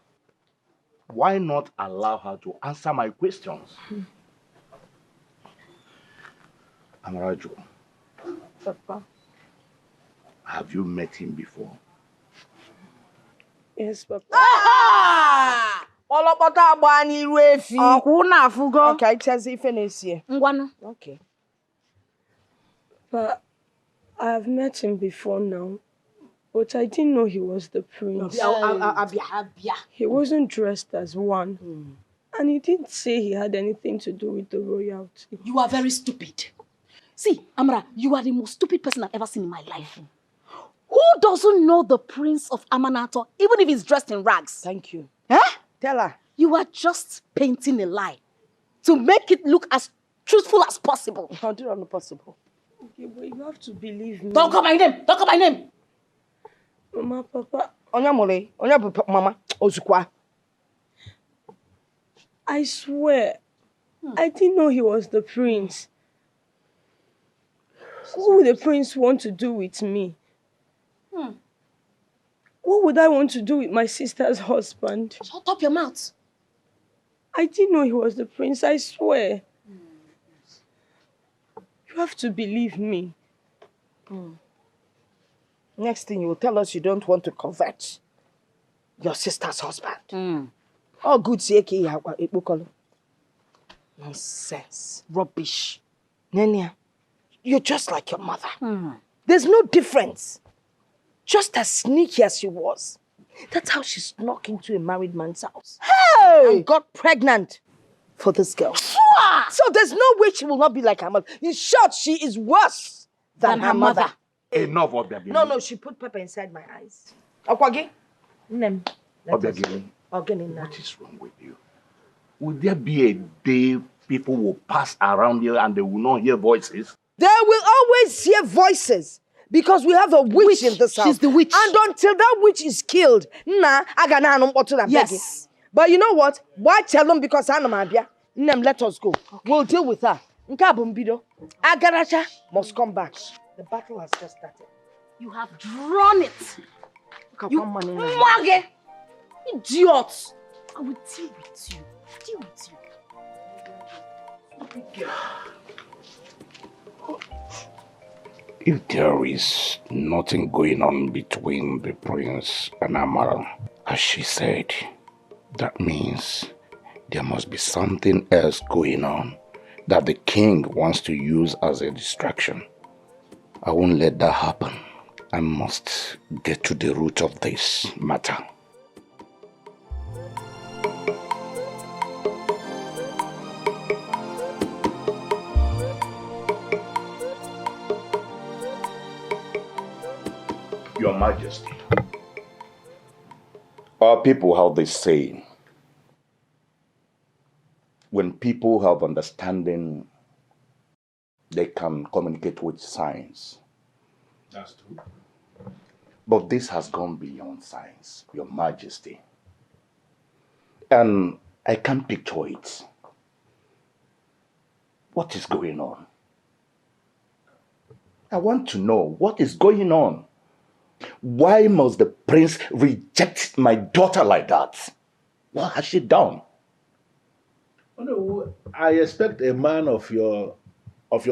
Why not allow her to answer my questions? Amara, Papa. Have you met him before? Yes, Papa. Okay, it says if any. Okay. But I have met him before now, but I didn't know he was the prince. He wasn't dressed as one. And he didn't say he had anything to do with the royalty. You are very stupid. See, Amara, you are the most stupid person I've ever seen in my life. Who doesn't know the prince of Amanato, even if he's dressed in rags? Thank you. Huh? Tell her. You are just painting a lie to make it look as truthful as possible. How do you know possible? Okay, but you have to believe me. Don't call my name. Don't call my name. Mama, Papa. Onya mole. Onya mama. Ozukwa. I swear, I didn't know he was the prince. What would the prince want to do with me? What would I want to do with my sister's husband? Shut up your mouth. I didn't know he was the prince, I swear. You have to believe me. Next thing you will tell us you don't want to convert your sister's husband. Oh, good sake, nonsense, rubbish. Nenia, you're just like your mother. There's no difference. Just as sneaky as she was. That's how she snuck into a married man's house. Hey! And got pregnant for this girl. So there's no way she will not be like her mother. In short, she is worse than her mother. Enough of that. No, she put pepper inside my eyes. Okwagi? Nem. What is wrong with you? Will there be a day people will pass around here and they will not hear voices? They will always hear voices because we have a witch in this house. She's the witch. And until that witch is killed, yes. But you know what? Why tell them because Anamabia? Let us go. Okay. We'll deal with her. Agaracha must come back. The battle has just started. You have drawn it. You Mwage! Idiot! I will deal with you. Deal with you. If there is nothing going on between the prince and Amara, as she said, that means there must be something else going on that the king wants to use as a distraction. I won't let that happen. I must get to the root of this matter. Your Majesty. Our people have this saying: when people have understanding, they can communicate with science. That's true. But this has gone beyond science, Your Majesty. And I can't picture it. What is going on? I want to know what is going on. Why must the prince reject my daughter like that? What has she done? Oh, no, I expect a man of your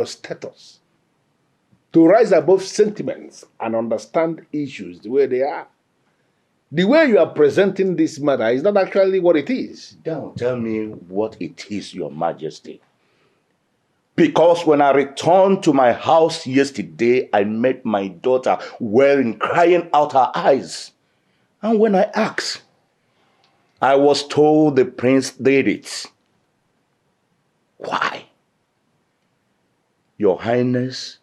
status to rise above sentiments and understand issues the way they are. The way you are presenting this matter is not actually what it is. Don't tell me what it is, Your Majesty. Because when I returned to my house yesterday, I met my daughter wearing, crying out her eyes. And when I asked, I was told the prince did it. Why? Your Highness,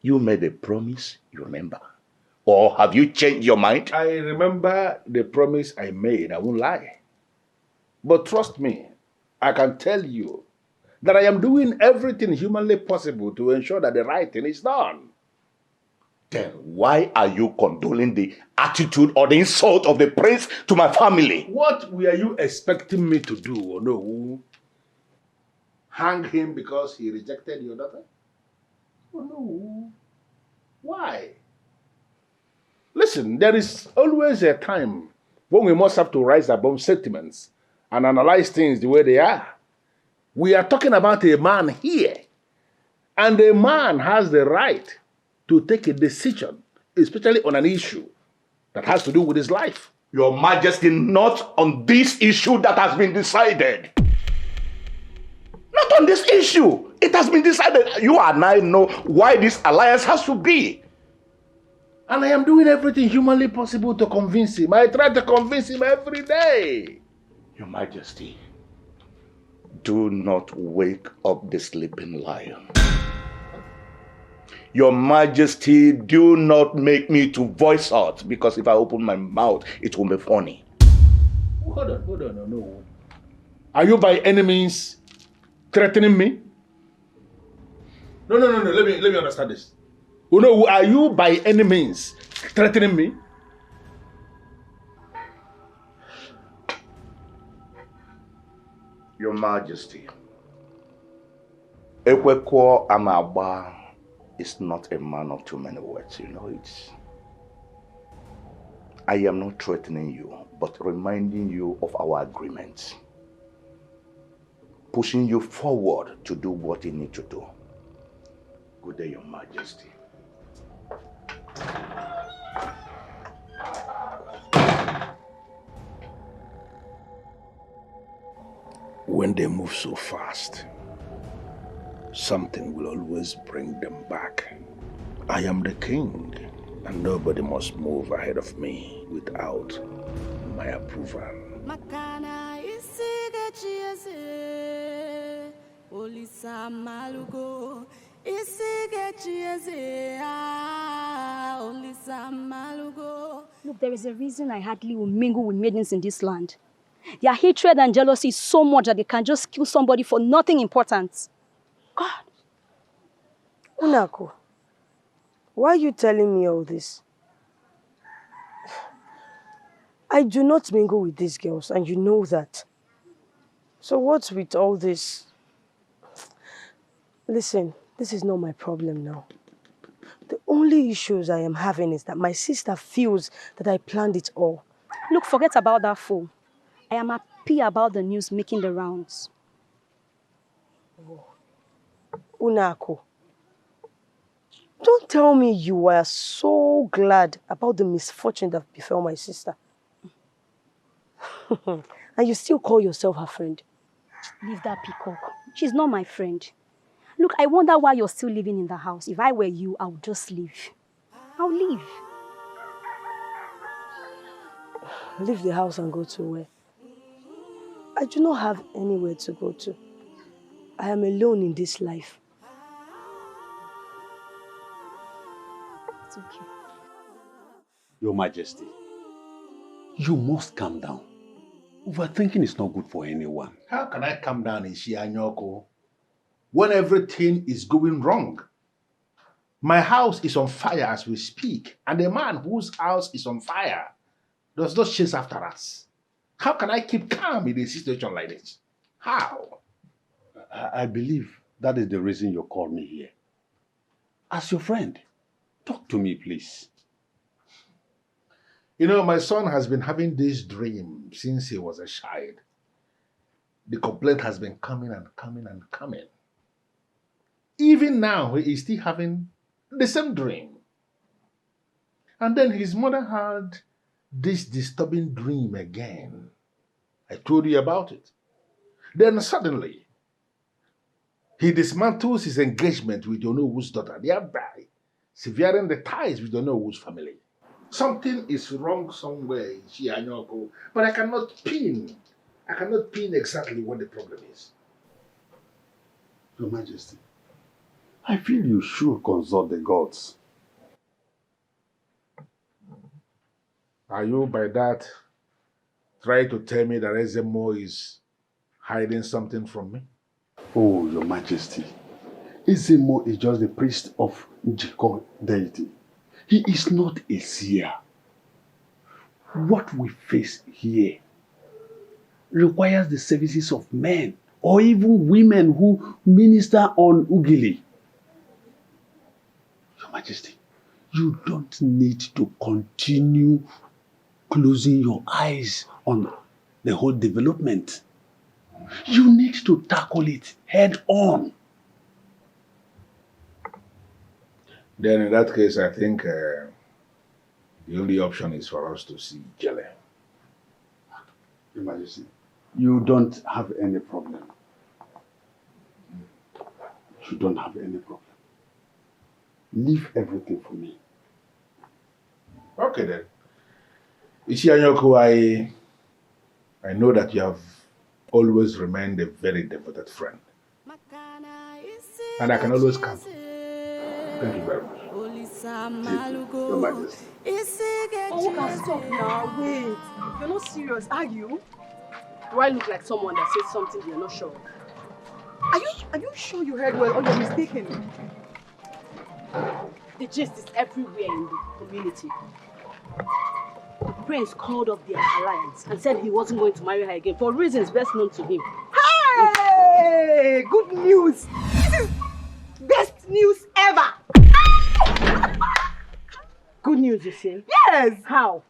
you made a promise, you remember? Or have you changed your mind? I remember the promise I made, I won't lie. But trust me, I can tell you that I am doing everything humanly possible to ensure that the right thing is done. Then why are you condoling the attitude or the insult of the prince to my family? What were you expecting me to do, or no? Hang him because he rejected your daughter? Oh no. Why? Listen, there is always a time when we must have to rise above sentiments and analyze things the way they are. We are talking about a man here, and a man has the right to take a decision, especially on an issue that has to do with his life. Your Majesty, not on this issue that has been decided. Not on this issue. It has been decided. You and I know why this alliance has to be. And I am doing everything humanly possible to convince him. I try to convince him every day. Your Majesty, do not wake up the sleeping lion. Your Majesty, do not make me to voice out, because if I open my mouth, it will be funny. Hold on, no. Are you by any means threatening me? No, let me understand this. Oh no, are you by any means threatening me? Your Majesty, Ekwekwo Amaba is not a man of too many words, you know it. I am not threatening you, but reminding you of our agreement. Pushing you forward to do what you need to do. Good day, Your Majesty. When they move so fast, something will always bring them back. I am the king, and nobody must move ahead of me without my approval. Makana isigechieze Olisa malugo isigechieze Olisa malugo. Look, there is a reason I hardly will mingle with maidens in this land. Their hatred and jealousy is so much that they can just kill somebody for nothing important. God. Unako, why are you telling me all this? I do not mingle with these girls, and you know that. So what's with all this? Listen, this is not my problem now. The only issues I am having is that my sister feels that I planned it all. Look, forget about that fool. I am happy about the news making the rounds. Oh. Unako, don't tell me you were so glad about the misfortune that befell my sister. And you still call yourself her friend. Leave that peacock. She's not my friend. Look, I wonder why you're still living in the house. If I were you, I would just leave. I'll leave. Leave the house and go to where? I do not have anywhere to go to. I am alone in this life. It's okay. Your Majesty, you must calm down. Overthinking is not good for anyone. How can I calm down in Shianyoko when everything is going wrong? My house is on fire as we speak, and the man whose house is on fire does not chase after us. How can I keep calm in a situation like this? How? I believe that is the reason you called me here. As your friend, talk to me, please. You know, my son has been having this dream since he was a child. The complaint has been coming and coming and coming. Even now, he is still having the same dream. And then his mother had this disturbing dream again. I told you about it. Then suddenly, he dismantles his engagement with Onowu's daughter, thereby severing the ties with Onowu's family. Something is wrong somewhere in Shianyoko, but I cannot pin exactly what the problem is. Your Majesty, I feel you should consult the gods. Are you by that trying to tell me that Ezemo is hiding something from me? Oh, Your Majesty, Ezemo is just the priest of Njiko deity. He is not a seer. What we face here requires the services of men or even women who minister on Ugili. Your Majesty, you don't need to continue closing your eyes on the whole development. You need to tackle it head on. Then in that case, I think the only option is for us to see Jele. Your Majesty, you don't have any problem. You don't have any problem. Leave everything for me. Okay then. Ishianyoko, I know that you have always remained a very devoted friend. And I can always count. Thank you very much. Your Majesty. Oh, you can stop now. Wait. You're not serious, are you? Do I look like someone that says something you're not sure of? Are you sure you heard well or you're mistaken? The gist is everywhere in the community. The prince called off their alliance and said he wasn't going to marry her again for reasons best known to him. Hey! Good news! This is best news ever! Good news, you say? Yes! How?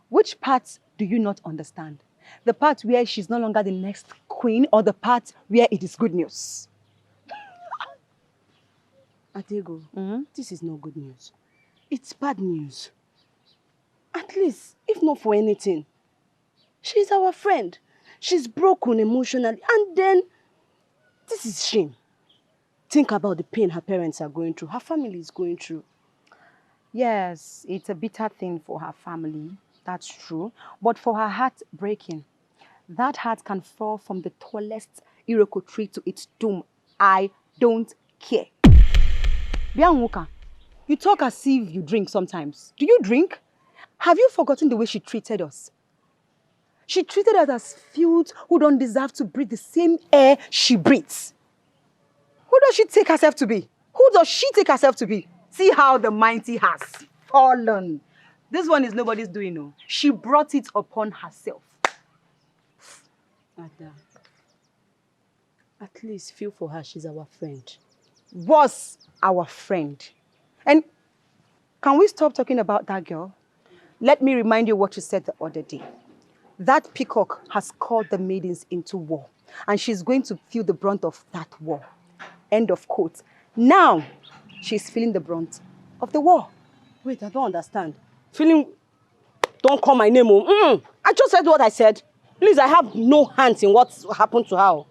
Which part do you not understand? The part where she's no longer the next queen or the part where it is good news? Adego, this is no good news. It's bad news. At least, if not for anything, she's our friend. She's broken emotionally, and then this is shame. Think about the pain her parents are going through, her family is going through. Yes, it's a bitter thing for her family, that's true. But for her heart breaking, that heart can fall from the tallest Iroko tree to its doom. I don't care. Bianwuka, you talk as if you drink sometimes. Do you drink? Have you forgotten the way she treated us? She treated us as filth who don't deserve to breathe the same air she breathes. Who does she take herself to be? Who does she take herself to be? See how the mighty has fallen. This one is nobody's doing, no. She brought it upon herself. Ada, at least feel for her, she's our friend. Was our friend. And can we stop talking about that girl? Let me remind you what you said the other day. That peacock has called the maidens into war, and she's going to feel the brunt of that war. End of quote. Now, she's feeling the brunt of the war. Wait, I don't understand. Feeling... Don't call my name. I just said what I said. Please, I have no hands in what happened to her.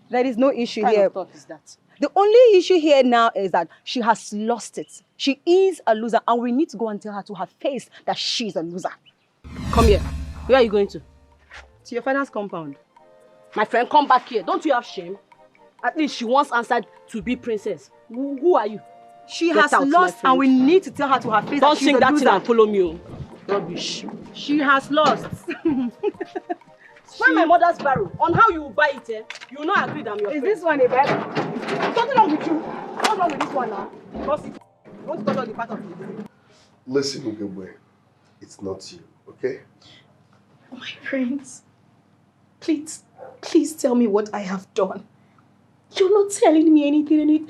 There is no issue What kind here. of talk is that? The only issue here now is that she has lost it. She is a loser, and we need to go and tell her to her face that she's a loser. Come here. Where are you going to? To your father's compound. My friend, come back here. Don't you have shame? At least she once answered to be princess. Who are you? She has lost, and we need to tell her to her face that she's a loser. Don't sing that thing and follow me. Rubbish. She has lost. Find my mother's barrel. On how you will buy it, you will not agree that I'm your friend. Is this one a barrel? Something wrong with you. What's wrong with this one now? Because you want to touch all the part of it. Listen, Ugezu, it's not you, okay? My prince, please tell me what I have done. You're not telling me anything, and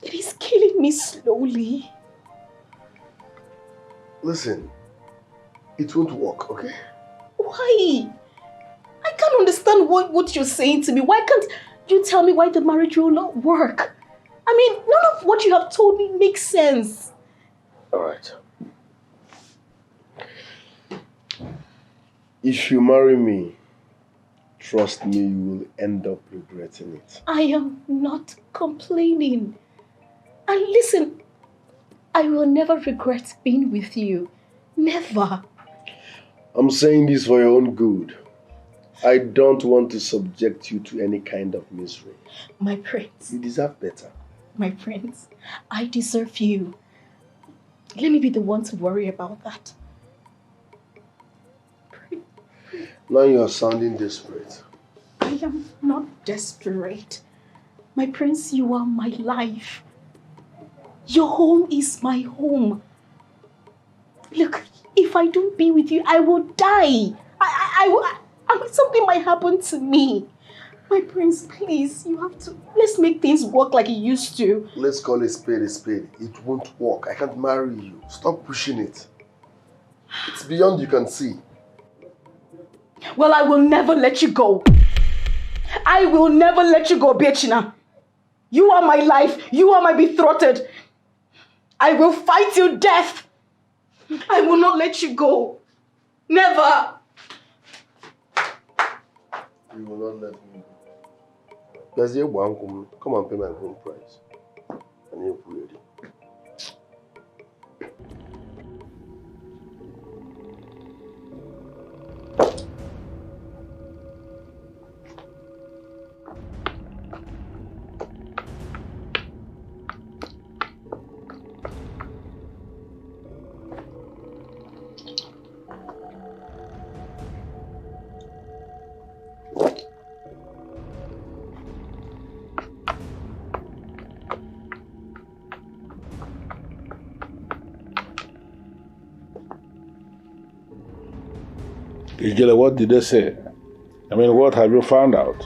it is killing me slowly. Listen, it won't work, okay? Why? I can't understand what you're saying to me. Why can't you tell me why the marriage will not work? I mean, none of what you have told me makes sense. All right. If you marry me, trust me, you will end up regretting it. I am not complaining. And listen, I will never regret being with you. Never. I'm saying this for your own good. I don't want to subject you to any kind of misery. My prince. You deserve better. My prince, I deserve you. Let me be the one to worry about that. Now you are sounding desperate. I am not desperate. My prince, you are my life. Your home is my home. Look, if I don't be with you, I will die. Something might happen to me. My prince, please, you have to... Let's make things work like it used to. Let's call a spade a spade. It won't work. I can't marry you. Stop pushing it. It's beyond you can see. Well, I will never let you go. I will never let you go, Biechina. You are my life. You are my betrothed. I will fight you death. I will not let you go. Never. You will not let me go. Come and pay my home price. And you're ready. Ijele, what did they say? I mean, what have you found out?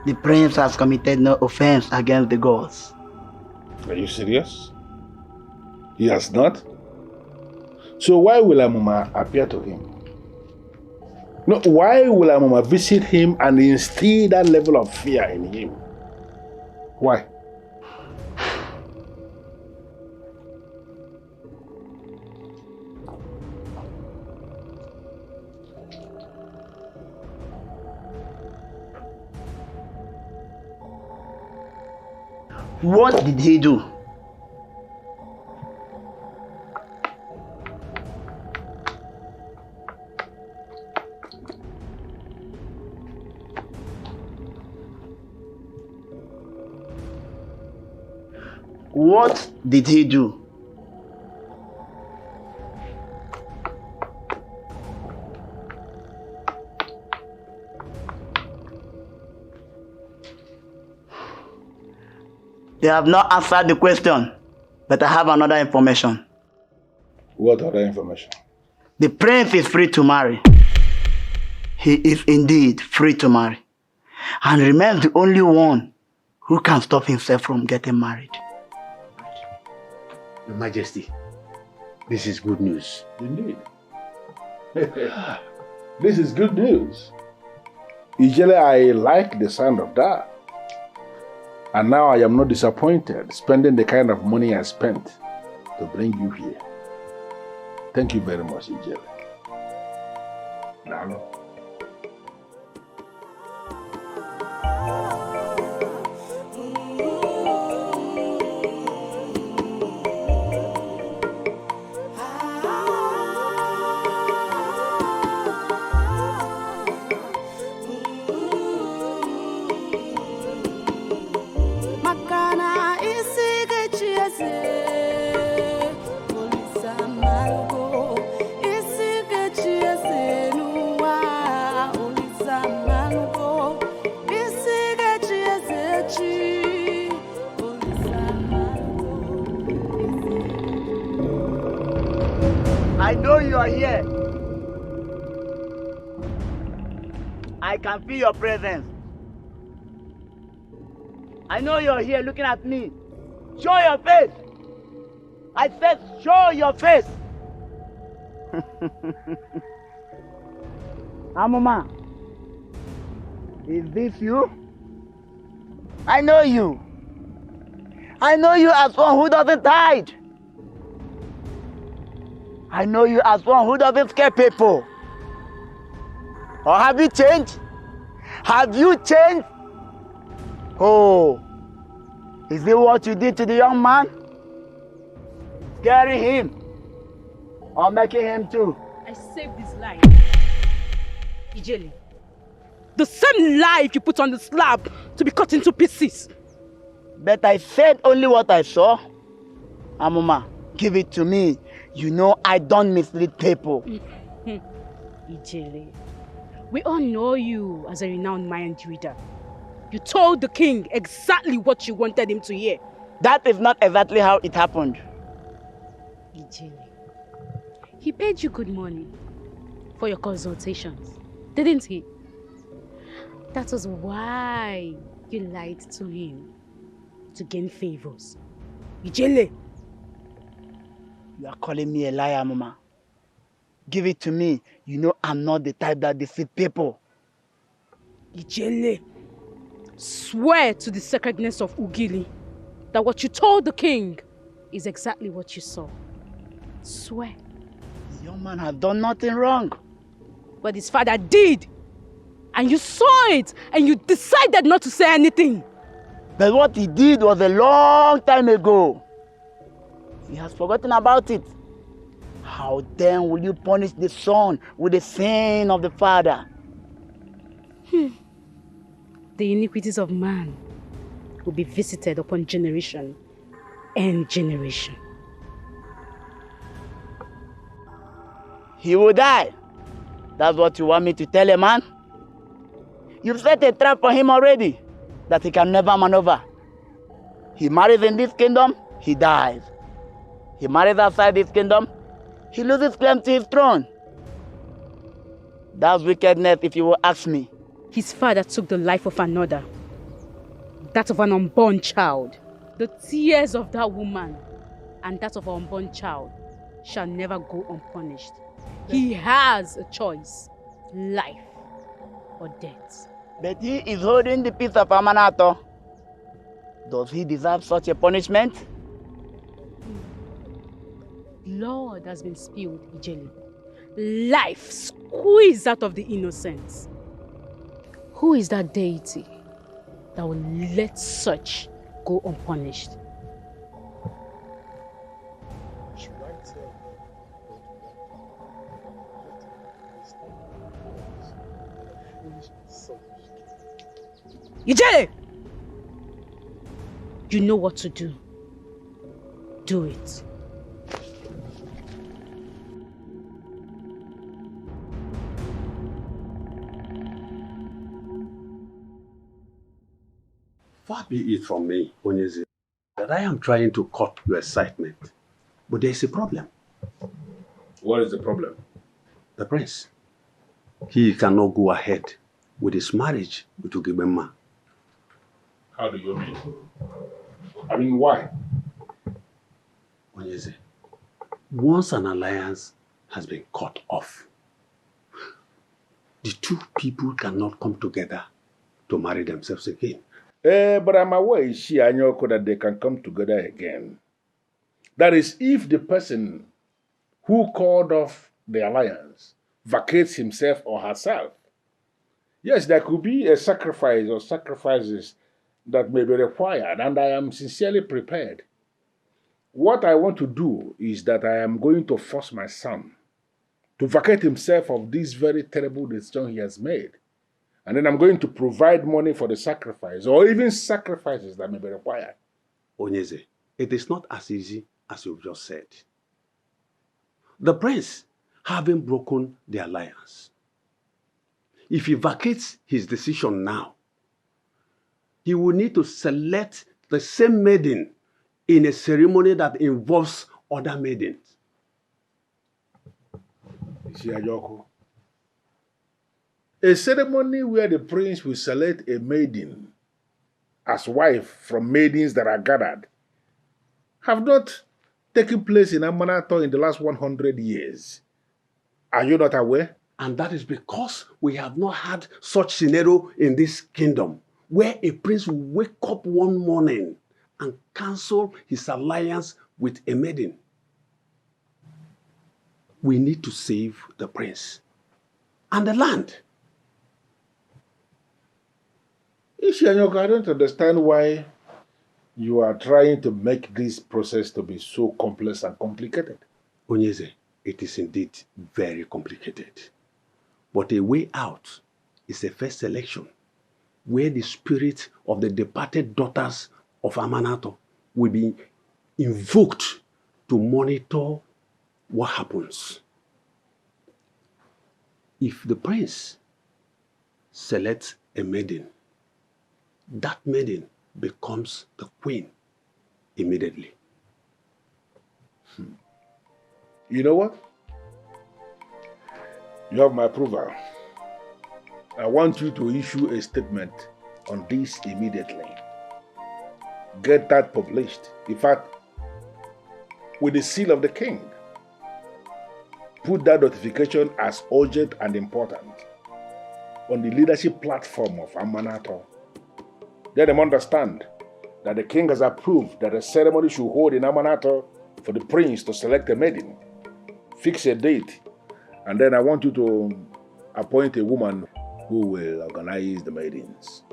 The prince has committed no offense against the gods. Are you serious? He has not? So why will Amuma appear to him? No, why will Amuma visit him and instill that level of fear in him? Why? What did he do? What did he do? They have not answered the question, but I have another information. What other information? The prince is free to marry. He is indeed free to marry, and remains the only one who can stop himself from getting married. Your Majesty, this is good news. Indeed. This is good news. Usually I like the sound of that. And now I am not disappointed spending the kind of money I spent to bring you here. Thank you very much, Ijele. Nalo. I know you are here. I can feel your presence. I know you're here looking at me. Show your face. I said show your face. Amama, is this you? I know you. I know you as one who doesn't hide. I know you as one who doesn't scare people. Or have you changed? Have you changed? Oh, is it what you did to the young man? Scaring him? Or making him too? I saved his life. Ijele, the same life you put on the slab to be cut into pieces. But I said only what I saw. Amuma, give it to me. You know I don't mislead people. Ijele, we all know you as a renowned mind reader. You told the king exactly what you wanted him to hear. That is not exactly how it happened. Ijele, he paid you good money for your consultations, didn't he? That was why you lied to him to gain favors. Ijele. You are calling me a liar, Mama. Give it to me. You know I'm not the type that deceive people. Ijele, swear to the sacredness of Ugili that what you told the king is exactly what you saw. Swear. The young man has done nothing wrong. But his father did. And you saw it and you decided not to say anything. But what he did was a long time ago. He has forgotten about it. How then will you punish the son with the sin of the father? The iniquities of man will be visited upon generation and generation. He will die. That's what you want me to tell a man? You've set a trap for him already that he can never maneuver. He marries in this kingdom, he dies. He marries outside this kingdom, he loses claim to his throne. That's wickedness if you will ask me. His father took the life of another that of an unborn child. The tears of that woman and that of our unborn child shall never go unpunished. He has a choice, life or death. But he is holding the peace of Amanato. Does he deserve such a punishment? Blood has been spilled, Ijele. Life squeezed out of the innocents. Who is that deity that will let such go unpunished? Ijele! You know what to do. Do it. Far be it from me, Ugezu, that I am trying to cut your excitement. But there is a problem. What is the problem? The prince. He cannot go ahead with his marriage with Ugebema. How do you mean? I mean, why? Ugezu, once an alliance has been cut off, the two people cannot come together to marry themselves again. But I'm aware, Anyoko, that they can come together again. That is, if the person who called off the alliance vacates himself or herself. Yes, there could be a sacrifice or sacrifices that may be required, and I am sincerely prepared. What I want to do is that I am going to force my son to vacate himself of this very terrible decision he has made. And then I'm going to provide money for the sacrifice, or even sacrifices that may be required. Ugezu, it is not as easy as you've just said. The prince, having broken the alliance, if he vacates his decision now, he will need to select the same maiden in a ceremony that involves other maidens. A ceremony where the prince will select a maiden as wife from maidens that are gathered have not taken place in Amanato in the last 100 years. Are you not aware? And that is because we have not had such scenario in this kingdom, where a prince will wake up one morning and cancel his alliance with a maiden. We need to save the prince and the land. Ishianyoko, I don't understand why you are trying to make this process to be so complex and complicated. Ugezu, it is indeed very complicated. But a way out is a first selection, where the spirit of the departed daughters of Amanato will be invoked to monitor what happens. If the prince selects a maiden, that maiden becomes the queen immediately. You know what? You have my approval. I want you to issue a statement on this immediately. Get that published. In fact, with the seal of the king. Put that notification as urgent and important on the leadership platform of Amanato. Let them understand that the king has approved that a ceremony should hold in Amanato for the prince to select a maiden. Fix a date, and then I want you to appoint a woman who will organize the maidens.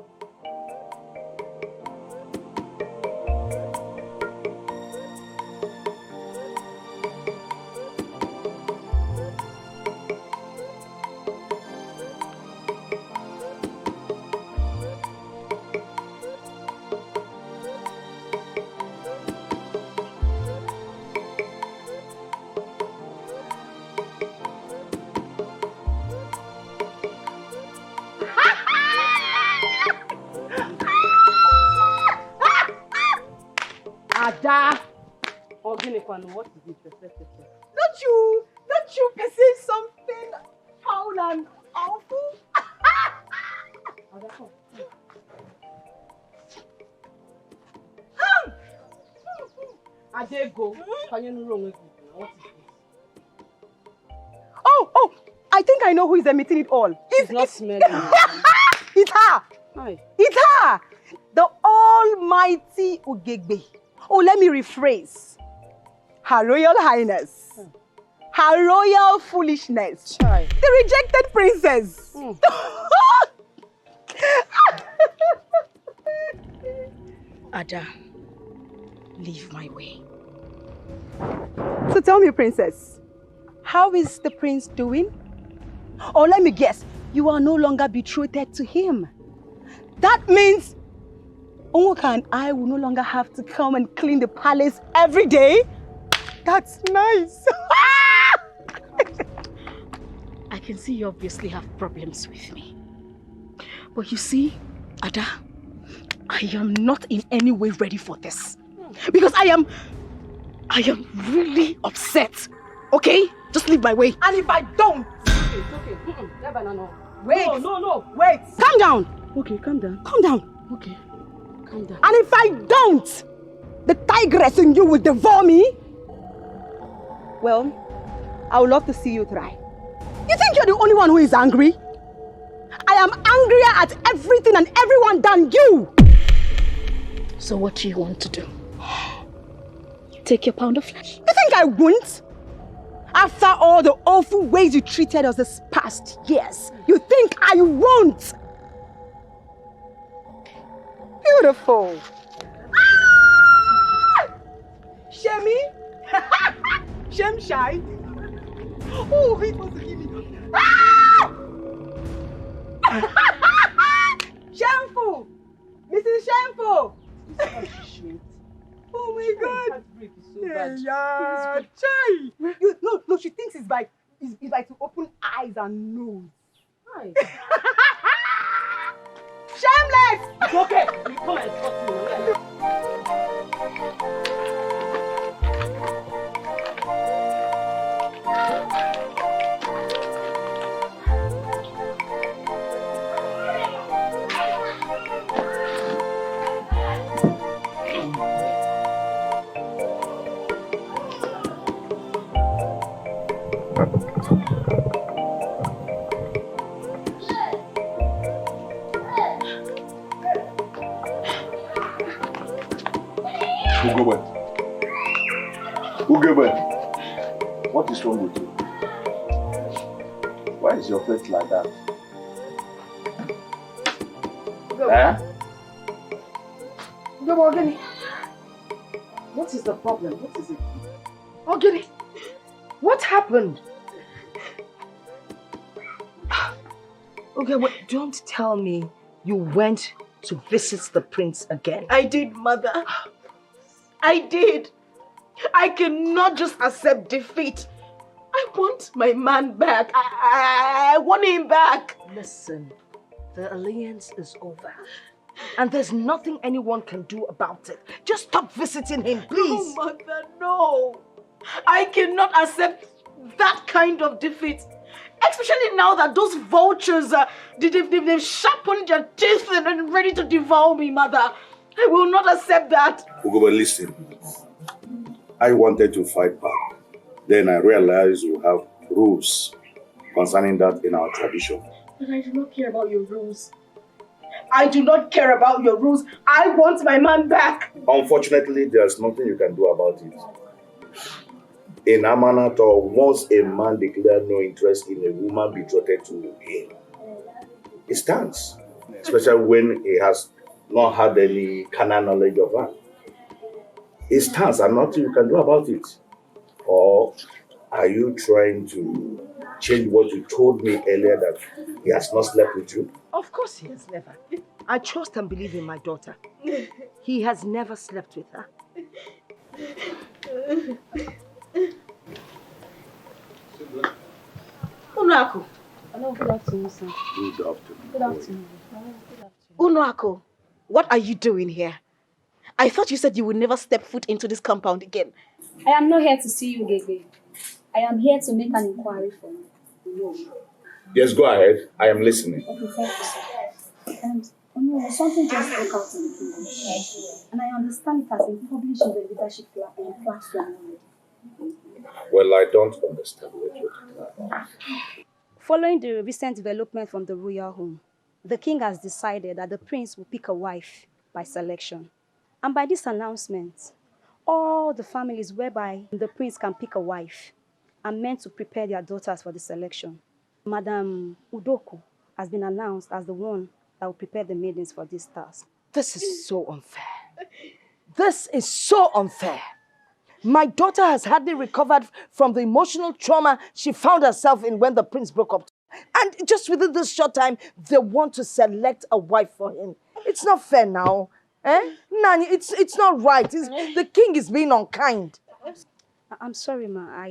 What is it? Don't you perceive something foul and awful? Adego. What is this? Oh, I think I know who is emitting it all. It's not smelling. It's her. Hi. It's her. The almighty Ugegbe. Oh, let me rephrase. Her Royal Highness. Her royal foolishness. The rejected princess. Ada, leave my way. So tell me, princess, how is the prince doing? Or let me guess, you are no longer betrothed to him. That means Onwoka and I will no longer have to come and clean the palace every day. That's nice. I can see you obviously have problems with me. But you see, Ada, I am not in any way ready for this. Because I am really upset. Okay? Just leave my way. And if I don't... It's okay. No. Wait. No. Wait. Calm down. Okay, calm down. Calm down. Okay, calm down. And if I don't, the tigress in you will devour me. Well, I would love to see you try. You think you're the only one who is angry? I am angrier at everything and everyone than you. So what do you want to do? Take your pound of flesh? You think I won't? After all the awful ways you treated us this past years, you think I won't? Beautiful. Shemi? Shemshai? Oh, he wants to give me. Shameful! Mrs. Shameful! Oh my God! Yeah, Chai! No, she thinks it's like to open eyes and nose. Hi. Shameless! It's okay. You come and talk to me. Ugebe, what is wrong with you? Why is your face like that? Ogeni, what is the problem? What is it? Ogeni, what happened? Okay, but don't tell me you went to visit the prince again. I did, mother. I did. I cannot just accept defeat. I want my man back. I want him back. Listen, the alliance is over. And there's nothing anyone can do about it. Just stop visiting him, please. No, mother, no. I cannot accept that kind of defeat. Especially now that those vultures, they've sharpened their teeth and ready to devour me, mother. I will not accept that. Ugobe, listen. I wanted to fight back. Then I realized we have rules concerning that in our tradition. But I do not care about your rules. I do not care about your rules. I want my man back. Unfortunately, there's nothing you can do about it. In Amara, once a man declares no interest in a woman betrothed to him, it stands. Especially when he has not had any carnal knowledge of her. It stands and nothing you can do about it. Or are you trying to change what you told me earlier that he has not slept with you? Of course he has never. I trust and believe in my daughter. He has never slept with her. Unuaku. Hello, good afternoon, sir. Good afternoon. Good afternoon. Unuaku, what are you doing here? I thought you said you would never step foot into this compound again. I am not here to see you, Gege. I am here to make an inquiry for you. No. Yes, go ahead. I am listening. Okay, thank you, sir. Something just broke out in the kingdom. And I understand it has been published in the leadership far from you. Well, I don't understand what you're talking about. Following the recent development from the royal home, the king has decided that the prince will pick a wife by selection. And by this announcement, all the families whereby the prince can pick a wife are meant to prepare their daughters for the selection. Madam Udoku has been announced as the one that will prepare the maidens for this task. This is so unfair. This is so unfair. My daughter has hardly recovered from the emotional trauma she found herself in when the prince broke up. And just within this short time, they want to select a wife for him. It's not fair now. Eh? Nani, it's not right. The king is being unkind. I'm sorry, ma.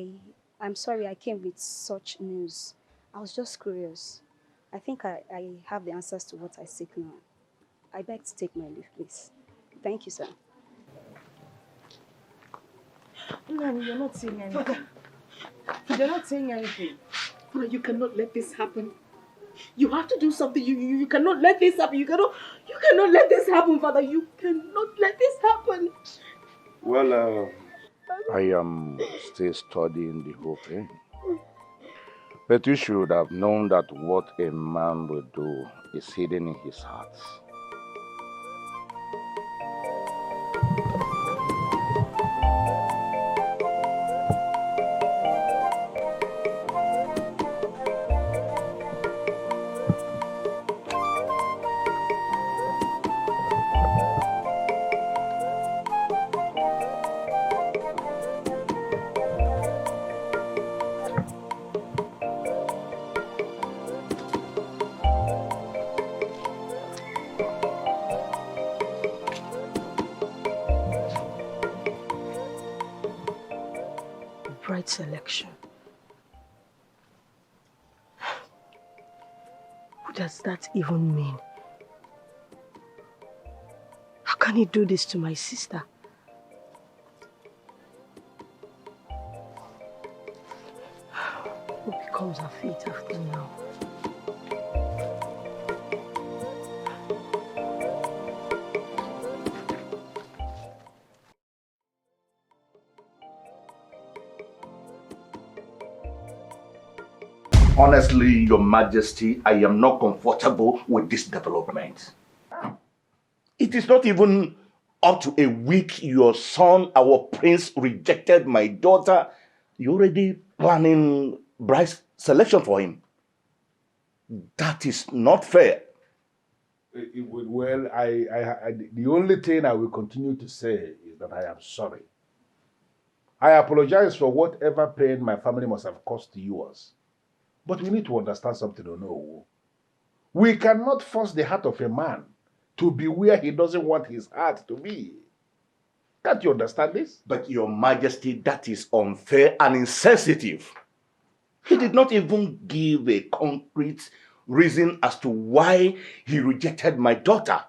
I'm sorry I came with such news. I was just curious. I think I have the answers to what I seek now. I beg to take my leave, please. Thank you, sir. Nani, you're not saying anything. You're not saying anything. Father, you cannot let this happen. You have to do something. You cannot let this happen. You cannot let this happen, Father. You cannot let this happen. Well, I am still studying the whole thing. But you should have known that what a man will do is hidden in his heart. Bride selection. What does that even mean? How can he do this to my sister? What becomes her fate after now? Honestly, Your Majesty, I am not comfortable with this development. It is not even up to a week your son, our prince, rejected my daughter. You're already planning bride selection for him. That is not fair. Well, the only thing I will continue to say is that I am sorry. I apologize for whatever pain my family must have caused to yours. But we need to understand something or no. We cannot force the heart of a man to be where he doesn't want his heart to be. Can't you understand this? But Your Majesty, that is unfair and insensitive. He did not even give a concrete reason as to why he rejected my daughter.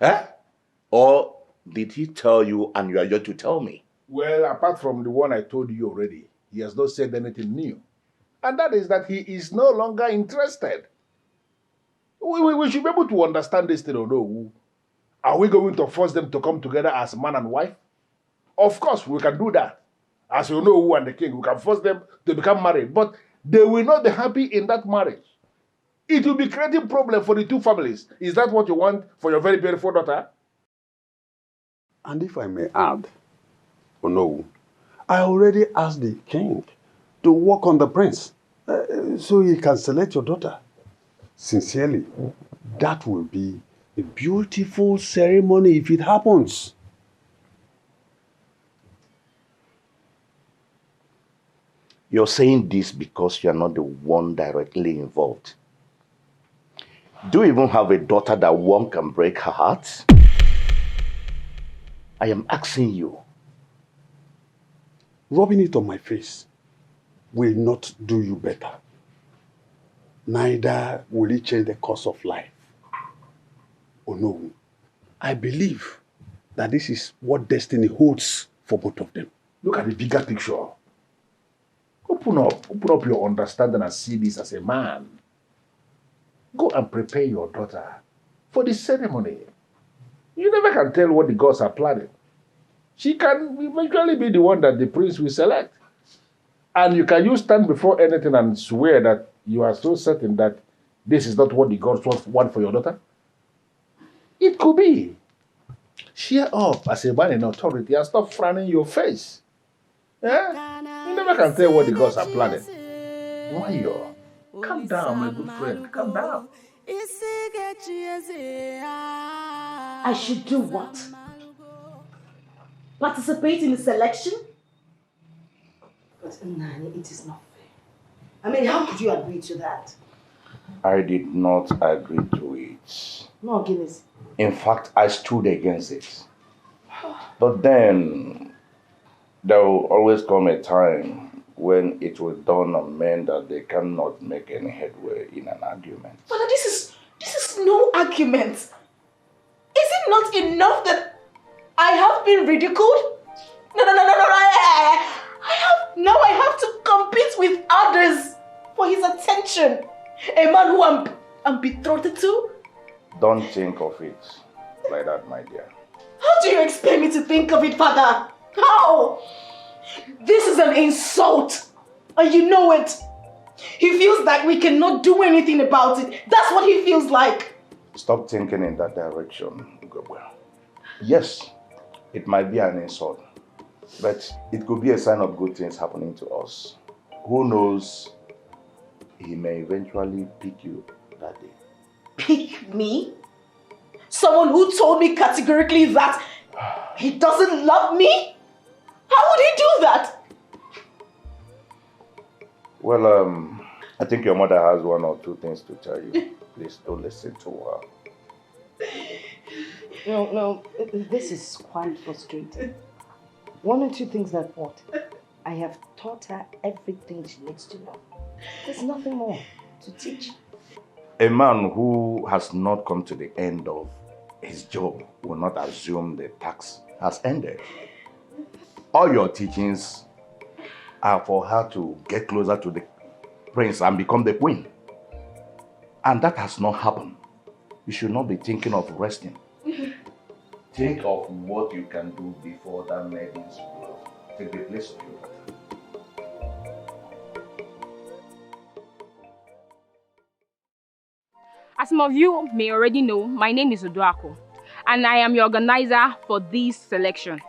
Eh? Or did he tell you and you are yet to tell me? Well, apart from the one I told you already, he has not said anything new. And that is that he is no longer interested. We should be able to understand this thing or no. Are we going to force them to come together as man and wife? Of course, we can do that. As you know, who and the king, we can force them to become married. But they will not be happy in that marriage. It will be creating problem for the two families. Is that what you want for your very beautiful daughter? And if I may add, oh no, I already asked the king to work on the prince so he can select your daughter. Sincerely, that will be a beautiful ceremony if it happens. You're saying this because you're not the one directly involved. Do you even have a daughter that one can break her heart? I am asking you. Rubbing it on my face will not do you better. Neither will it change the course of life. Oh no, I believe that this is what destiny holds for both of them. Look at the bigger picture. Open up your understanding and see this as a man. Go and prepare your daughter for the ceremony. You never can tell what the gods are planning. she can eventually be the one that the prince will select. And you can stand before anything and swear that you are so certain that this is not what the gods want for your daughter? It could be. Cheer up as a man in authority and stop frowning your face. Eh? You never can tell what the gods are planning. Why you? Calm down, my good friend. Calm down. I should do what? Participate in the selection? But Nani, it is not fair. I mean, how could you agree to that? I did not agree to it. No, Guinness. In fact, I stood against it. But then, there will always come a time when it will dawn on men that they cannot make any headway in an argument. Father, this is no argument. Is it not enough that I have been ridiculed? No. I have to compete with others for his attention. A man who I'm betrothed to? Don't think of it like that, my dear. How do you expect me to think of it, Father? How? This is an insult. And you know it. He feels like we cannot do anything about it. That's what he feels like. Stop thinking in that direction, Ugezu. Yes, it might be an insult, but it could be a sign of good things happening to us. Who knows? He may eventually pick you that day. Pick me? Someone who told me categorically that he doesn't love me? How would he do that? Well, I think your mother has one or two things to tell you. Please don't listen to her. No, this is quite frustrating. One or two things that what? I have taught her everything she needs to know. There's nothing more to teach. A man who has not come to the end of his job will not assume the task has ended. All your teachings are for her to get closer to the prince and become the queen. And that has not happened. You should not be thinking of resting. Think of what you can do before that maidens will take the place of your daughter. As some of you may already know, my name is Uduako, and I am your organizer for this selection.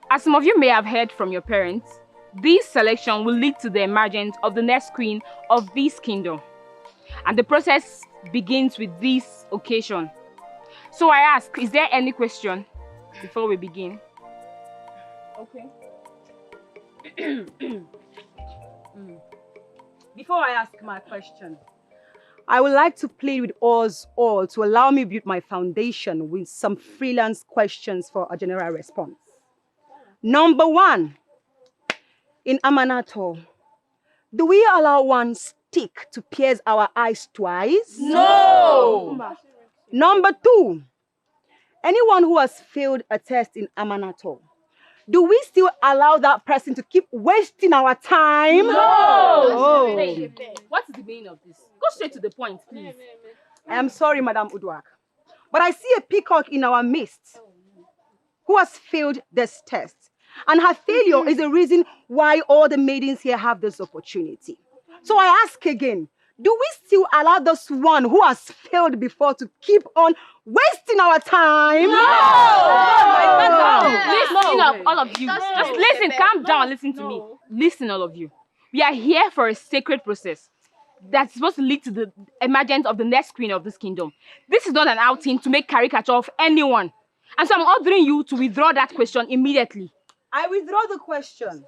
As some of you may have heard from your parents, this selection will lead to the emergence of the next queen of this kingdom. And the process begins with this occasion. So I ask, is there any question before we begin? Okay. Before I ask my question, I would like to plead with us all to allow me build my foundation with some freelance questions for a general response. Number 1, in Amanato, do we allow one stick to pierce our eyes twice? No! Number 2, anyone who has failed a test in Amanato, do we still allow that person to keep wasting our time? No! Oh. Hey, what is the meaning of this? Go straight to the point, please. I am sorry, Madam Uduak, but I see a peacock in our midst who has failed this test. And her failure is the reason why all the maidens here have this opportunity. So I ask again, do we still allow this one who has failed before to keep on wasting our time? No! Listen up, all of you. Just listen, calm down, listen to me. Listen, all of you. We are here for a sacred process that's supposed to lead to the emergence of the next queen of this kingdom. This is not an outing to make caricature of anyone. And so I'm ordering you to withdraw that question immediately. I withdraw the question,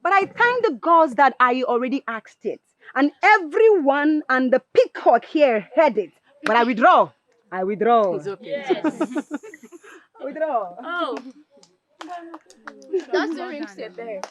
but I thank the gods that I already asked it. And everyone and the peacock here heard it. But I withdraw. I withdraw. It's okay. Yes. I withdraw. Oh. That's the ring set there.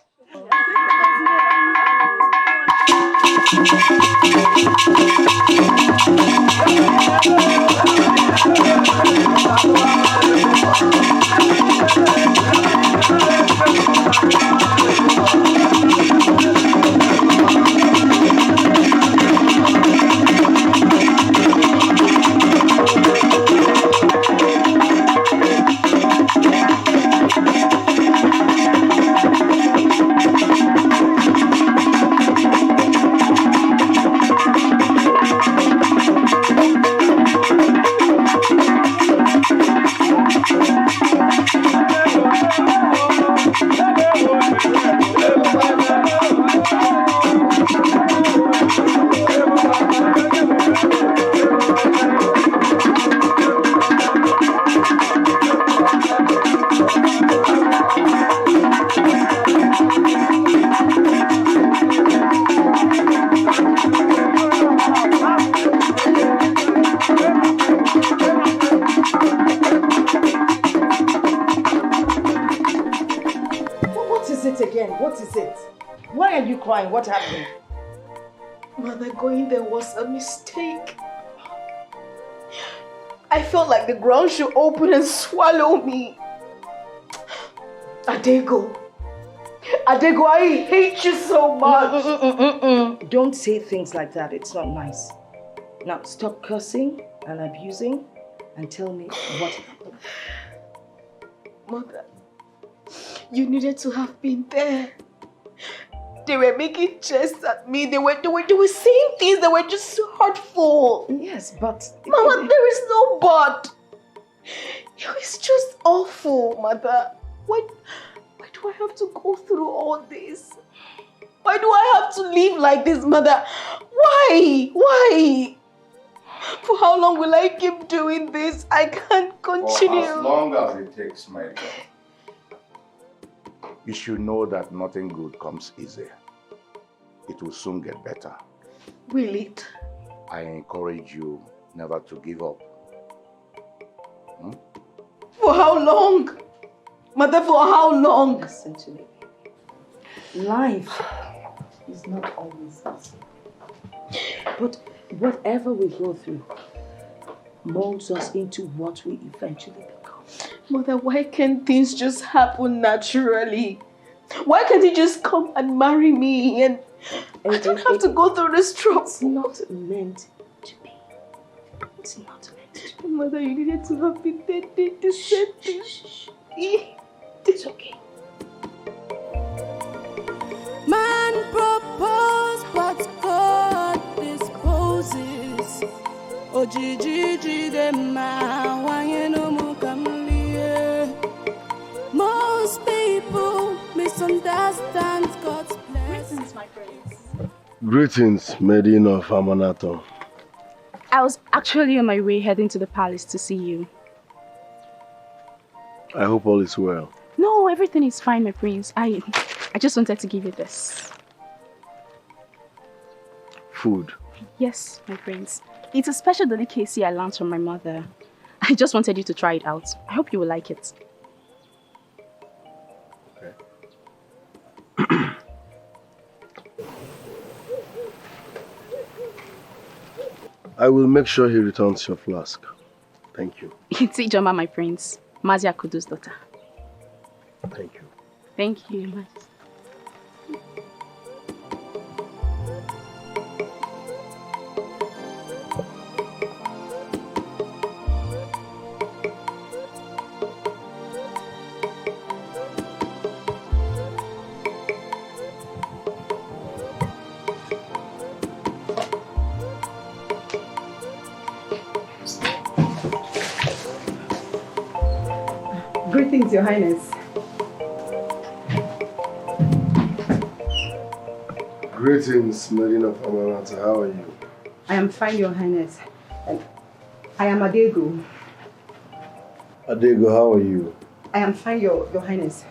it again? What is it? Why are you crying? What happened? Mother, going there was a mistake. I felt like the ground should open and swallow me. Adego, I hate you so much. Don't say things like that. It's not nice. Now stop cursing and abusing and tell me what happened. Mother, you needed to have been there. They were making jests at me. They were saying things that were just so hurtful. Yes, but... Mama, there is no but. It's just awful, Mother. Why do I have to go through all this? Why do I have to live like this, Mother? Why? For how long will I keep doing this? I can't continue. For as long as it takes, my girl. You should know that nothing good comes easy. It will soon get better. Will it? I encourage you never to give up. For how long? Mother, for how long? Listen to me. Life is not always easy. But whatever we go through molds us into what we eventually become. Mother, why can't things just happen naturally? Why can't he just come and marry me and I don't have to go through this trouble? It's not meant to be. It's not meant to be. Mother, you needed to have been there to say this. It's okay. Man propose, but God disposes. Ugezu.J dem ma wanye no mukamliye. Most people misunderstand God's plans. Greetings, my friends. Greetings, Maiden of Amanato. I was actually on my way heading to the palace to see you. I hope all is well. No, everything is fine, my prince. I just wanted to give you this. Food. Yes, my prince. It's a special delicacy I learned from my mother. I just wanted you to try it out. I hope you will like it. Okay. I will make sure he returns your flask. Thank you. It's Ijoma, my prince. Mazia Kudu's daughter. Thank you. Thank you, Maz. Greetings, Your Highness. Greetings, Maiden of Amaranta. How are you? I am fine, Your Highness. I am Adego. Adego, how are you? I am fine, Your Highness.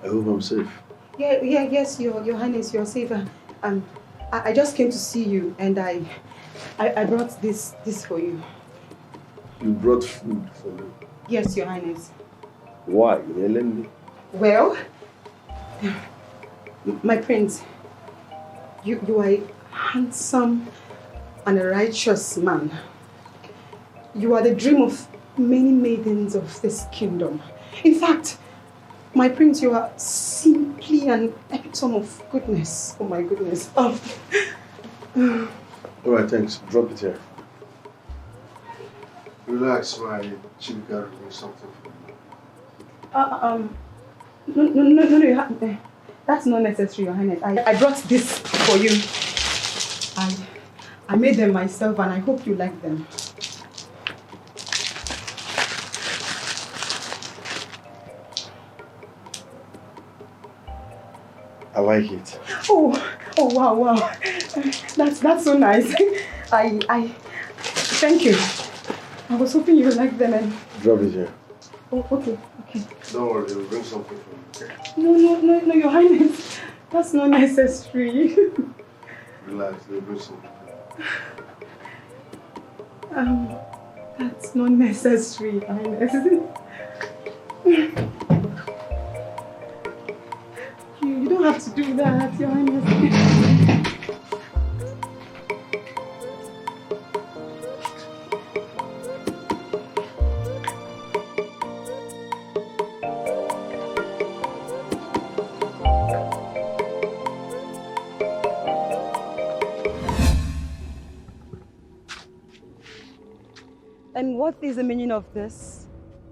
I hope I'm safe. Yes, Your Highness, you're safe. I just came to see you and I brought this for you. You brought food for me? Yes, Your Highness. Why? Me? Well, my prince, you are a handsome and a righteous man. You are the dream of many maidens of this kingdom. In fact, my prince, you are simply an epitome of goodness. Oh my goodness. Oh. Alright, thanks. Drop it here. Relax, my chibika will do something for you. No, that's not necessary, Your Highness. I brought this for you. I made them myself and I hope you like them. I like it. Oh wow. That's so nice. I thank you. I was hoping you would like them and... Drop it here. Oh, okay. Don't worry, we'll bring something for you, okay? No, Your Highness. That's not necessary. Relax, we'll bring something for you. That's not necessary, Your Highness. have to do that, Your Highness. And what is the meaning of this?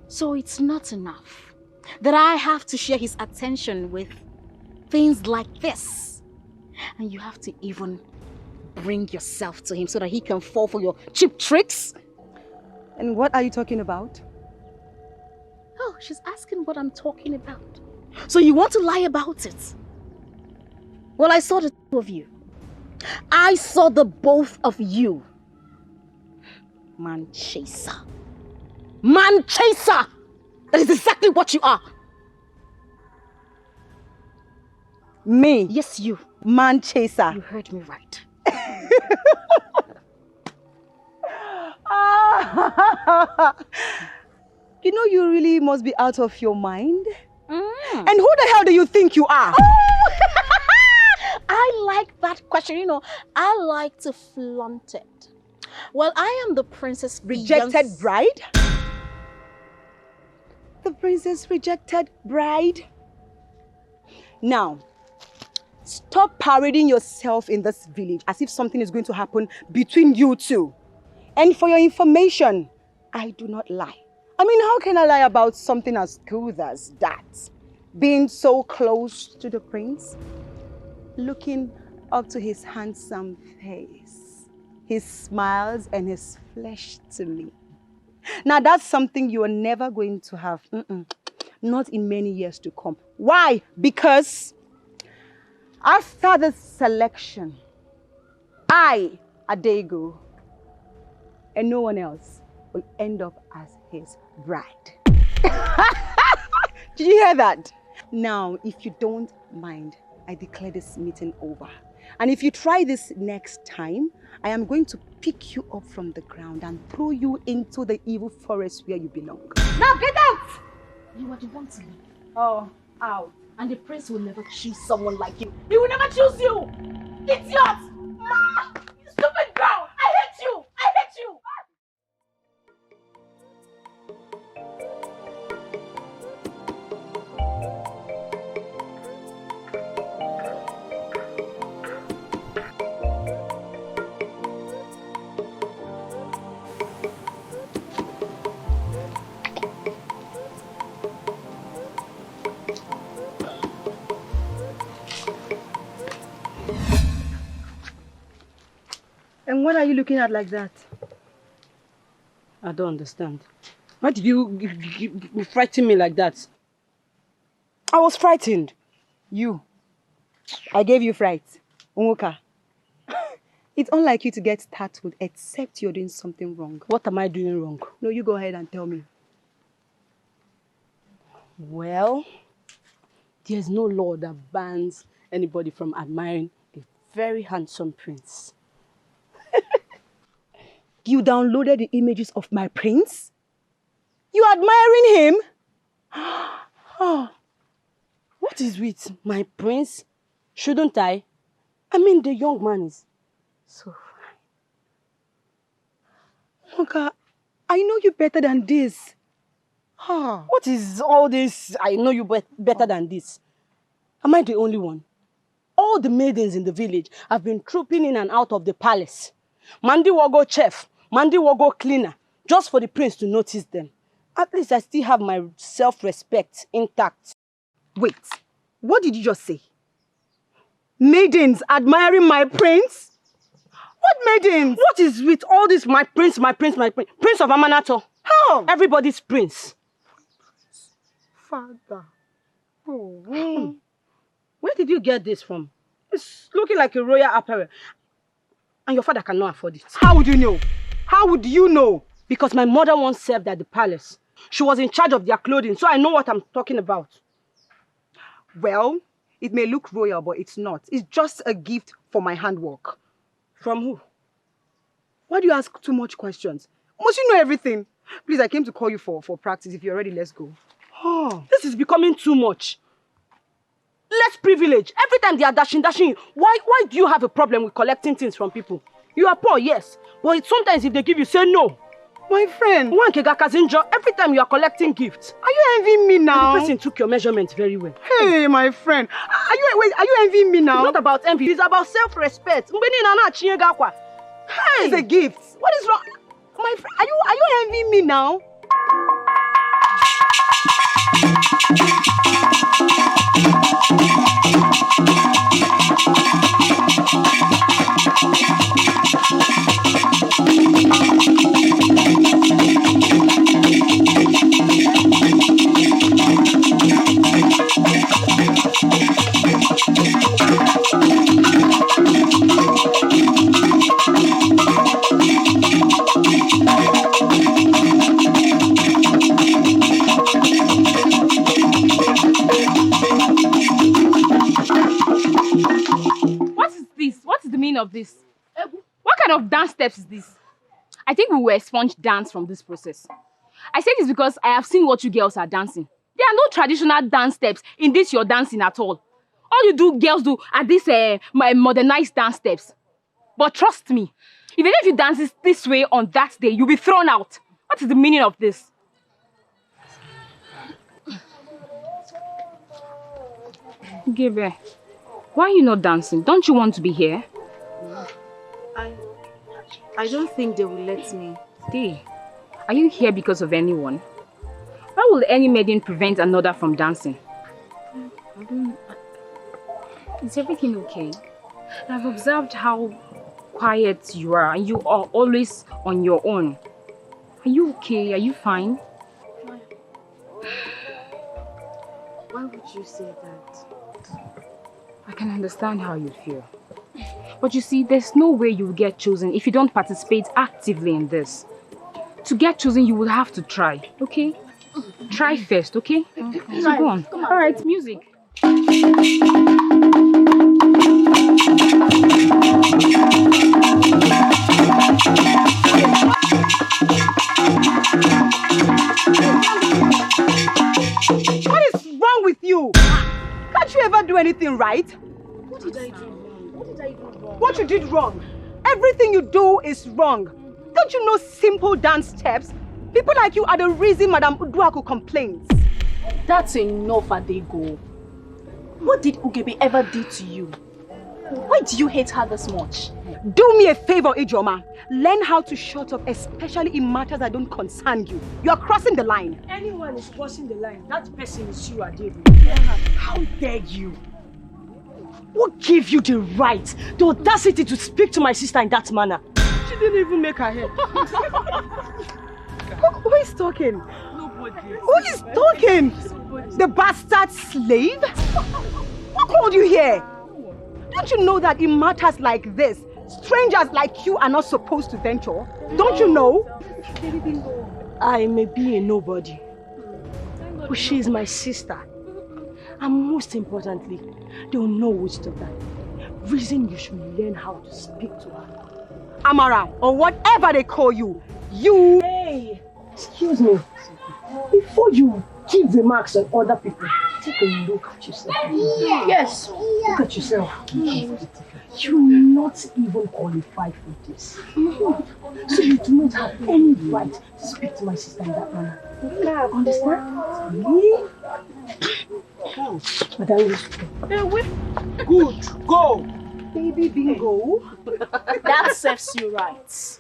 So it's not enough that I have to share his attention with things like this. And you have to even bring yourself to him so that he can fall for your cheap tricks. And what are you talking about? Oh, she's asking what I'm talking about. So you want to lie about it? Well, I saw the two of you. I saw the both of you. Man chaser. Man chaser! That is exactly what you are. Me? Yes, you. Man chaser. You heard me right. You know you really must be out of your mind. And who the hell do you think you are? Oh! I like that question. You know, I like to flaunt it. Well, I am the princess rejected bride? The princess rejected bride? Now, stop parading yourself in this village as if something is going to happen between you two. And for your information, I do not lie. I mean, how can I lie about something as good as that? Being so close to the prince, looking up to his handsome face, his smiles and his flesh to me. Now that's something you are never going to have. Not in many years to come. Why? Because after the selection, I, Adego, and no one else will end up as his bride. Did you hear that? Now, if you don't mind, I declare this meeting over. And if you try this next time, I am going to pick you up from the ground and throw you into the evil forest where you belong. Now get out! You are the one to leave. Oh, out. And the prince will never choose someone like you. He will never choose you! Idiot! You stupid girl! I hate you! I hate you! And what are you looking at like that? I don't understand. Why did you frighten me like that? I was frightened. You. I gave you fright. Unwoka. It's unlike you to get startled except you're doing something wrong. What am I doing wrong? No, you go ahead and tell me. Well, there's no law that bans anybody from admiring a very handsome prince. You downloaded the images of my prince? You admiring him? Oh, what is with my prince? Shouldn't I? I mean, the young man is so fine. Oka, I know you better than this. What is all this? I know you better than this. Am I the only one? All the maidens in the village have been trooping in and out of the palace. Mandi Wogo chef, Mandi Wogo cleaner, just for the prince to notice them. At least I still have my self-respect intact. Wait, what did you just say? Maidens admiring my prince? What maidens? What is with all this my prince, my prince, my prince? Prince of Amanato. How? Everybody's prince. Father. Oh. Where did you get this from? It's looking like a royal apparel. And your father cannot afford it. How would you know? How would you know? Because my mother once served at the palace. She was in charge of their clothing, so I know what I'm talking about. Well, it may look royal, but it's not. It's just a gift for my handwork. From who? Why do you ask too much questions? Must you know everything? Please, I came to call you for practice. If you're ready, let's go. Oh, this is becoming too much. Let's privilege. Every time they are dashing. Why do you have a problem with collecting things from people? You are poor, yes. But sometimes if they give you, say no. My friend. Every time you are collecting gifts. Are you envying me now? The person took your measurement very well. Hey, my friend. Are you envying me now? It's not about envy. It's about self-respect. Hey, it's a gift. What is wrong? My friend, are you envying me now? Of this. What kind of dance steps is this? I think we were expunged dance from this process. I say this because I have seen what you girls are dancing. There are no traditional dance steps in this you're dancing at all. All you girls do are these modernized dance steps. But trust me, even if you dance this way on that day, you'll be thrown out. What is the meaning of this? Ebere, why are you not dancing? Don't you want to be here? I don't think they will let me. Stay. Are you here because of anyone? Why will any maiden prevent another from dancing? Is everything okay? I've observed how quiet you are and you are always on your own. Are you okay? Are you fine? Why would you say that? I can understand how you feel. But you see, there's no way you will get chosen if you don't participate actively in this. To get chosen, you will have to try, okay? Try first, okay? So go on. All right, music. What is wrong with you? Can't you ever do anything right? What did I do? What you did wrong? Everything you do is wrong. Don't you know simple dance steps? People like you are the reason Madam Uduaku complains. That's enough, Adego. What did Ugebe ever do to you? Why do you hate her this much? Do me a favor, Ijoma. Learn how to shut up, especially in matters that don't concern you. You are crossing the line. Anyone is crossing the line, that person is you, Adego. How dare you? What gave you the right, the audacity to speak to my sister in that manner? She didn't even make her head. Who is talking? Nobody. Who is talking? The bastard slave? What called you here? Don't you know that in matters like this, strangers like you are not supposed to venture? Don't you know? I may be a nobody, but she is my sister. And most importantly, they will know which to die. Reason you should learn how to speak to her. Amara, or whatever they call you, you... Hey, excuse me. Before you give remarks on other people, take a look at yourself. Yes, look at yourself. You're not even qualified for this. So you do not have any right to speak to my sister in that manner. Understand? Me? Madam, good, go. Baby bingo. That serves you right.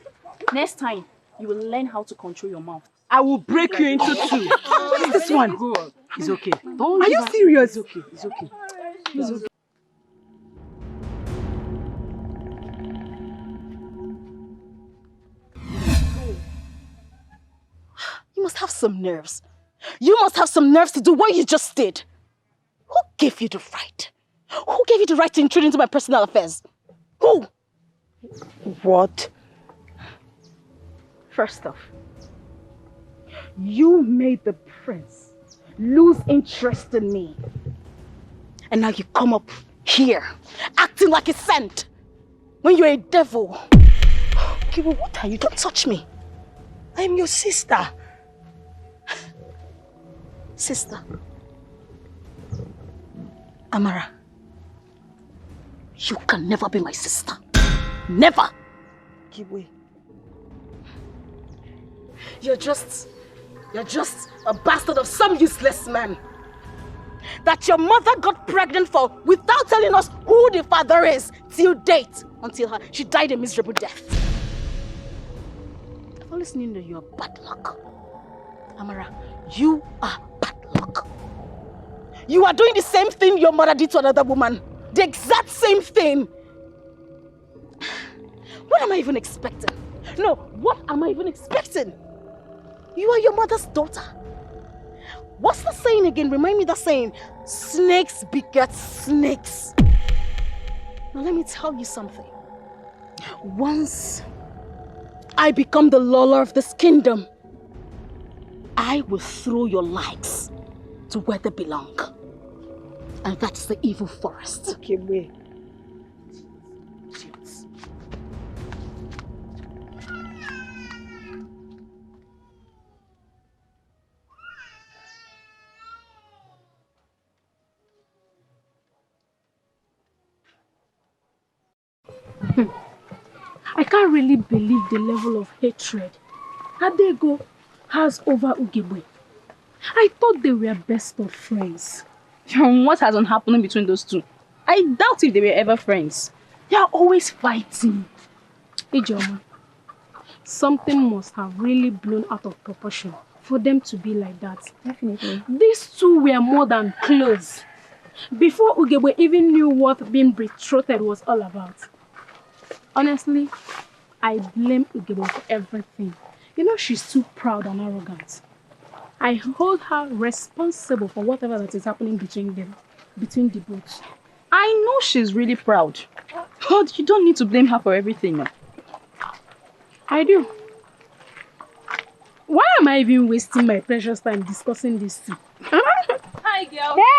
Next time, you will learn how to control your mouth. I will break you into two. What is this one? It's okay. Are you serious? It's okay. It's okay. It's okay. You must have some nerves. You must have some nerves to do what you just did. Who gave you the right? Who gave you the right to intrude into my personal affairs? Who? What? First off, you made the prince lose interest in me. And now you come up here, acting like a saint, when you're a devil. Okay, well, what are you? Don't touch me. I'm your sister. Sister. Amara, You can never be my sister. Never. Kibwe. You're just a bastard of some useless man. That your mother got pregnant for without telling us who the father is till date. Until she died a miserable death. I've always known that you're bad luck. Amara, you are bad luck. You are doing the same thing your mother did to another woman. The exact same thing. What am I even expecting? No, what am I even expecting? You are your mother's daughter. What's the saying again? Remind me the saying. Snakes beget snakes. Now let me tell you something. Once I become the ruler of this kingdom, I will throw your lives to where they belong. And that's the evil forest. Okay, wait. I can't really believe the level of hatred Adego has over Ugegbe. I thought they were best of friends. What has been happening between those two? I doubt if they were ever friends. They are always fighting. Ijoma, something must have really blown out of proportion for them to be like that. Definitely. These two were more than close. Before Ugegbe even knew what being betrothed was all about. Honestly, I blame Ugegbe for everything. You know, she's too proud and arrogant. I hold her responsible for whatever that is happening between them, between the both. I know she's really proud, but you don't need to blame her for everything now. I do. Why am I even wasting my precious time discussing this thing? Hi, girl. Hey!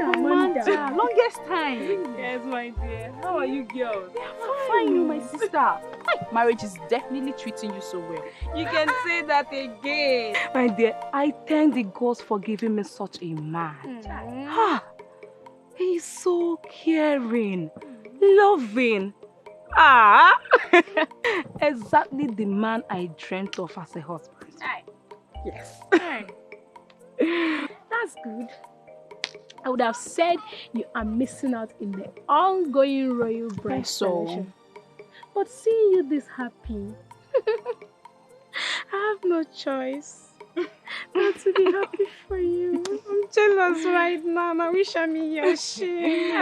Amanda! Longest time. Yes, my dear. How are you girls? Fine, you, my sister. Marriage is definitely treating you so well. You can say that again. My dear, I thank the gods for giving me such a man. He's so caring, loving. Exactly the man I dreamt of as a husband. Yes. That's good. I would have said you are missing out in the ongoing royal bride celebration. But seeing you this happy, I have no choice not to be happy for you. I'm jealous right now. I wish I'm in your shoes.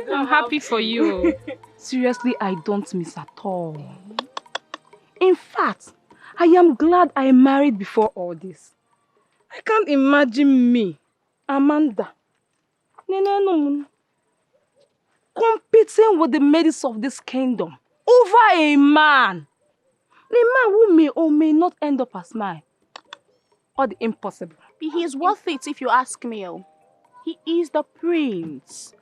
I'm happy for you. Seriously, I don't miss at all. In fact, I am glad I married before all this. I can't imagine me, Amanda, competing with the maidens of this kingdom over a man. A man who may or may not end up as mine. Or the impossible. He is worth it if you ask me. He is the prince.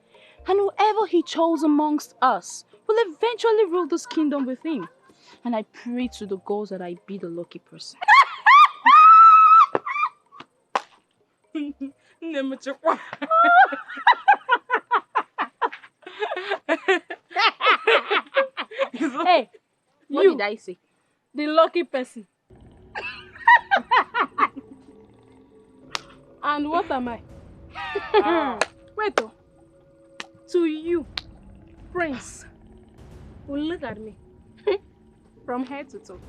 And whoever he chose amongst us will eventually rule this kingdom with him. And I pray to the gods that I be the lucky person. Hey, what did I say? The lucky person. And what am I? Wait, to you, Prince, who look at me from head to toe.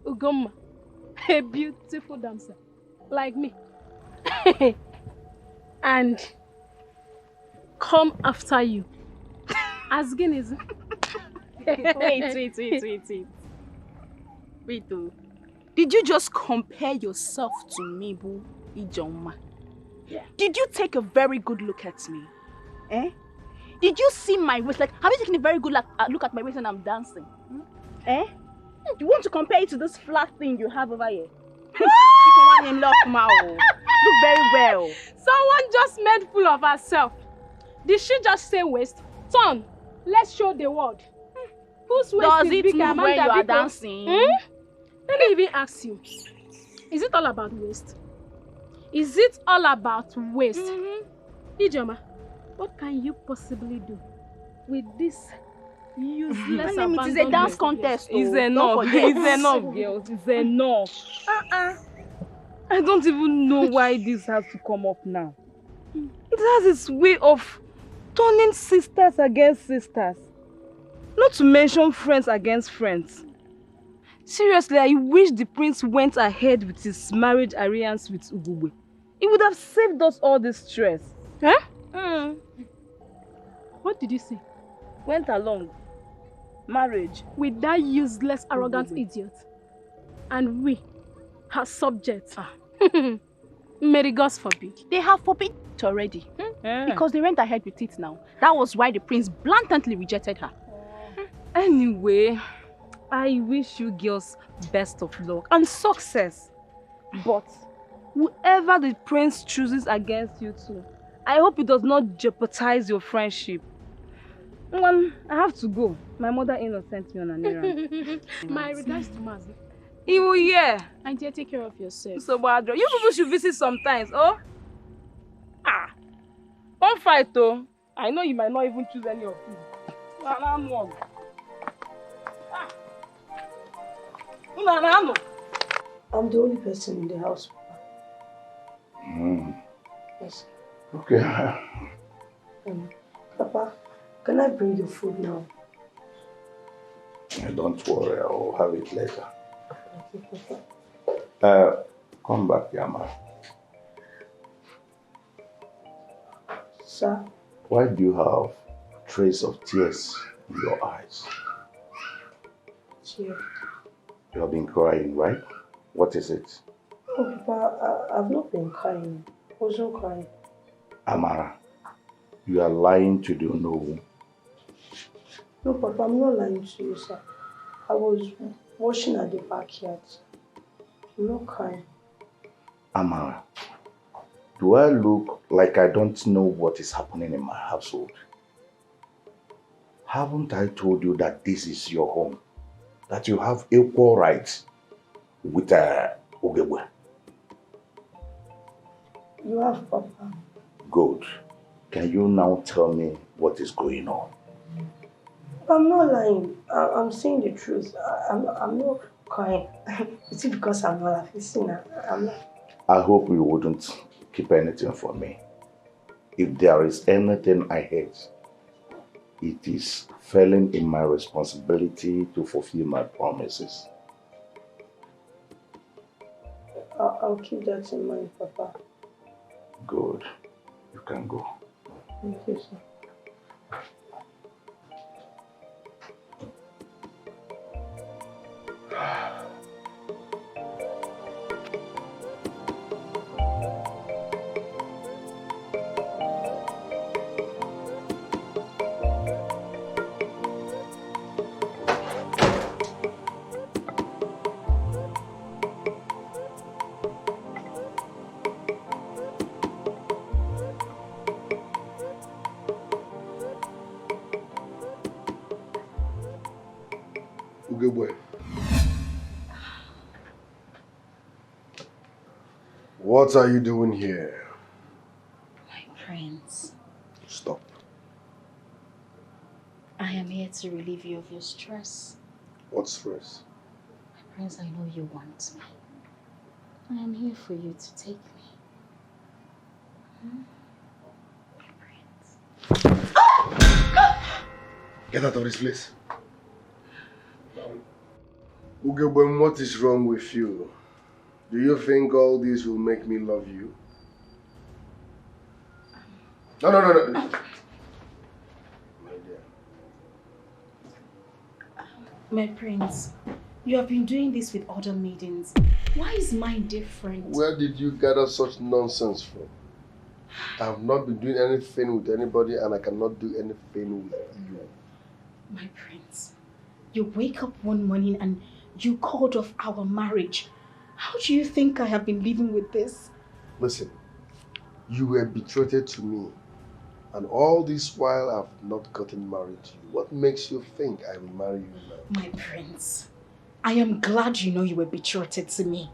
Ugoma, a beautiful dancer like me. And come after you. Asking is Wait. Wait, though. Did you just compare yourself to me, Boo Ijoma? Yeah. Did you take a very good look at me? Eh? Did you see my waist? Like, have you taken a very good look at my waist when I'm dancing? Eh? You want to compare it to this flat thing you have over here? Look very well. Someone just made fool of herself. Did she just say waist? Son, let's show the world. Whose waist Does is it bigger, move when you are Biko? dancing? Let me even ask you. Is it all about waist? Is it all about waste? Ijoma, what can you possibly do with this useless abandoned? It is a dance contest. It's enough. It's enough, girls. It's enough. I don't even know why this has to come up now. It has its way of turning sisters against sisters. Not to mention friends against friends. Seriously, I wish the prince went ahead with his marriage alliance with Ugugbe. It would have saved us all this stress. Huh? What did you say? Went along. Marriage. With that useless, arrogant idiot. And we, her subjects. May God forbid. They have forbidden it already. Because they went ahead with it now. That was why the prince blatantly rejected her. Anyway, I wish you girls best of luck and success. But whoever the prince chooses against you two, I hope it does not jeopardize your friendship. I have to go. My mother-in-law sent me on an errand. My regards to Mazi. He will hear. And dear, take care of yourself. So bad. You people should visit sometimes, oh? Don't fight, though. I know you might not even choose any of these. I'm one. I'm the only person in the house. Yes. Okay. Papa, can I bring your food now? Don't worry, I'll have it later. Okay, Papa. Come back, Amara. Sir? Why do you have trace of tears in your eyes? Tears? You have been crying, right? What is it? Oh, Papa, I've not been crying. I wasn't crying. Amara, you are lying to the no. No, Papa, I'm not lying to you, sir. I was washing at the backyard. I'm not crying. Amara, do I look like I don't know what is happening in my household? Haven't I told you that this is your home? That you have equal rights with Ugezu? You have, Papa. Good. Can you now tell me what is going on? I'm not lying. I'm saying the truth. I'm not crying. Is it because I'm not laughing? I'm not. I hope you wouldn't keep anything from me. If there is anything I hate, it is failing in my responsibility to fulfill my promises. I'll keep that in mind, Papa. Good. You can go. Thank you, sir. Ugezu. What are you doing here? My prince. Stop. I am here to relieve you of your stress. What stress? My prince, I know you want me. I am here for you to take me. My prince. Get out of this place. Ugezu, what is wrong with you? Do you think all this will make me love you? No. My dear. My prince, you have been doing this with other maidens. Why is mine different? Where did you gather such nonsense from? I have not been doing anything with anybody and I cannot do anything with you. My prince, you wake up one morning and you called off our marriage. How do you think I have been living with this? Listen, you were betrothed to me, and all this while I've not gotten married to you. What makes you think I will marry you now? My prince, I am glad you know you were betrothed to me.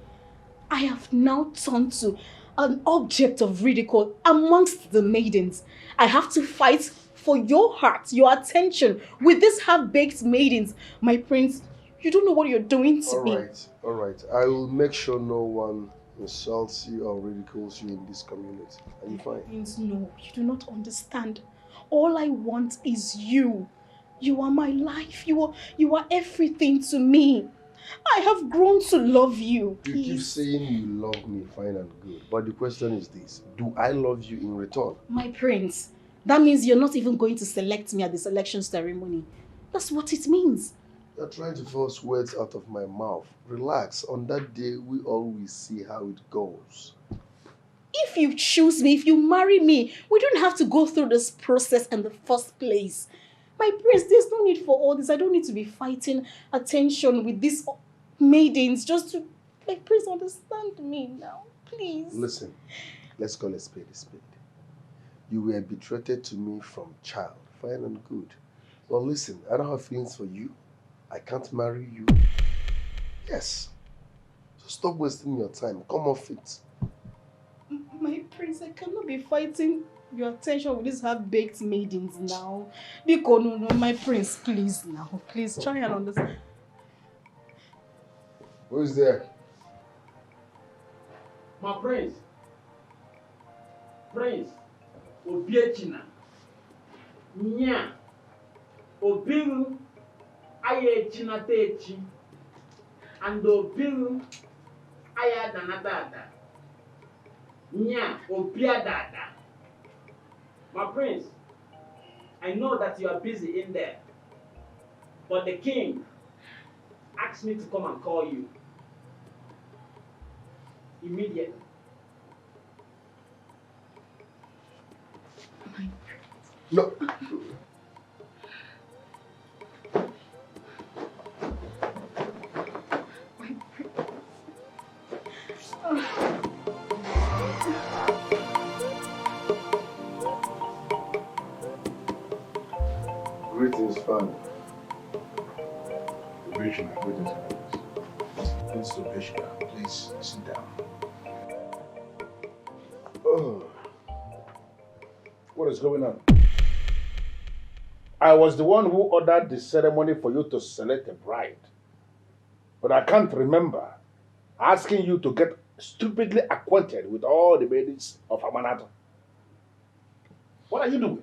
I have now turned to an object of ridicule amongst the maidens. I have to fight for your heart, your attention with these half-baked maidens. My prince, you don't know what you're doing to me. All right. I will make sure no one insults you or ridicules you in this community. Are you fine? Prince, no, you do not understand. All I want is you. You are my life. You are everything to me. I have grown to love you. You keep saying you love me, fine and good. But the question is this: do I love you in return? My prince, that means you're not even going to select me at the selection ceremony. That's what it means. You're trying to force words out of my mouth. Relax. On that day, we always see how it goes. If you choose me, if you marry me, we don't have to go through this process in the first place. My prince, there's no need for all this. I don't need to be fighting attention with these maidens just to... My prince, understand me now, please. Listen, let's call a spade a spade. You were betrothed to me from child, fine and good. Well, listen, I don't have feelings for you. I can't marry you. Yes. So stop wasting your time. Come off it. My prince, I cannot be fighting your attention with these half-baked maidens now. Because no, my prince, please now. Please try and understand. Who is there? My prince. Prince. Obiechina. Nya. Obiru. Aye china techi. And Obiru. Aya danadada. Nya. Obia dada. My prince, I know that you are busy in there, but the king asked me to come and call you immediately. No. Greetings, father. Greetings, Prince Tobeshka, please sit down. Oh. What is going on? I was the one who ordered the ceremony for you to select a bride. But I can't remember asking you to get stupidly acquainted with all the maidens of Amara. What are you doing?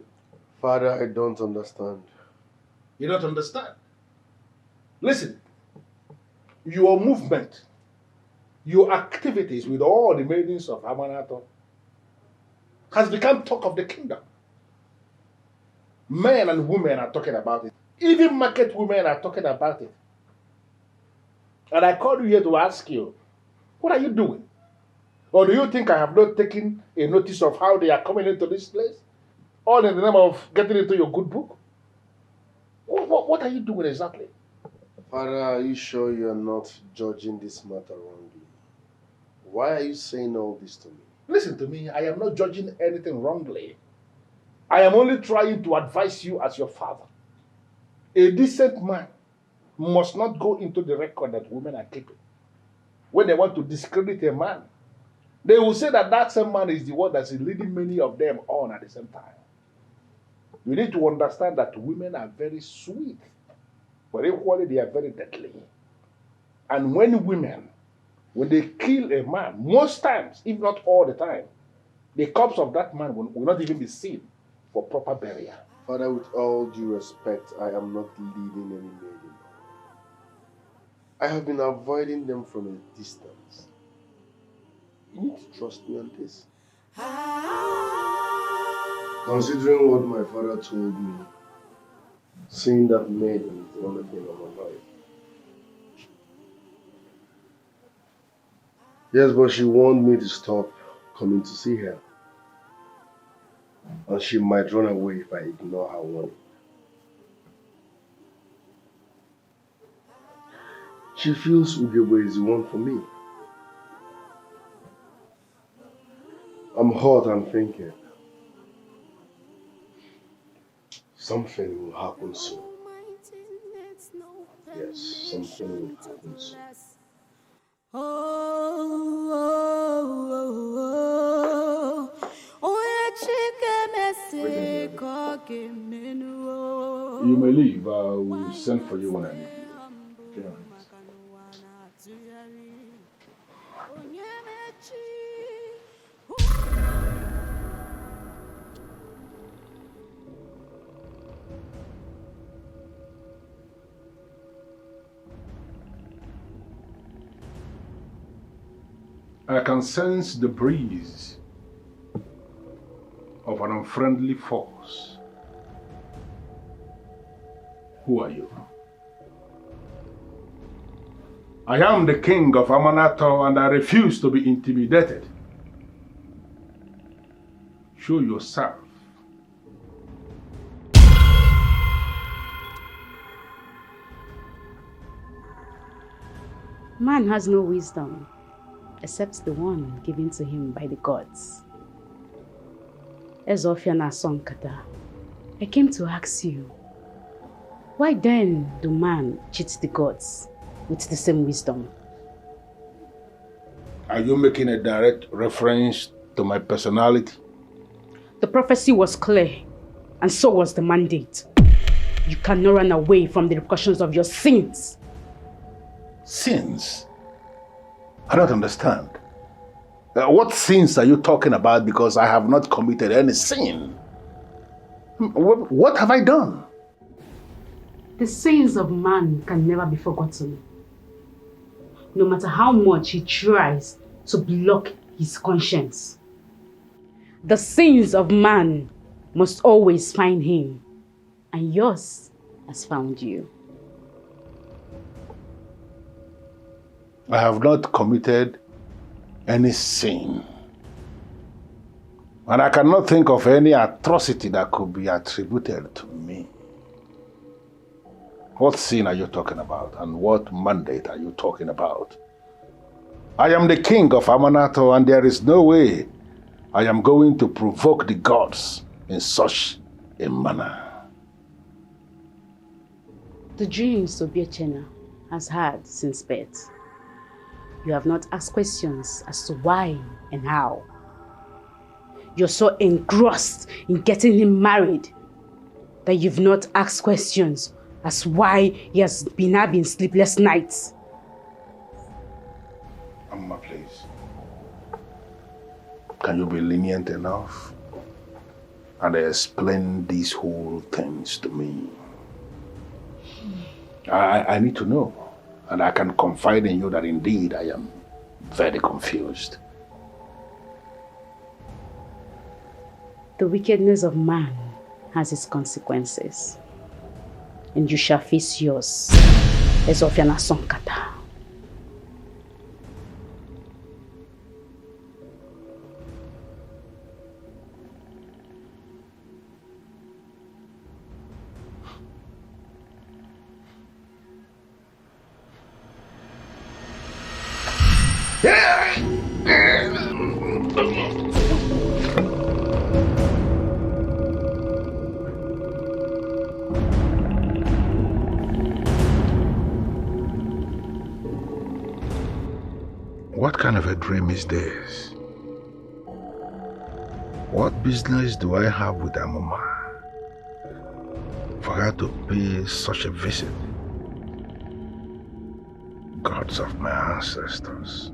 Father, I don't understand. You don't understand? Listen, your movement, your activities with all the maidens of Amara has become talk of the kingdom. Men and women are talking about it. Even market women are talking about it. And I called you here to ask you, what are you doing? Or do you think I have not taken a notice of how they are coming into this place? All in the name of getting into your good book? What are you doing exactly? Father, are you sure you're not judging this matter wrongly? Why are you saying all this to me? Listen to me, I am not judging anything wrongly. I am only trying to advise you as your father. A decent man must not go into the record that women are keeping. When they want to discredit a man, they will say that that same man is the one that's leading many of them on at the same time. You need to understand that women are very sweet, but equally they are very deadly. And when they kill a man, most times, if not all the time, the corpse of that man will not even be seen for proper burial. Father, with all due respect, I am not leading any maiden. I have been avoiding them from a distance. You need to trust me on this. Considering what my father told me, seeing that maiden is the only thing on my life. Yes, but she warned me to stop coming to see her. And she might run away if I ignore her warning. She feels Ugezu is the one for me. I'm hot and thinking something will happen soon. Yes, something will happen soon. Oh, oh, oh, oh. You may leave. I will send for you when I need you. Okay. I can sense the breeze of an unfriendly force. Who are you? I am the king of Amanato and I refuse to be intimidated. Show yourself. Man has no wisdom except the one given to him by the gods. Ezofiana Sonkata, I came to ask you, why then do man cheat the gods with the same wisdom? Are you making a direct reference to my personality? The prophecy was clear, and so was the mandate. You cannot run away from the repercussions of your sins. Sins? I don't understand. What sins are you talking about? Because I have not committed any sin. What have I done? The sins of man can never be forgotten. No matter how much he tries to block his conscience. The sins of man must always find him, and yours has found you. I have not committed any sin. And I cannot think of any atrocity that could be attributed to me. What sin are you talking about? And what mandate are you talking about? I am the king of Amanato, and there is no way I am going to provoke the gods in such a manner. The dreams Obiechena has had since birth. You have not asked questions as to why and how. You're so engrossed in getting him married that you've not asked questions as why he has been having sleepless nights. Amma, please. Can you be lenient enough and explain these whole things to me? I need to know. And I can confide in you that indeed I am very confused. The wickedness of man has its consequences. And you shall face yours, Ezofiana Sonkata. What kind of a dream is this? What business do I have with Amara for her to pay such a visit? Gods of my ancestors.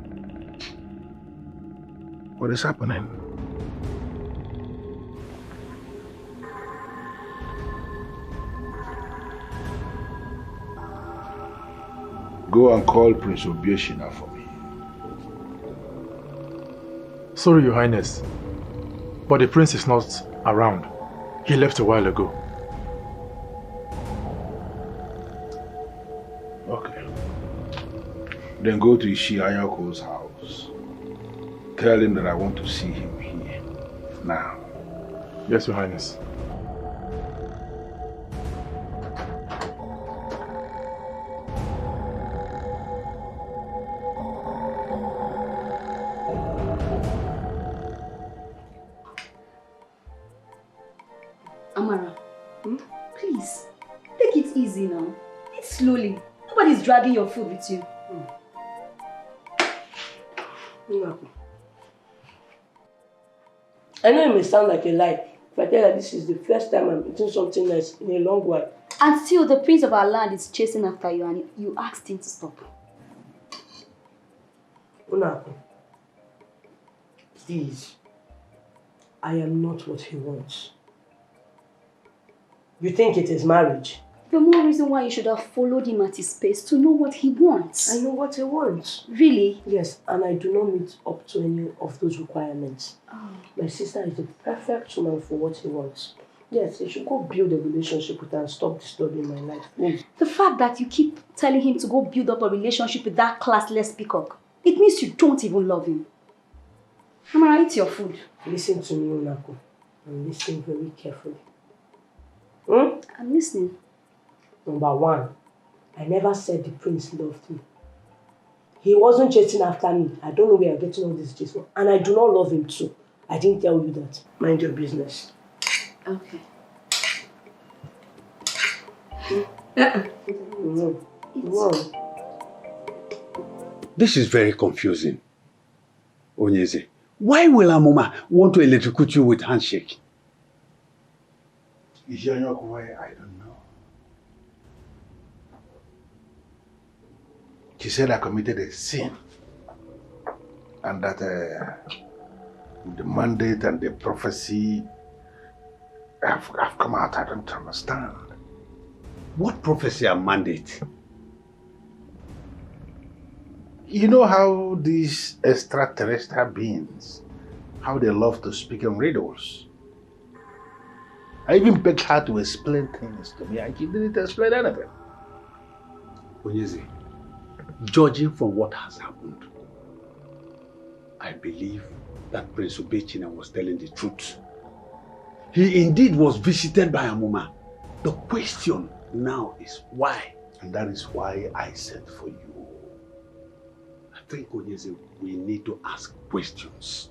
What is happening? Go and call Prince Obiechena for me. Sorry, Your Highness, but the prince is not around. He left a while ago. Okay. Then go to Ishi Anyako's house. Tell him that I want to see him here. Now. Yes, Your Highness. Amara, please, take it easy now. Eat slowly. Nobody's dragging your food with you. I know it may sound like a lie if I tell you that this is the first time I'm eating something nice in a long while. Until the prince of our land is chasing after you and you asked him to stop. Unaku, please, I am not what he wants. You think it is marriage? The more reason why you should have followed him at his pace to know what he wants. I know what he wants. Really? Yes, and I do not meet up to any of those requirements. Oh. My sister is the perfect woman for what he wants. Yes, he should go build a relationship with her and stop disturbing my life. Please. The fact that you keep telling him to go build up a relationship with that classless peacock, it means you don't even love him. Amara, eat your food. Listen to me, Unako. And listen very carefully. I'm listening. Number one, I never said the prince loved me. He wasn't chasing after me. I don't know where you're getting all this chase from. And I do not love him too. I didn't tell you that. Mind your business. Okay. This is very confusing. Onyeze, why will Amoma want to electrocute you with handshake? I don't know. She said I committed a sin. And that the mandate and the prophecy have come out. I don't understand. What prophecy and mandate? You know how these extraterrestrial beings, how they love to speak in riddles. I even begged her to explain things to me and she didn't explain anything. Onyeze, judging from what has happened, I believe that Prince Ubechina was telling the truth. He indeed was visited by Amoma. The question now is why? And that is why I sent for you. I think, Onyeze, we need to ask questions.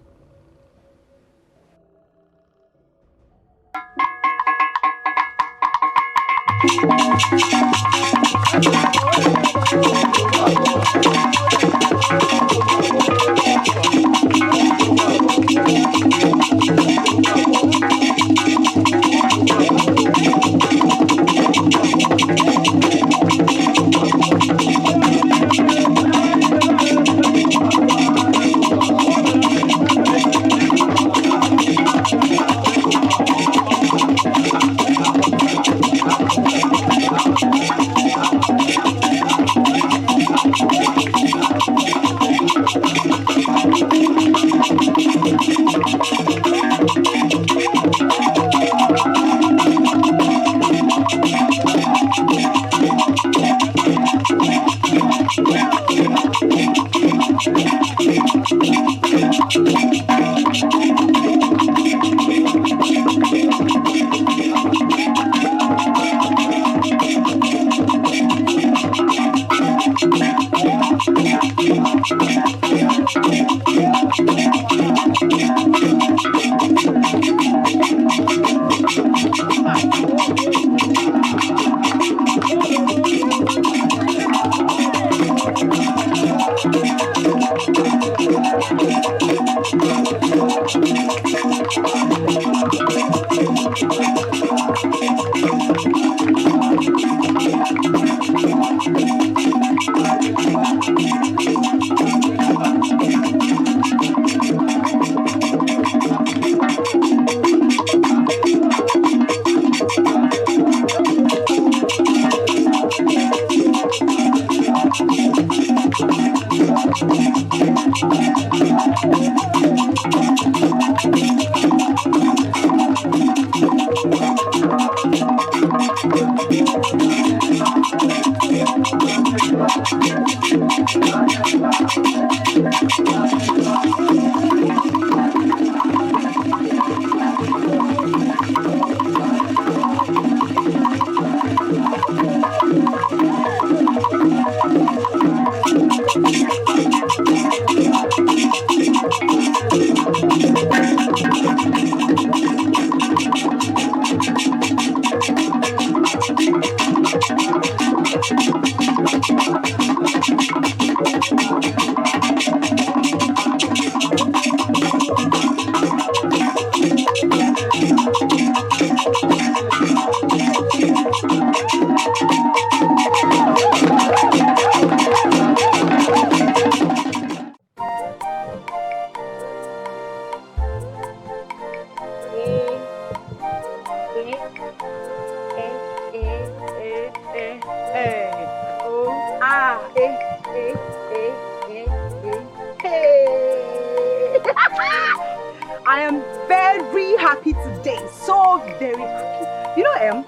I am very happy today. So very happy. You know,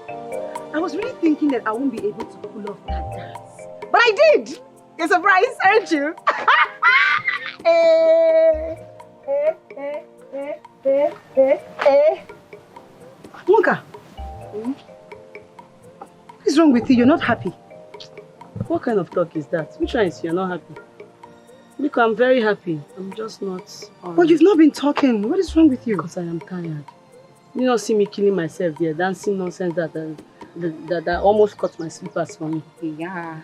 I was really thinking that I won't be able to pull off that dance. But I did! You're surprised, aren't you? Wonka, what is wrong with you? You're not happy. What kind of talk is that? Which one is you're not happy? Look, I'm very happy. I'm just not... But you've not been talking. What is wrong with you? Because I am tired. You not see me killing myself there, dancing nonsense that almost cut my slippers for me. Yeah.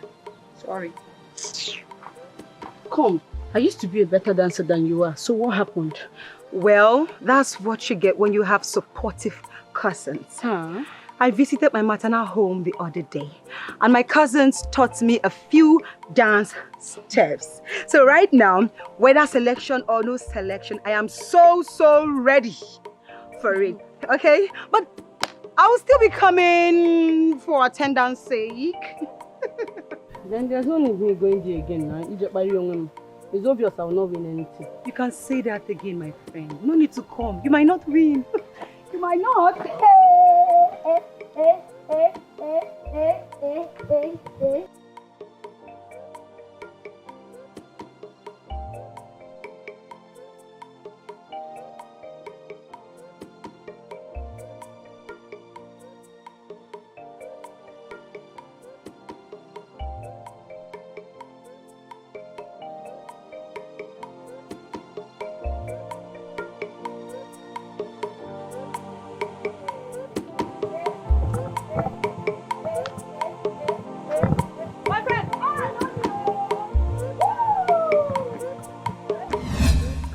Sorry. Come, I used to be a better dancer than you are. So what happened? Well, that's what you get when you have supportive cousins. Huh? I visited my maternal home the other day, and my cousins taught me a few dance steps. So right now, whether selection or no selection, I am so ready for it. Okay? But I will still be coming for attendance sake. Then there's no need me going there again now. It's obvious I will not win anything. You can say that again, my friend. No need to come. You might not win. You might not.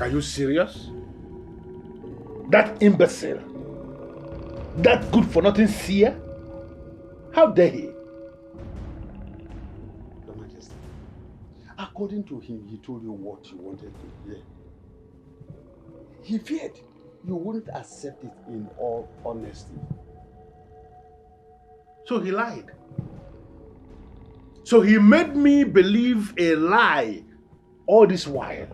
Are you serious? That imbecile? That good-for-nothing seer? How dare he? Your Majesty, according to him, he told you what you wanted to hear. He feared you wouldn't accept it in all honesty. So he lied. So he made me believe a lie all this while.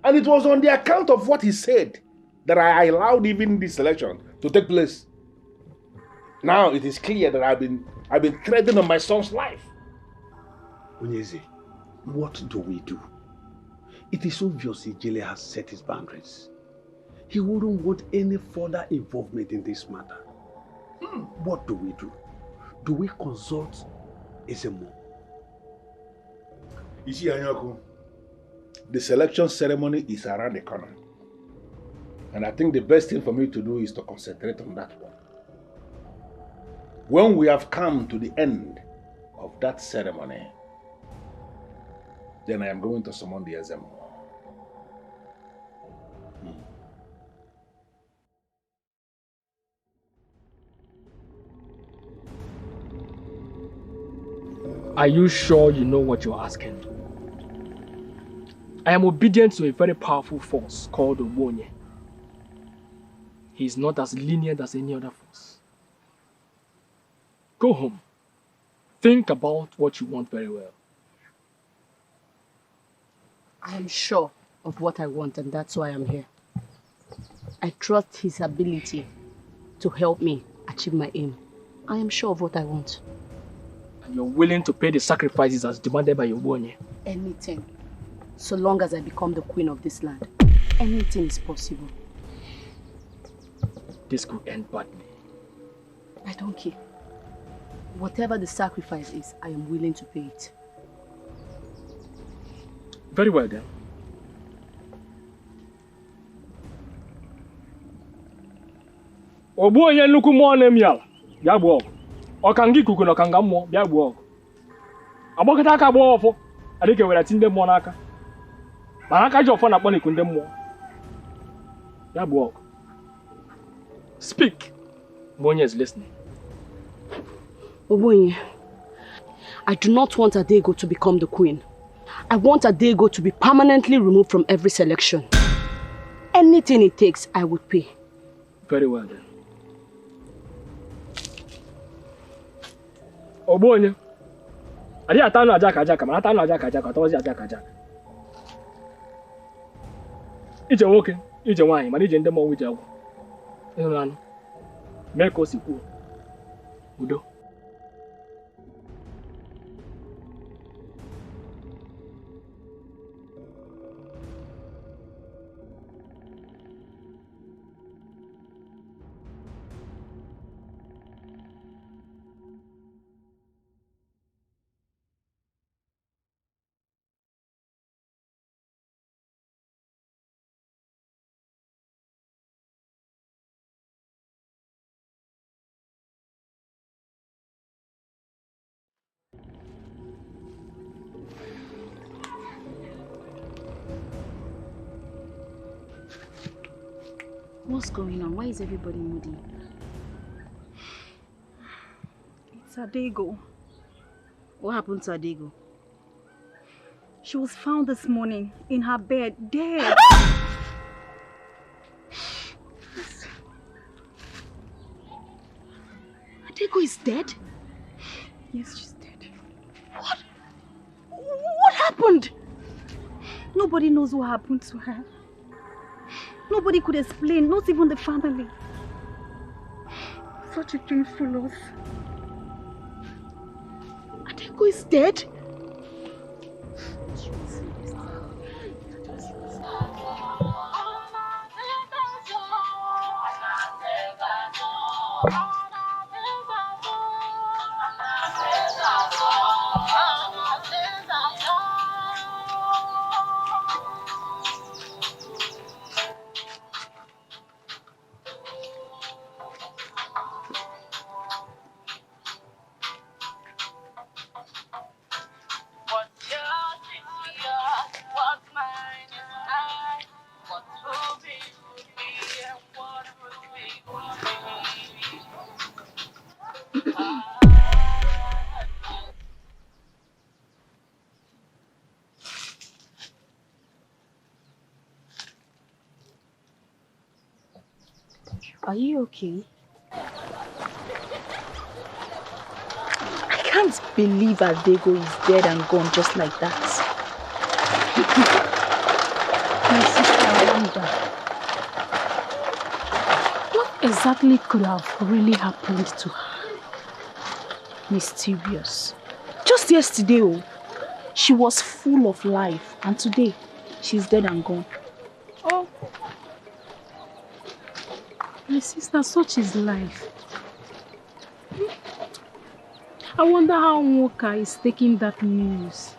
And it was on the account of what he said that I allowed even this election to take place. Now it is clear that I've been treading on my son's life. Ugezu, what do we do? It is obvious Ijele has set his boundaries. He wouldn't want any further involvement in this matter. What do we do? Do we consult Ezemo? Ichi Anyoku, the selection ceremony is around the corner. And I think the best thing for me to do is to concentrate on that one. When we have come to the end of that ceremony, then I am going to summon the Ezemo. Are you sure you know what you're asking? I am obedient to a very powerful force called Obonye. He is not as lenient as any other force. Go home. Think about what you want very well. I am sure of what I want, and that's why I'm here. I trust his ability to help me achieve my aim. I am sure of what I want. And you're willing to pay the sacrifices as demanded by Obonye? Anything. So long as I become the queen of this land. Anything is possible. This could end badly. I don't care. Whatever the sacrifice is, I am willing to pay it. Very well then. Obonye nnukwu mmụọ na-emi ala, bịa gbuo ọgụ. Ọkanga ikuku na ọkanga mmụọ, bịa gbuo ọgụ. Agbakọta aka gbuo ọfọ, adịka were ti ndị mmụọ n'aka. Mana aka ji ọfọ na-akpọ n'iku ndị mmụọ. Bịa gbuo ọgụ. Speak. Obonye is listening. Obonye, I do not want Adego to become the queen. I want Adego to be permanently removed from every selection. Anything it takes, I would pay. Very well then. Obonye, adi atanu ajaka, mana atanu ajaka, otozi ajaka. Ije nwoke, ije nwaanyị mana ije ndị mmọnwụ ji agwụ ịhụrụ anụ mee ka o si kwuo udo. What's going on? Why is everybody moody? It's Adego. What happened to Adego? She was found this morning in her bed, dead. Adego is dead? Yes, she's dead. What? What happened? Nobody knows what happened to her. Nobody could explain, not even the family. Such a painful loss. Adego is dead? Are you okay? I can't believe Adego is dead and gone just like that. My sister, I wonder, what exactly could have really happened to her? Mysterious. Just yesterday, she was full of life, and today, she's dead and gone. Oh. My sister, such is life. I wonder how Nwoka is taking that news.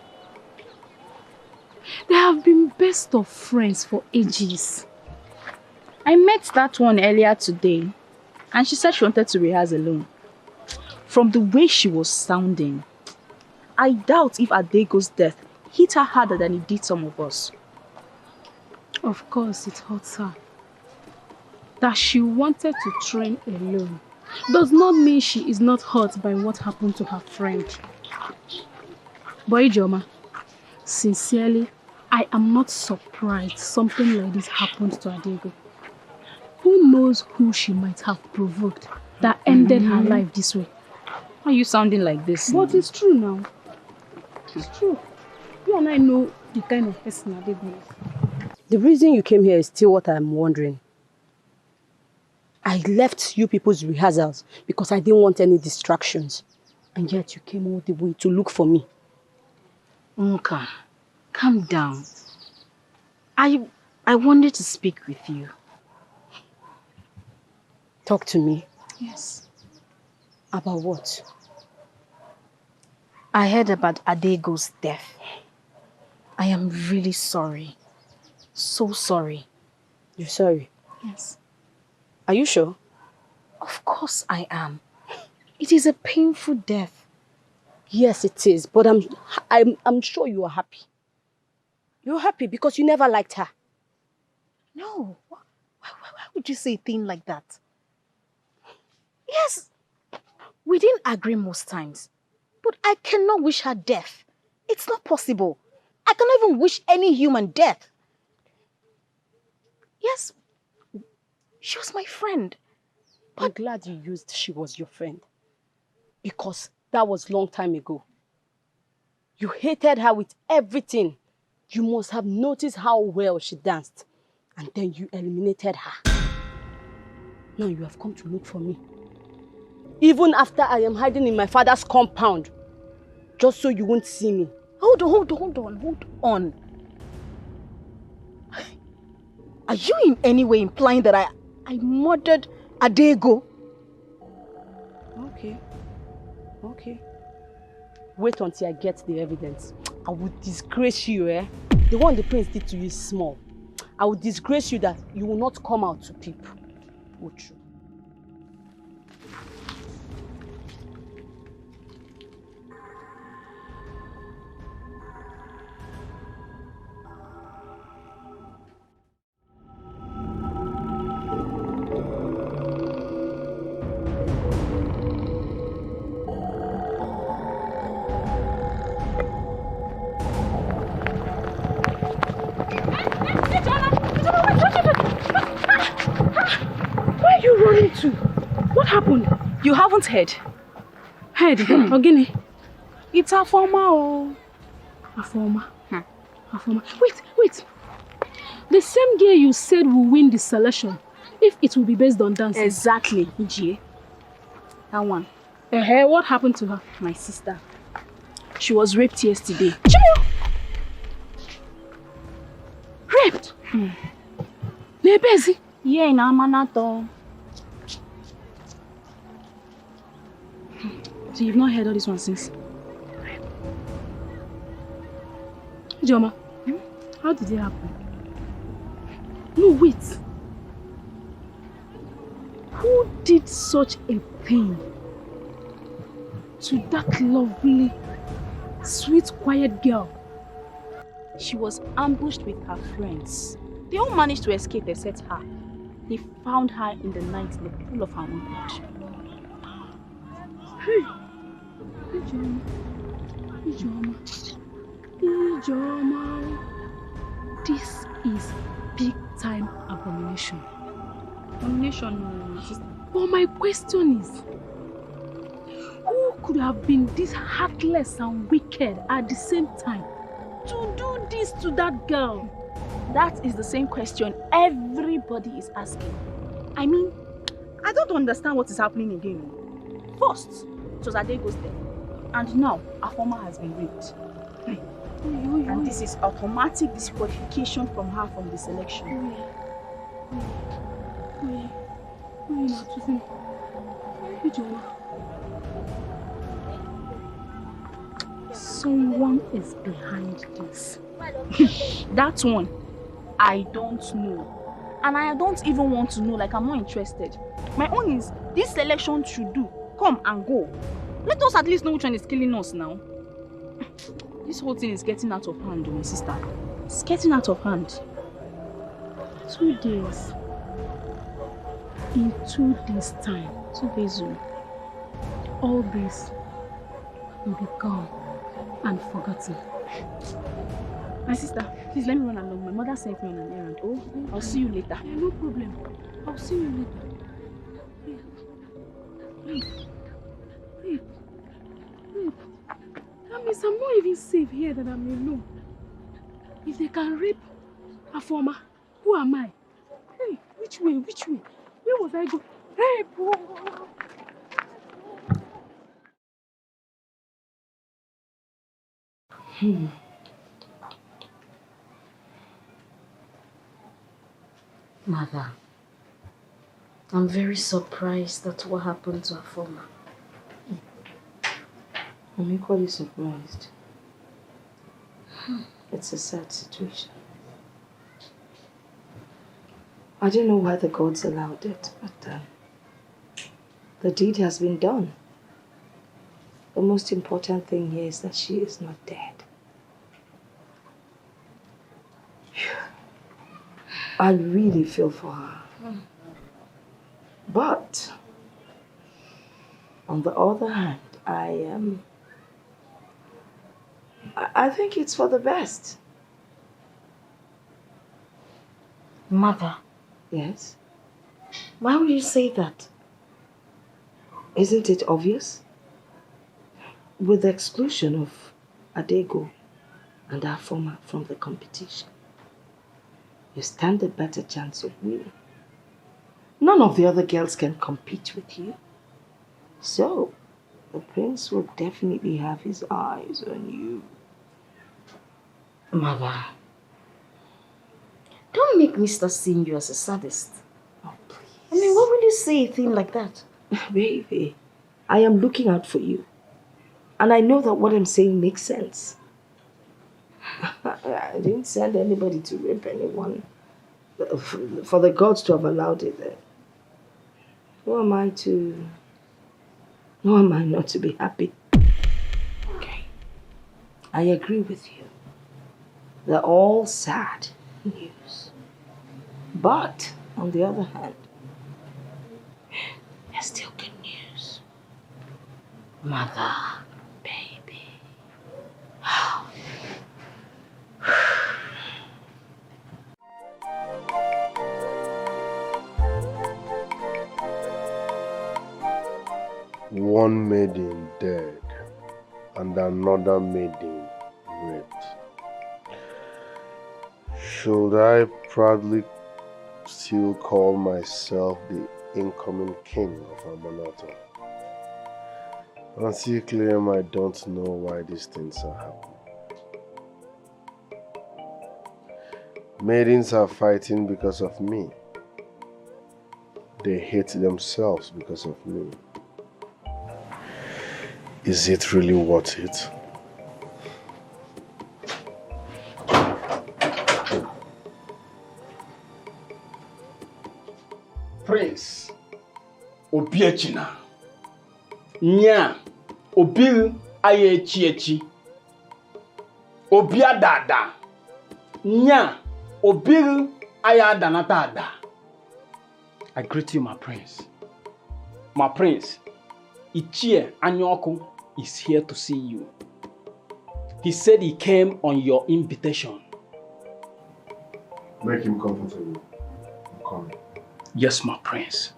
They have been best of friends for ages. I met that one earlier today, and she said she wanted to rehearse alone. From the way she was sounding, I doubt if Adego's death hit her harder than it did some of us. Of course, it hurts her. That she wanted to train alone does not mean she is not hurt by what happened to her friend. But Ijoma, sincerely, I am not surprised something like this happened to Adego. Who knows who she might have provoked that ended her life this way? Why are you sounding like this? But it's true now. It's true. You and I know the kind of person Adego is. The reason you came here is still what I'm wondering. I left you people's rehearsals because I didn't want any distractions. And yet you came all the way to look for me. Nwoka, calm down. I wanted to speak with you. Talk to me. Yes. About what? I heard about Adego's death. I am really sorry. So sorry. You're sorry? Yes. Are you sure? Of course I am. It is a painful death. Yes, it is. But I'm sure you are happy. You're happy because you never liked her. No. Why would you say a thing like that? Yes, we didn't agree most times. But I cannot wish her death. It's not possible. I cannot even wish any human death. Yes, she was my friend. But I'm glad you used she was your friend. Because that was a long time ago. You hated her with everything. You must have noticed how well she danced. and then you eliminated her. Now you have come to look for me. Even after I am hiding in my father's compound, just so you won't see me. Hold on. Are you in any way implying that I murdered Adego? Okay. Wait until I get the evidence. I will disgrace you, eh? The one the prince did to you is small. I will disgrace you that you will not come out to peep. Uchu. What happened? You haven't heard? Heard? Ogini. It's Afoma. Afoma. Wait. The same girl you said will win the selection if it will be based on dancing. Exactly, J. That one. What happened to her? My sister. She was raped yesterday. Raped? Nebezi? Yeah, in Amanato. So you've not heard all this one since? Joma, how did it happen? No, wait. Who did such a thing to that lovely, sweet, quiet girl? She was ambushed with her friends. They all managed to escape except her. They found her in the night in the pool of her own blood. Ijoma. This is big time abomination. Abomination, sister. But my question is, who could have been this heartless and wicked at the same time to do this to that girl? That is the same question everybody is asking. I mean, I don't understand what is happening again. First, it was Adego's death. And now, Afoma has been raped. And this is automatic disqualification from her from the selection. Someone is behind this. That one, I don't know. And I don't even want to know, like I'm not interested. My own is, this selection should do. Come and go. Let us at least know which one is killing us now. This whole thing is getting out of hand, my sister. It's getting out of hand. 2 days. In 2 days' time, Ugezu, all this will be gone and forgotten. My sister, please let me run along. My mother sent me on an errand. Oh, I'll see you later. Yeah, no problem. I'll see you later. Wait. That means I'm not even safe here that I'm alone. If they can rape Afoma, who am I? Hey, which way? Where was I going? Rape! Mother, I'm very surprised at what happened to Afoma. I'm equally surprised. It's a sad situation. I don't know why the gods allowed it, but the deed has been done. The most important thing here is that she is not dead. I really feel for her. But, on the other hand, I think it's for the best. Mother. Yes? Why would you say that? Isn't it obvious? With the exclusion of Adego and Afoma from the competition, you stand a better chance of winning. None of the other girls can compete with you. So, the prince will definitely have his eyes on you. Mother, don't make me start seeing you as a sadist. Oh, please. I mean, what will you say a thing like that? Baby, I am looking out for you. And I know that what I'm saying makes sense. I didn't send anybody to rape anyone. For the gods to have allowed it. Who am I not to be happy? Okay. I agree with you. They're all sad news. But, on the other hand, there's still good news. Mother, baby. One maiden dead and another maiden raped. Should I proudly still call myself the incoming king of Amara? Until claim I don't know why these things are happening. Maidens are fighting because of me. They hate themselves because of me. Is it really worth it? Prince Obiechina Nya Obil Ayechi Obia Dada Nya Obil Ayadanatada. I greet you, my prince. My prince, Ichie Anyoku is here to see you. He said he came on your invitation. Make him comfortable. I'm coming. Yes, my prince.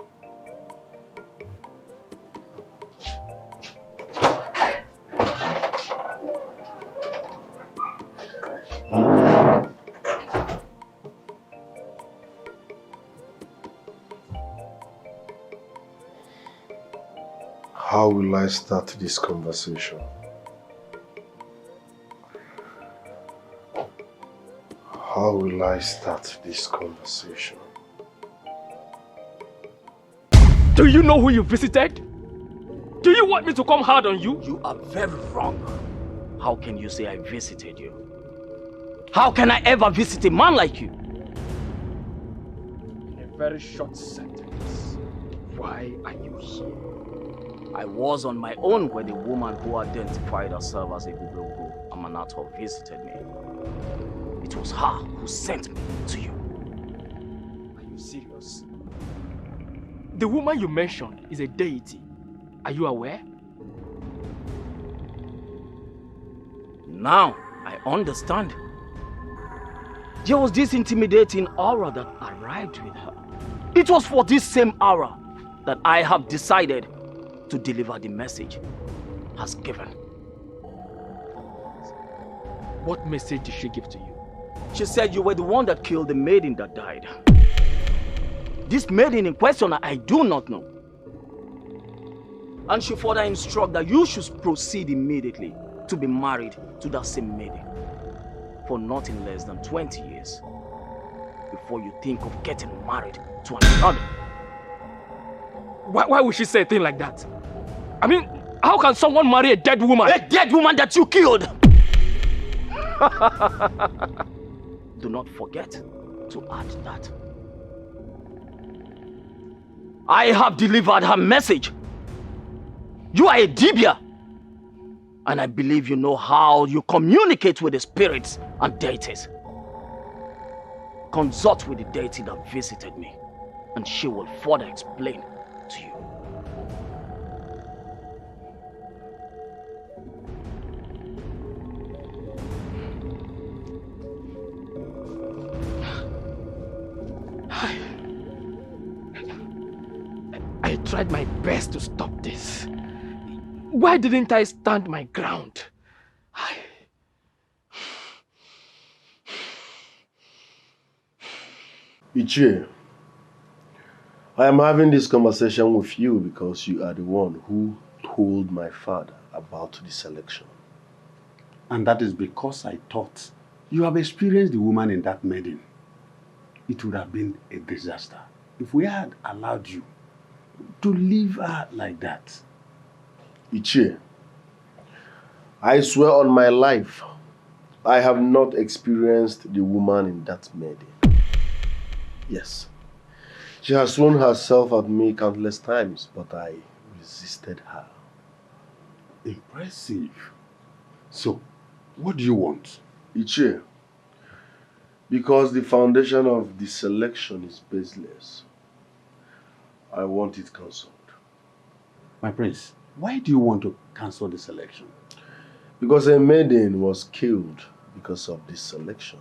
How will I start this conversation? How will I start this conversation? Do you know who you visited? Do you want me to come hard on you? You are very wrong. How can you say I visited you? How can I ever visit a man like you? In a very short sentence, why are you here? I was on my own when the woman who identified herself as a Ugezu Amara visited me. It was her who sent me to you. Are you serious? The woman you mentioned is a deity. Are you aware? Now I understand. There was this intimidating aura that arrived with her. It was for this same aura that I have decided to deliver the message as given. What message did she give to you? She said you were the one that killed the maiden that died. This maiden in question I do not know. And she further instructed that you should proceed immediately to be married to that same maiden for nothing less than 20 years before you think of getting married to another. Why would she say a thing like that? I mean, how can someone marry a dead woman? A dead woman that you killed! Do not forget to add that. I have delivered her message. You are a Dibia. And I believe you know how you communicate with the spirits and deities. Consult with the deity that visited me, and she will further explain to you. I tried my best to stop this. Why didn't I stand my ground? Ichie, I am having this conversation with you because you are the one who told my father about the selection. And that is because I thought you have experienced the woman in that maiden. It would have been a disaster if we had allowed you to leave her like that. Ichie, I swear on my life, I have not experienced the woman in that maiden. Yes, she has thrown herself at me countless times, but I resisted her. Impressive. So, what do you want? Ichie, because the foundation of the selection is baseless, I want it cancelled. My prince, why do you want to cancel the selection? Because a maiden was killed because of this selection.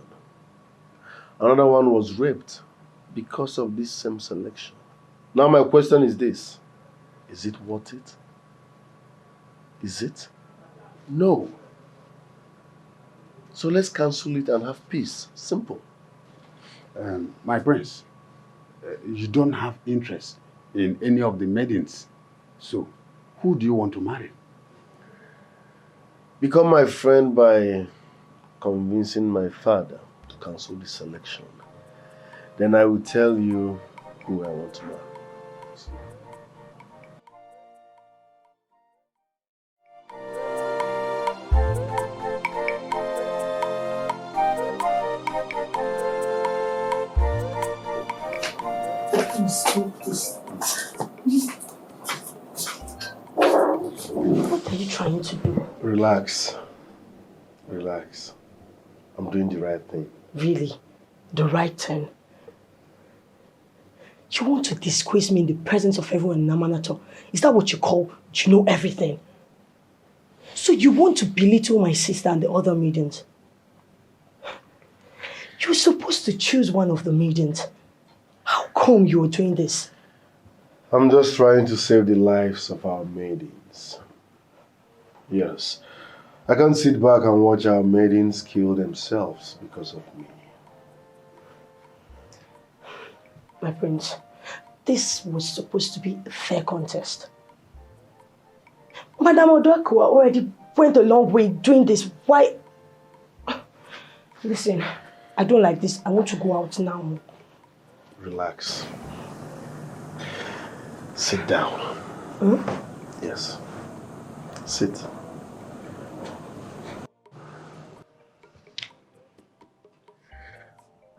Another one was raped because of this same selection. Now my question is this. Is it worth it? Is it? No. So let's cancel it and have peace. Simple. My prince, you don't have interest in any of the maidens. So, who do you want to marry? Become my friend by convincing my father to cancel the selection. Then I will tell you who I want to marry. What are you trying to do? Relax. Relax. I'm doing the right thing. Really? The right thing? You want to disgrace me in the presence of everyone in Amanato? Is that what you call, you know everything? So you want to belittle my sister and the other maidens? You're supposed to choose one of the maidens. How come you are doing this? I'm just trying to save the lives of our maidens. Yes. I can't sit back and watch our maidens kill themselves because of me. My prince, this was supposed to be a fair contest. Madame Odakwa already went a long way doing this. Why? Listen, I don't like this. I want to go out now. Relax. Sit down. Hmm? Yes. Sit.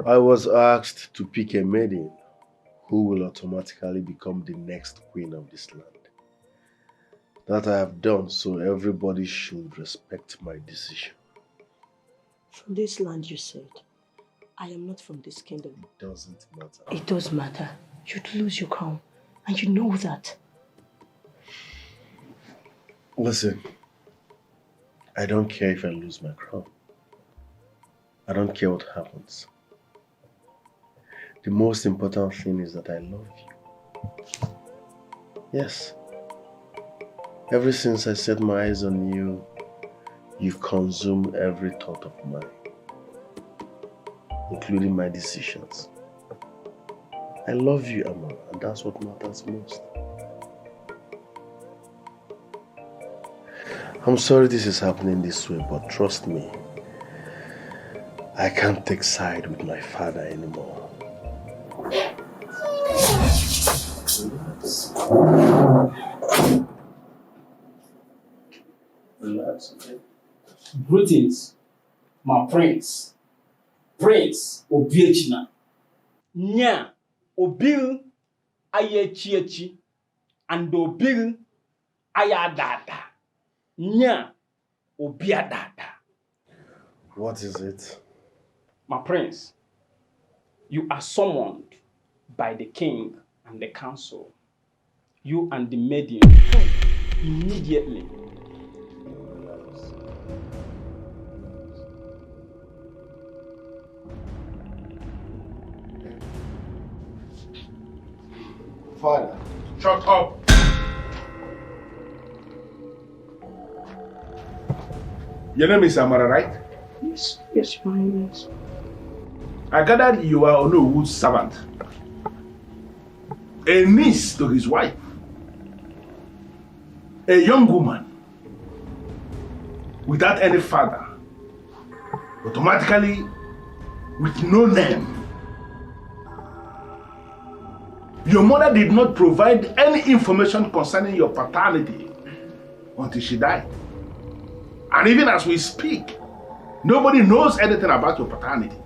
I was asked to pick a maiden who will automatically become the next queen of this land. That I have done, so everybody should respect my decision. From this land, you said. I am not from this kingdom. It doesn't matter. It does matter. You'd lose your crown, and you know that. Listen, I don't care if I lose my crown. I don't care what happens. The most important thing is that I love you. Yes. Ever since I set my eyes on you, you've consumed every thought of mine, including my decisions. I love you, Amara, and that's what matters most. I'm sorry this is happening this way, but trust me, I can't take side with my father anymore. Relax, okay? Greetings, my prince. Prince Obiechina. Nya Obil Ayechiachi and Obil Ayadada. Nya Obiadada. What is it? My prince, you are summoned by the king and the council. You and the maiden immediately. Father. Shut up! Your name is Amara, right? Yes, Your Highness. I gathered you are Onowu's servant. A niece to his wife. A young woman without any father. Automatically with no name. Your mother did not provide any information concerning your paternity until she died. And even as we speak, nobody knows anything about your paternity.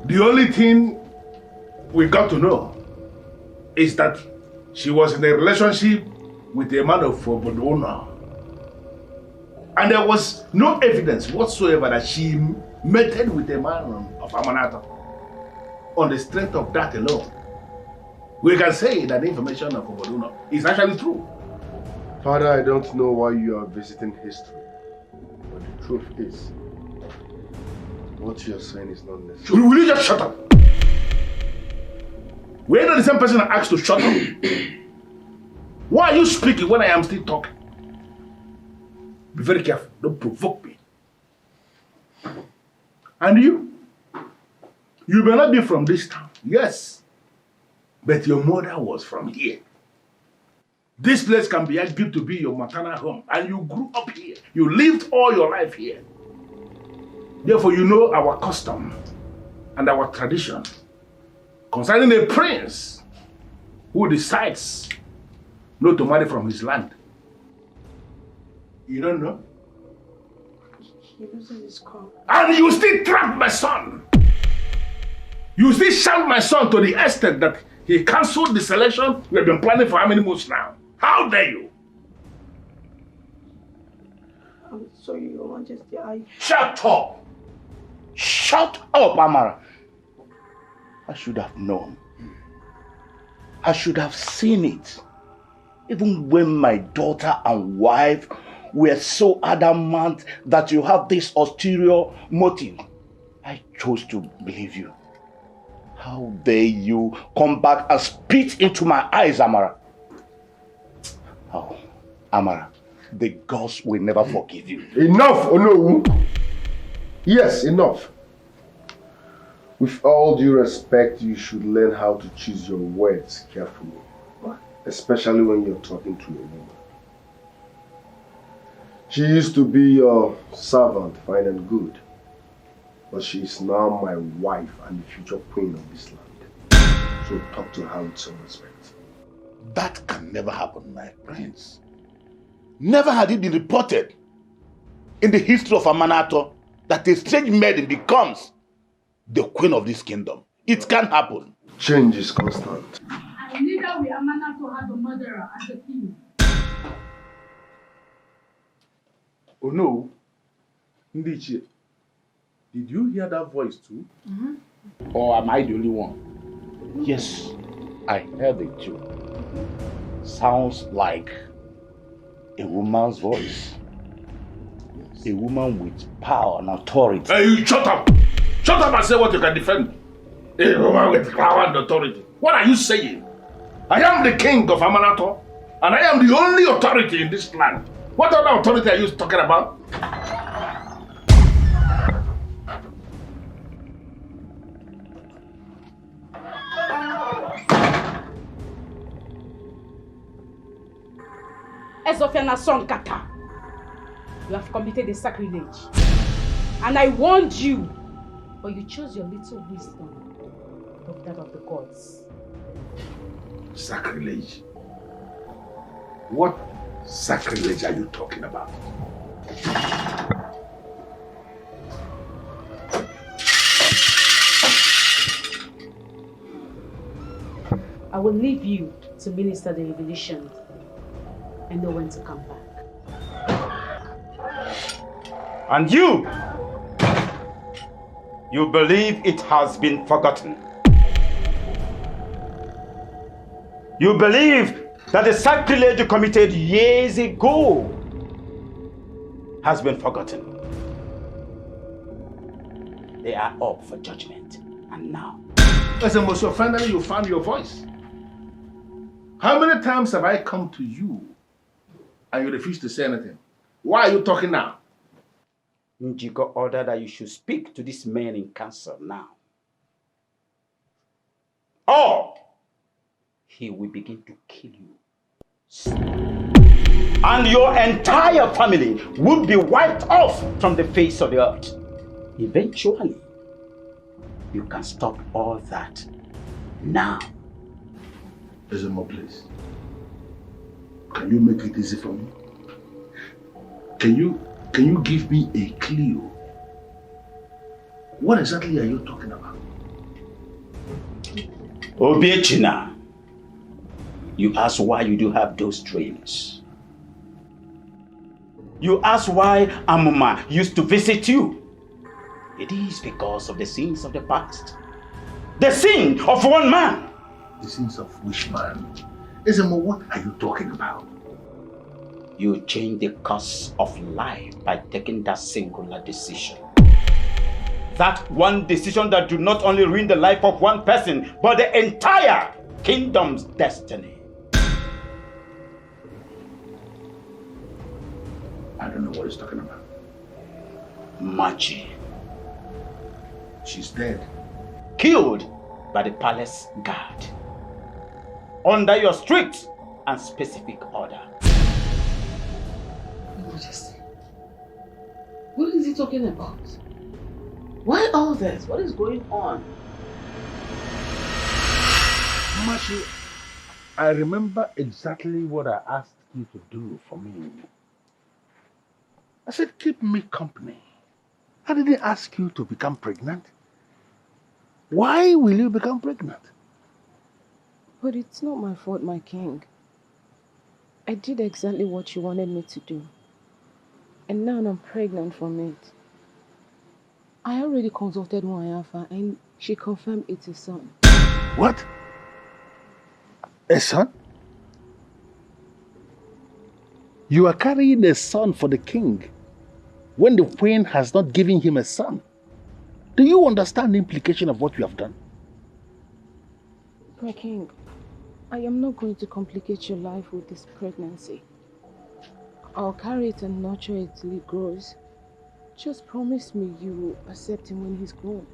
The only thing we got to know is that she was in a relationship with a man of Obodona. And there was no evidence whatsoever that she mated with a man of Amara. On the strength of that alone, we can say that the information of Obodona is actually true. Father, I don't know why you are visiting history, but the truth is, what you are saying is not necessary. Will you just shut up? We're not the same person that asked to shut up. Why are you speaking when I am still talking? Be very careful. Don't provoke me. And you may not be from this town, yes, but your mother was from here. This place can be argued to be your maternal home, and you grew up here. You lived all your life here. Therefore, you know our custom and our tradition concerning a prince who decides not to marry from his land. You don't know? He loses his car. And you still trap my son. You still shout my son to the extent that he cancelled the selection we have been planning for how many months now? How dare you? I'm sorry, Your Majesty. Shut up! Shut up, Amara. I should have known. I should have seen it. Even when my daughter and wife were so adamant that you have this ulterior motive, I chose to believe you. How dare you come back and spit into my eyes, Amara? Oh, Amara, the gods will never forgive you. Enough, Onowu! Yes, enough. With all due respect, you should learn how to choose your words carefully. Especially when you're talking to a woman. She used to be your servant, fine and good. But she is now my wife and the future queen of this land. So talk to her with some respect. That can never happen, my prince. Never had it been reported in the history of Amanato that a strange maiden becomes the queen of this kingdom. It can't happen. Change is constant. And neither will Amanato have a murderer as a king. Oh no. Ndiche, did you hear that voice too? Mm-hmm. Or am I the only one? Yes, I heard it too. Sounds like a woman's voice. A woman with power and authority. Hey, you shut up! Shut up and say what you can defend. A woman with power and authority. What are you saying? I am the king of Amanato, and I am the only authority in this land. What other authority are you talking about? Ezofiana son Kata, you have committed a sacrilege. And I warned you, but you chose your little wisdom of that of the gods. Sacrilege? What sacrilege are you talking about? I will leave you to minister the revelation and know when to come back. And you believe it has been forgotten. You believe that the sacrilege you committed years ago has been forgotten. They are up for judgment, and now. As a most finally you found your voice. How many times have I come to you and you refuse to say anything? Why are you talking now? Njiko ordered that you should speak to this man in council now. Or he will begin to kill you. And your entire family would be wiped off from the face of the earth. Eventually, you can stop all that now. Ezemo, please. Can you make it easy for me? Can you give me a clue? What exactly are you talking about? Obiechina, you ask why you do have those dreams. You ask why Amara used to visit you. It is because of the sins of the past. The sin of one man. The sins of which man? Ezemo, what are you talking about? You change the course of life by taking that singular decision. That one decision that do not only ruin the life of one person, but the entire kingdom's destiny. I don't know what he's talking about. Machi. She's dead. Killed by the palace guard. Under your strict and specific order. Majesty, what is he talking about? Why all this? What is going on? Machi, I remember exactly what I asked you to do for me. I said, keep me company. I didn't ask you to become pregnant. Why will you become pregnant? But it's not my fault, my king. I did exactly what you wanted me to do. And now I'm pregnant from it. I already consulted Nwayafa and she confirmed it's a son. What? A son? You are carrying a son for the king when the queen has not given him a son. Do you understand the implication of what you have done? My king, I am not going to complicate your life with this pregnancy. I'll carry it and nurture it till it grows. Just promise me you will accept him when he's grown.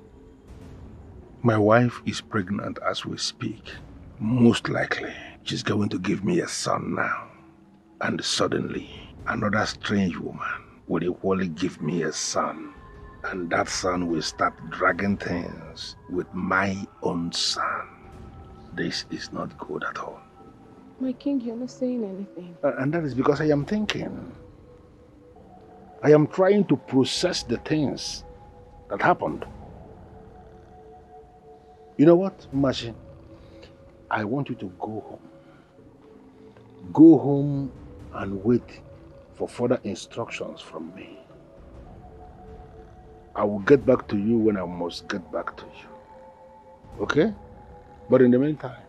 My wife is pregnant as we speak. Most likely, she's going to give me a son now. And suddenly, another strange woman will equally give me a son. And that son will start dragging things with my own son. This is not good at all. My king, you're not saying anything. And that is because I am thinking. I am trying to process the things that happened. You know what, Machi? I want you to go home. Go home and wait for further instructions from me. I will get back to you when I must get back to you. Okay? But in the meantime,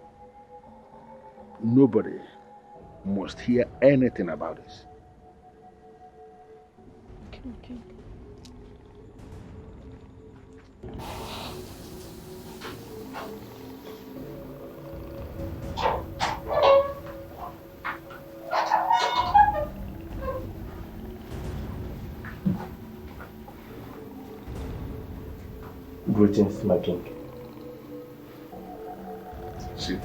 nobody must hear anything about this. Okay. Greetings, my king. Sit.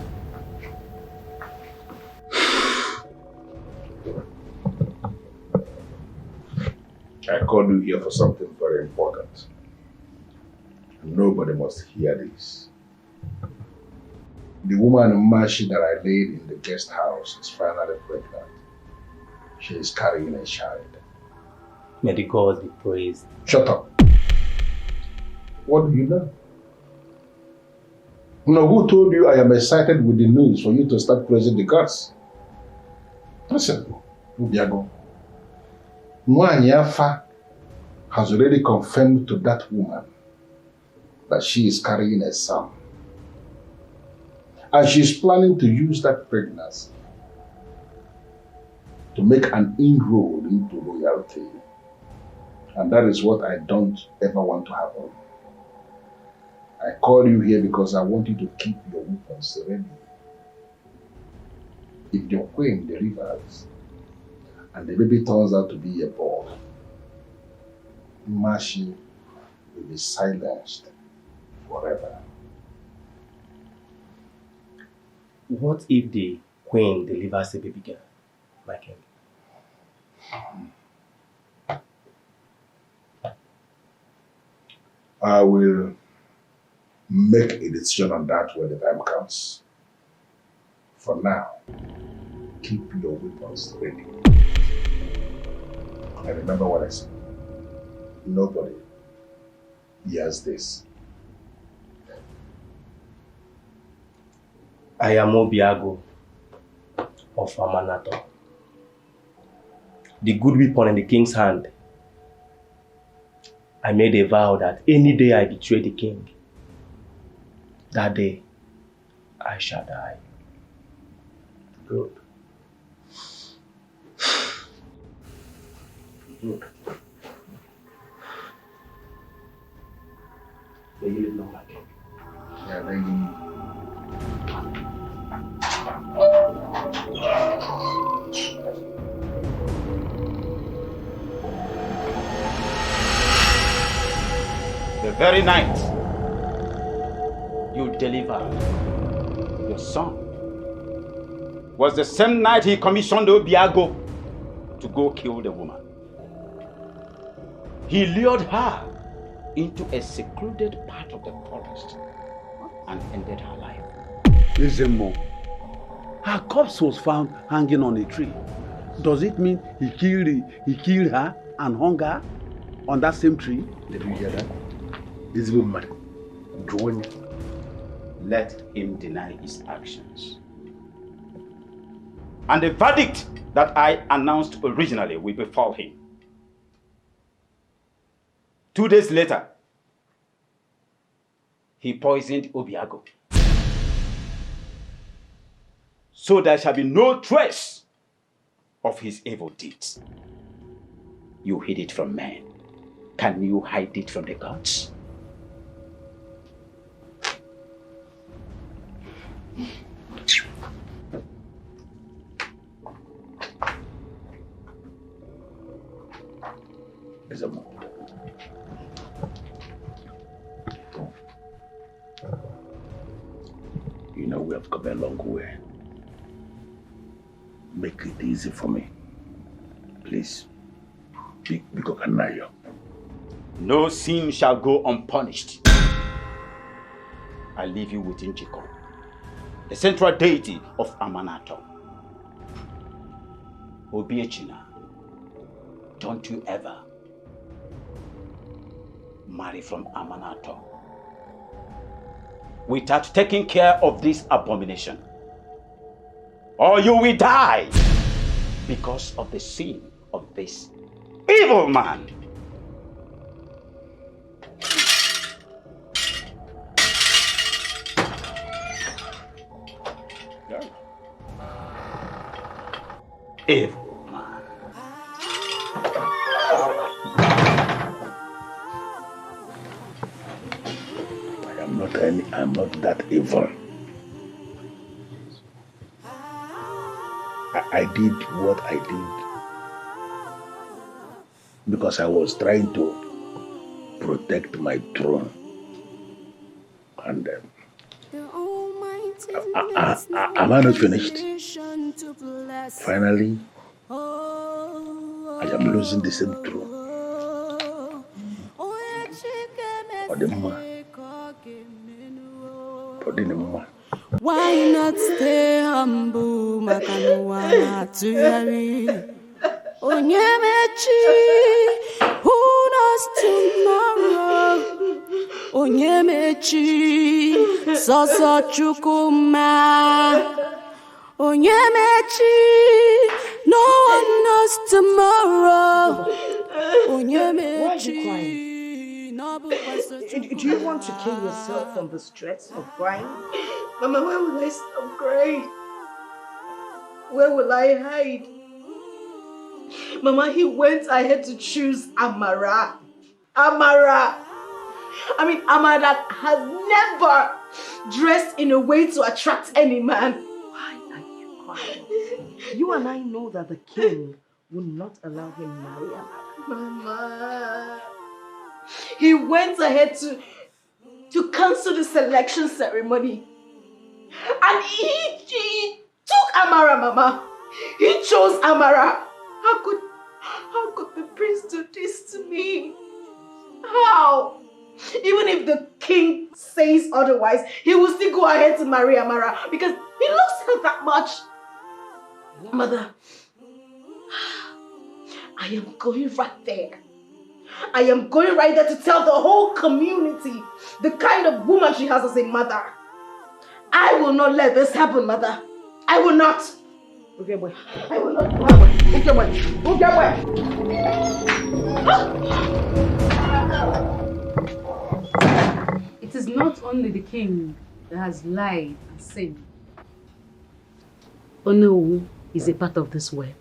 I called you here for something very important. Nobody must hear this. The woman Machi that I laid in the guest house is finally pregnant. She is carrying a child. May the gods be praised. Shut up. What do you know? No, who told you I am excited with the news for you to start praising the gods? Listen, Ubiago. Nwayafa has already confirmed to that woman that she is carrying a son. And she is planning to use that pregnancy to make an inroad into royalty. And that is what I don't ever want to happen. I call you here because I want you to keep your weapons ready. If the queen delivers and the baby turns out to be a boy, Mashi will be silenced forever. What if the queen delivers a baby girl, my king? I will make a decision on that when the time comes. For now, keep your weapons ready. And remember what I said. Nobody hears this. I am Obiago of Amanato. The good weapon in the king's hand. I made a vow that any day I betray the king, that day I shall die. Good. Good. May you live long, my king. Yeah, then the very night you delivered your son was the same night he commissioned Obiago to go kill the woman. He lured her into a secluded part of the forest and ended her life. Ezemo, her corpse was found hanging on a tree. Does it mean he killed her and hung her on that same tree? Did you hear that? This woman, join. Let him deny his actions. And the verdict that I announced originally will befall him. 2 days later, he poisoned Obiago. So there shall be no trace of his evil deeds. You hid it from men. Can you hide it from the gods? You know, we have come a long way. Make it easy for me. Please. Because Kanayo. No sin shall go unpunished. I leave you with Njiko, the central deity of Amanato. Obiechina, don't you ever marry from Amanato without taking care of this abomination, or you will die because of the sin of this evil man. Evil man. I'm not that evil. I did what I did because I was trying to protect my throne. And am I not finished? Finally, I am losing the same throne. Why not stay humble, Makanuwa Tuyari? Onyemechi, who knows tomorrow? Onyemechi, Soso Chukuma. Onyemechi, no one knows tomorrow. Onyemechi. Why are you crying? Do you want to kill yourself from the stress of crying? Mama, where will I stop crying? Where will I hide? Mama, he went ahead to choose Amara. Amara! I mean, Amara has never dressed in a way to attract any man. Why are you crying? You and I know that the king will not allow him to marry Amara. Mama, He went ahead to cancel the selection ceremony. And he took Amara, Mama. He chose Amara. How could the prince do this to me? How? Even if the king says otherwise, he will still go ahead to marry Amara because he loves her that much. Mother, I am going right there. I am going right there to tell the whole community the kind of woman she has as a mother. I will not let this happen, Mother. I will not. Okay, boy. I will not. Okay, boy. Okay, boy. It is not only the king that has lied and sinned. Onowu is a part of this web.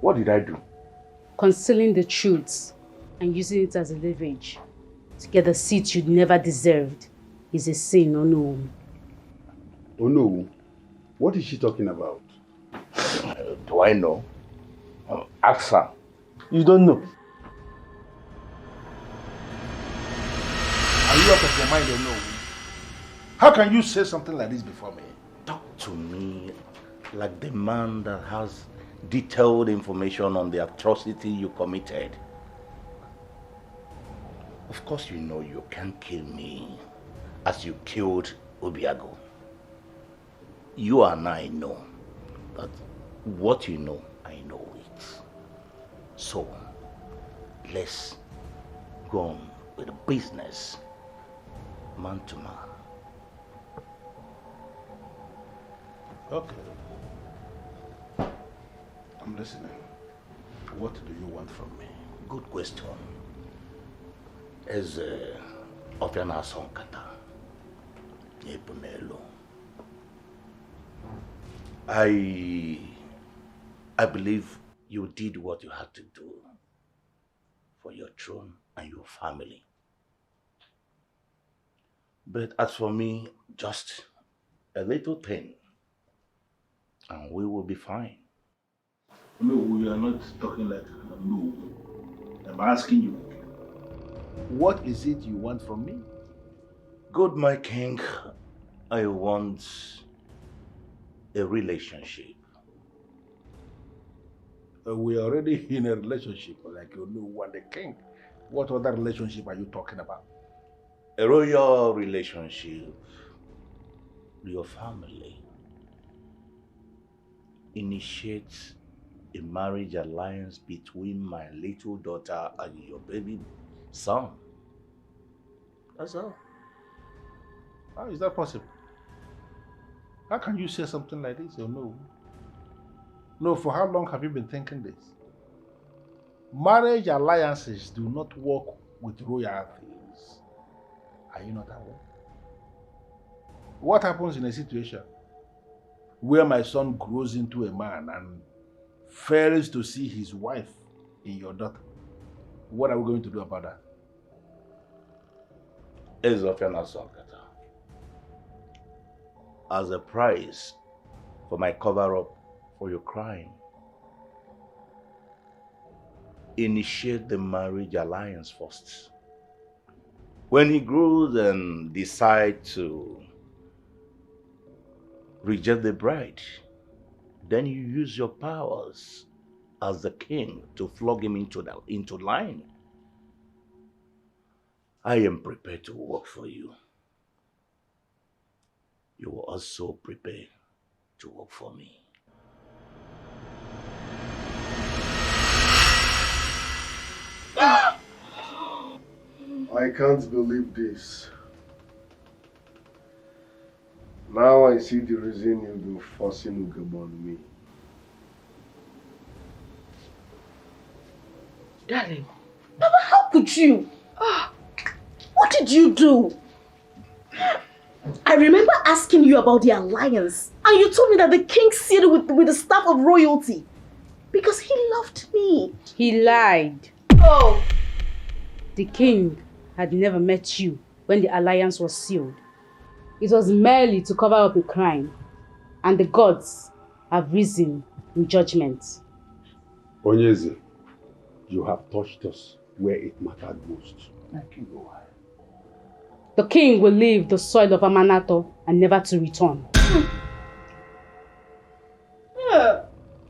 What did I do? Concealing the truth and using it as a leverage to get a seat you never deserved is a sin, Onowu. Onowu? What is she talking about? Do I know? Ask her. You don't know. Are you out of your mind or no? How can you say something like this before me? Talk to me like the man that has detailed information on the atrocity you committed. Of course you know you can't kill me as you killed Obiago. You and I know that what you know, I know it. So, let's go on with the business, man to man. Okay. I'm listening. What do you want from me? Good question. As Ofiana Sonkata, Epunelo. I believe you did what you had to do for your throne and your family. But as for me, just a little thing, and we will be fine. No, we are not talking like no. I'm asking you, what is it you want from me? Good, my king. I want a relationship. We're already in a relationship, like you know, and the king. What other relationship are you talking about? A royal relationship with your family. Initiate a marriage alliance between my little daughter and your baby son. That's all. How is that possible? How can you say something like this or no? No, for how long have you been thinking this? Marriage alliances do not work with royalties. Are you not aware? What happens in a situation where my son grows into a man and fails to see his wife in your daughter? What are we going to do about that? As a price for my cover-up for your crime, initiate the marriage alliance first. When he grows and decides to reject the bride, then you use your powers as the king to flog him into line. I am prepared to work for you. You will also prepare to work for me. I can't believe this. Now I see the reason you've been forcing Ugebu on me. Darling, Mama, how could you? What did you do? I remember asking you about the alliance, and you told me that the king sealed with the staff of royalty because he loved me. He lied. Oh. The king had never met you when the alliance was sealed. It was merely to cover up a crime, and the gods have risen in judgment. Ugezu, You have touched us where it mattered most. Thank you. The king will leave the soil of Amanato and never to return.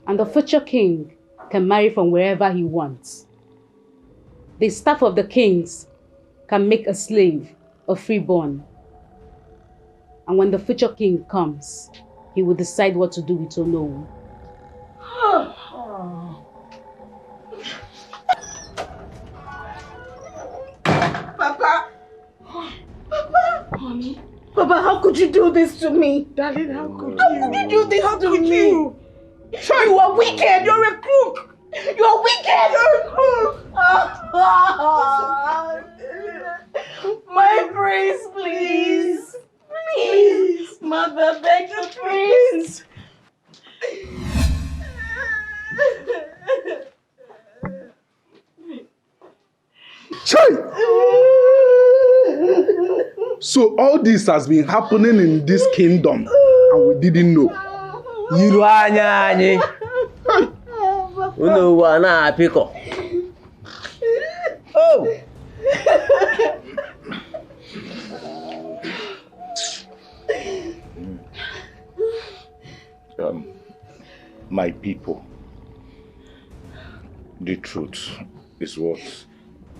And the future king can marry from wherever he wants. The staff of the kings can make a slave a freeborn. And when the future king comes, he will decide what to do with Ono. Papa! Papa! Mommy? Papa, how could you do this to me? Darling, how could you? How could you do this to me? You are wicked! You're a crook! You're wicked! You're a crook! My prince, please! Please! Mother, beg the prince! So all this has been happening in this kingdom and we didn't know. Yiru anya anyị. Unu wa na apiko. Oh. My people, the truth is what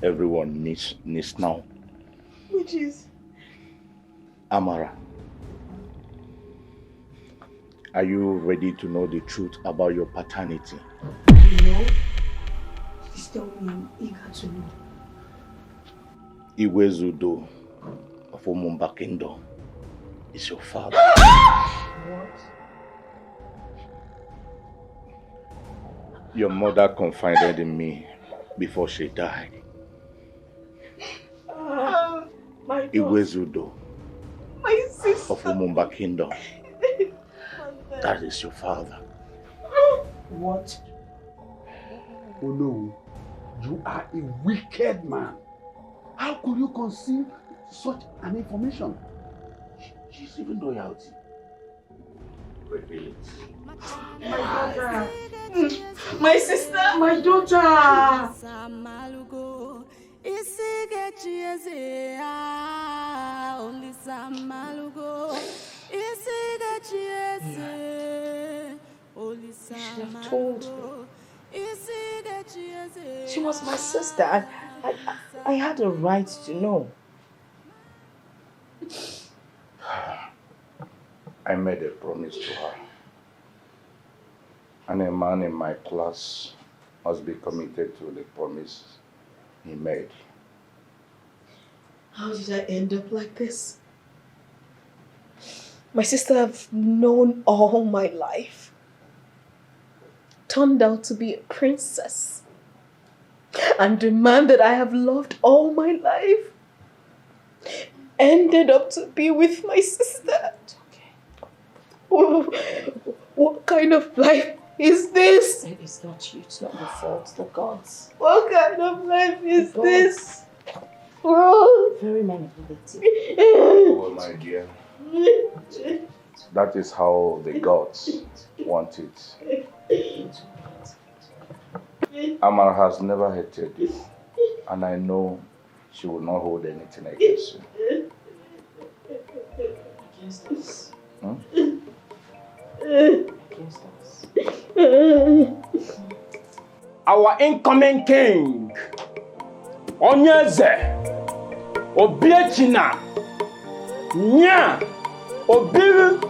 everyone needs now. Which is? Amara, are you ready to know the truth about your paternity? No. Please tell me, I'm eager to know. Ugezu.J of Umumbakindo is your father. What? Your mother confided in me before she died. Ugezu.J my sister of Umumbakindo. That is your father. What? Oh no, you are a wicked man. How could you conceive such an information? She's even loyalty. Reveal it. My daughter. My sister. My daughter. She should have told me. She was my sister. I had a right to know. I made a promise to her. And a man in my class must be committed to the promise he made. How did I end up like this? My sister I've known all my life turned out to be a princess. And the man that I have loved all my life ended up to be with my sister. What kind of life is this? It is not you, it's not your fault, it's the gods. What kind of life is this? Very manipulative. Oh my dear. That is how the gods want it. Amara has never hated you, and I know she will not hold anything against you. Against us? Against us. Our incoming king, Onyeze, Obiechina, Nya, Obiru,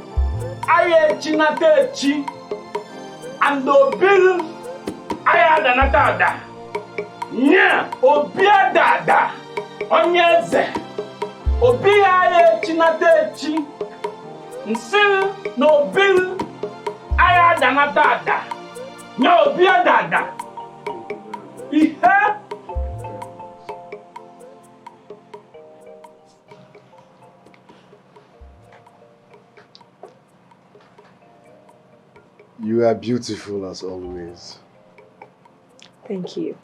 Ayechinatechi, and Obiru, Ayadanatada, Nya, Obiadada, Onyeze, Obiayechinatechi, Nsil, no Bill, Ayadanatada, Nya, Obiadada. You are beautiful as always. Thank you,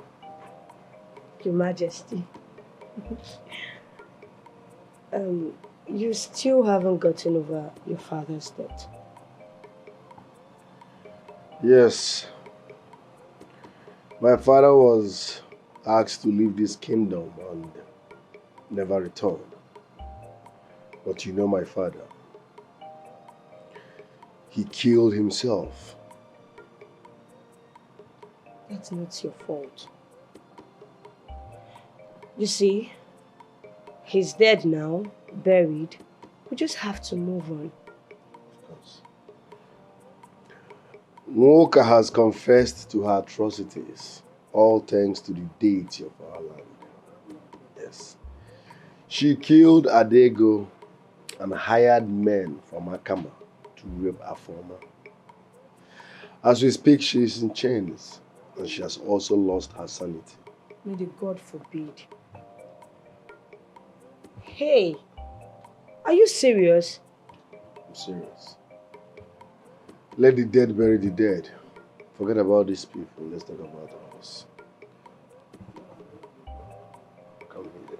Your Majesty. You still haven't gotten over your father's death. Yes. My father was asked to leave this kingdom and never return. But you know my father. He killed himself. That's not your fault. You see, he's dead now, buried. We just have to move on. Nwoka has confessed to her atrocities, all thanks to the deity of our land. Yes. She killed Adego and hired men from Akama to rape Afoma. As we speak, she is in chains and she has also lost her sanity. May the God forbid. Hey, are you serious? I'm serious. Let the dead bury the dead. Forget about these people. Let's talk about us. Come here.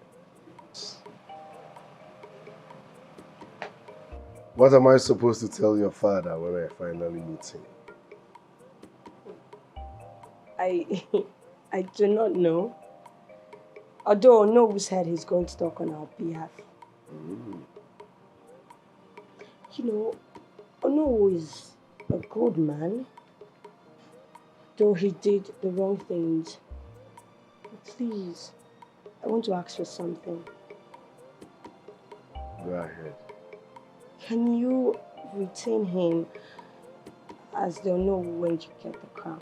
What am I supposed to tell your father when I finally meet him? I do not know. Although Onowu said he's going to talk on our behalf. You know, Onowu is a good man. Though he did the wrong things. But please, I want to ask for something. Go ahead. Can you retain him as the Onowu when you get the crown?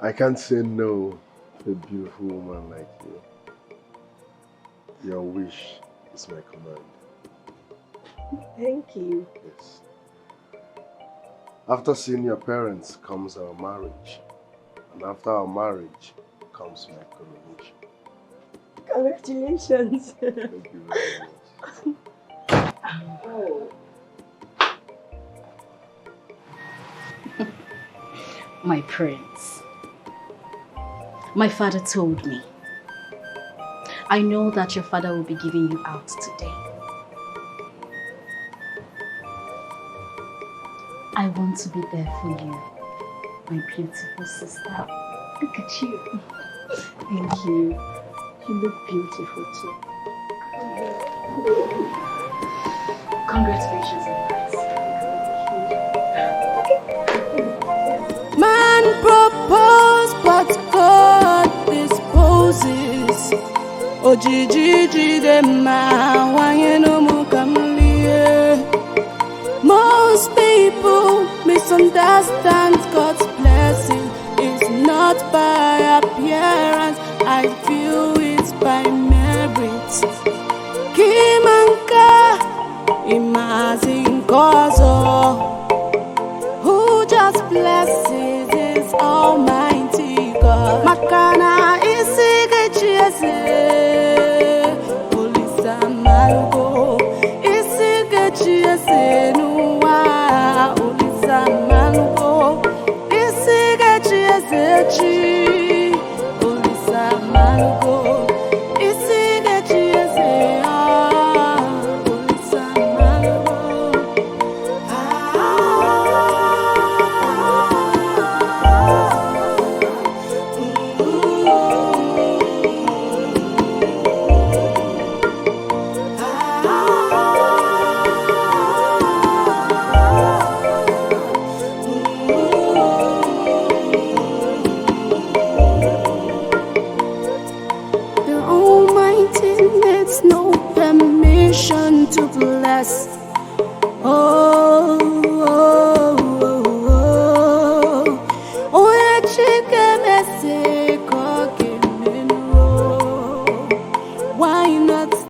I can't say no to a beautiful woman like you. Your wish is my command. Thank you. Yes. After seeing your parents comes our marriage. And after our marriage comes my coronation. Congratulations. Thank you very much. Oh. My prince. My father told me. I know that your father will be giving you out today. I want to be there for you, my beautiful sister. Look at you. Thank you. You look beautiful too. Congratulations, Man propose, but God disposes. Ugezu.J Most people misunderstand God's blessing. It's not by appearance, I feel it's by merit. Kimanka imagine Gozo, who just blesses his almighty God. Makana isige chiese, Polisa Malgo, isige chiese nuwa, Polisa Malgo, isige chiese chi, Polisa Malgo, isige chiese Polisa Malgo. The Almighty needs no permission to bless.